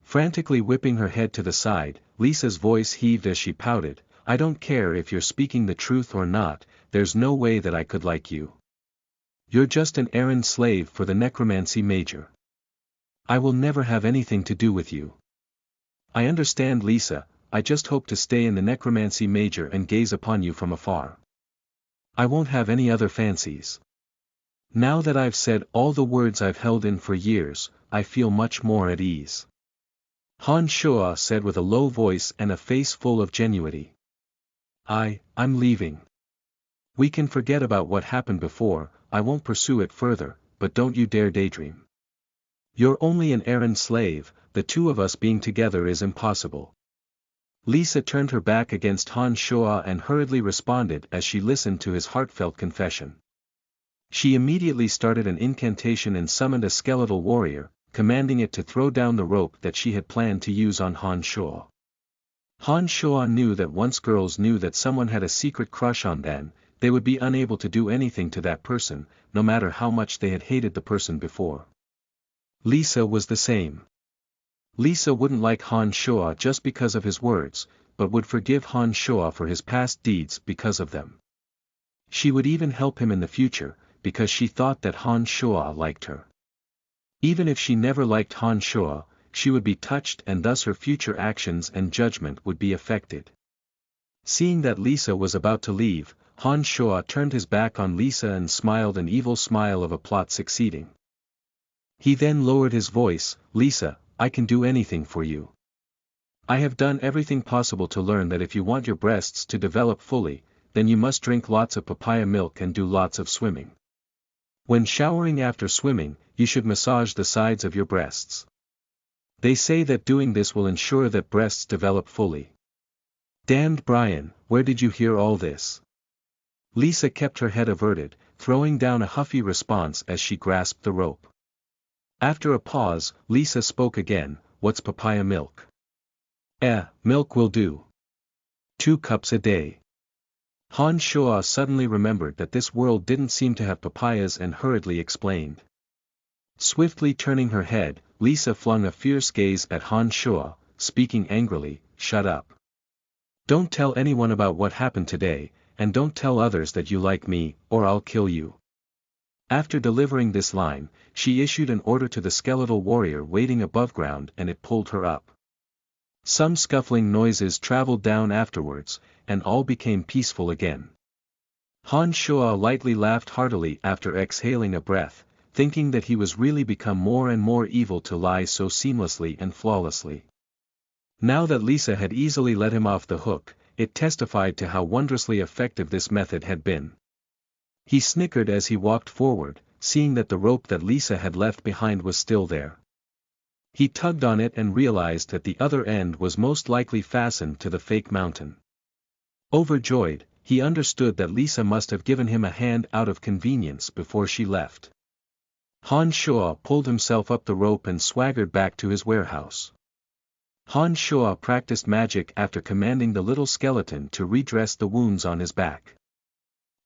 Frantically whipping her head to the side, Lisa's voice heaved as she pouted, "I don't care if you're speaking the truth or not, there's no way that I could like you. You're just an errand slave for the necromancy major. I will never have anything to do with you." "I understand, Lisa, I just hope to stay in the necromancy major and gaze upon you from afar. I won't have any other fancies. Now that I've said all the words I've held in for years, I feel much more at ease." Han Shua said with a low voice and a face full of genuity. I'm leaving. We can forget about what happened before, I won't pursue it further, but don't you dare daydream. You're only an errand slave, the two of us being together is impossible." Lisa turned her back against Han Shua and hurriedly responded as she listened to his heartfelt confession. She immediately started an incantation and summoned a skeletal warrior, commanding it to throw down the rope that she had planned to use on Han Shua. Han Shua knew that once girls knew that someone had a secret crush on them, they would be unable to do anything to that person, no matter how much they had hated the person before. Lisa was the same. Lisa wouldn't like Han Shua just because of his words, but would forgive Han Shua for his past deeds because of them. She would even help him in the future, because she thought that Han Shua liked her. Even if she never liked Han Shua, she would be touched and thus her future actions and judgment would be affected. Seeing that Lisa was about to leave, Han Shua turned his back on Lisa and smiled an evil smile of a plot succeeding. He then lowered his voice, "Lisa, I can do anything for you. I have done everything possible to learn that if you want your breasts to develop fully, then you must drink lots of papaya milk and do lots of swimming. When showering after swimming, you should massage the sides of your breasts. They say that doing this will ensure that breasts develop fully." "Damned Brian, where did you hear all this?" Lisa kept her head averted, throwing down a huffy response as she grasped the rope. After a pause, Lisa spoke again, "What's papaya milk?" Milk will do. 2 cups a day." Han Shua suddenly remembered that this world didn't seem to have papayas and hurriedly explained. Swiftly turning her head, Lisa flung a fierce gaze at Han Shua, speaking angrily, "Shut up. Don't tell anyone about what happened today, and don't tell others that you like me, or I'll kill you." After delivering this line, she issued an order to the skeletal warrior waiting above ground and it pulled her up. Some scuffling noises traveled down afterwards, and all became peaceful again. Han Shuo lightly laughed heartily after exhaling a breath, thinking that he was really become more and more evil to lie so seamlessly and flawlessly. Now that Lisa had easily let him off the hook, it testified to how wondrously effective this method had been. He snickered as he walked forward, seeing that the rope that Lisa had left behind was still there. He tugged on it and realized that the other end was most likely fastened to the fake mountain. Overjoyed, he understood that Lisa must have given him a hand out of convenience before she left. Han Shuo pulled himself up the rope and swaggered back to his warehouse. Han Shuo practiced magic after commanding the little skeleton to redress the wounds on his back.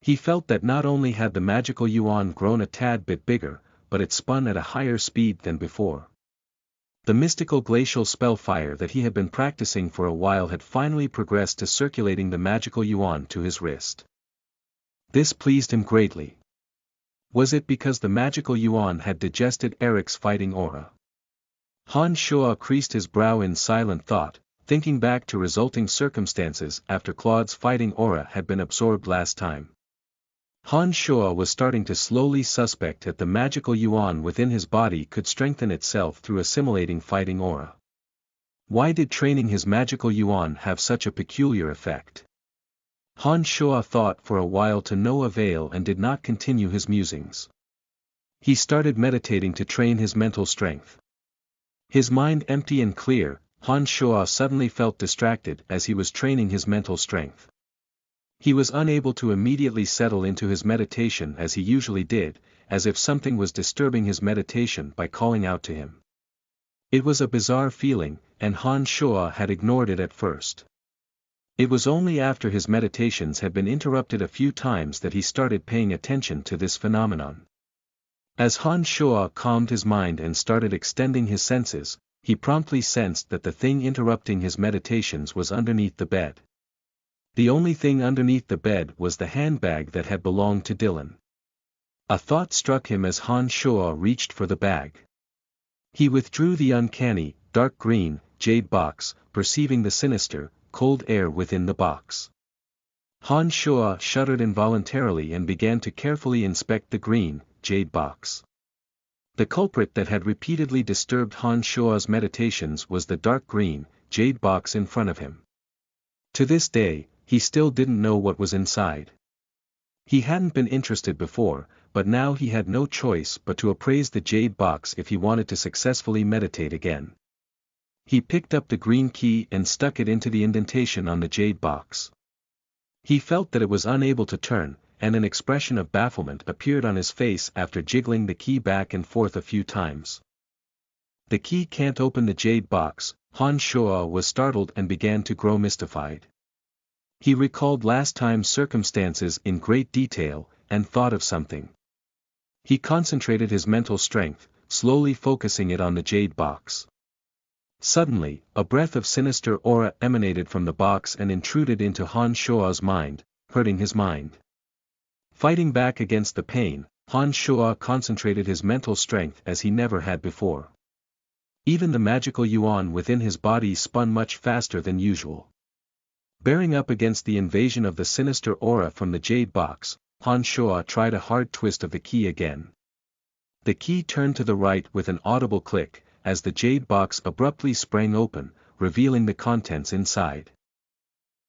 He felt that not only had the magical yuan grown a tad bit bigger, but it spun at a higher speed than before. The mystical glacial spellfire that he had been practicing for a while had finally progressed to circulating the magical yuan to his wrist. This pleased him greatly. Was it because the magical yuan had digested Eric's fighting aura? Han Shuo creased his brow in silent thought, thinking back to resulting circumstances after Claude's fighting aura had been absorbed last time. Han Shuo was starting to slowly suspect that the magical yuan within his body could strengthen itself through assimilating fighting aura. Why did training his magical yuan have such a peculiar effect? Han Shuo thought for a while to no avail and did not continue his musings. He started meditating to train his mental strength. His mind empty and clear, Han Shuo suddenly felt distracted as he was training his mental strength. He was unable to immediately settle into his meditation as he usually did, as if something was disturbing his meditation by calling out to him. It was a bizarre feeling, and Han Shuo had ignored it at first. It was only after his meditations had been interrupted a few times that he started paying attention to this phenomenon. As Han Shuo calmed his mind and started extending his senses, he promptly sensed that the thing interrupting his meditations was underneath the bed. The only thing underneath the bed was the handbag that had belonged to Dylan. A thought struck him as Han Shuo reached for the bag. He withdrew the uncanny, dark green, jade box, perceiving the sinister, cold air within the box. Han Shuo shuddered involuntarily and began to carefully inspect the green, jade box. The culprit that had repeatedly disturbed Han Shuo's meditations was the dark green, jade box in front of him. To this day, he still didn't know what was inside. He hadn't been interested before, but now he had no choice but to appraise the jade box if he wanted to successfully meditate again. He picked up the green key and stuck it into the indentation on the jade box. He felt that it was unable to turn, and an expression of bafflement appeared on his face after jiggling the key back and forth a few times. "The key can't open the jade box," Han Shuo was startled and began to grow mystified. He recalled last time's circumstances in great detail, and thought of something. He concentrated his mental strength, slowly focusing it on the jade box. Suddenly, a breath of sinister aura emanated from the box and intruded into Han Shuo's mind, hurting his mind. Fighting back against the pain, Han Shuo concentrated his mental strength as he never had before. Even the magical yuan within his body spun much faster than usual. Bearing up against the invasion of the sinister aura from the jade box, Han Shuo tried a hard twist of the key again. The key turned to the right with an audible click, as the jade box abruptly sprang open, revealing the contents inside.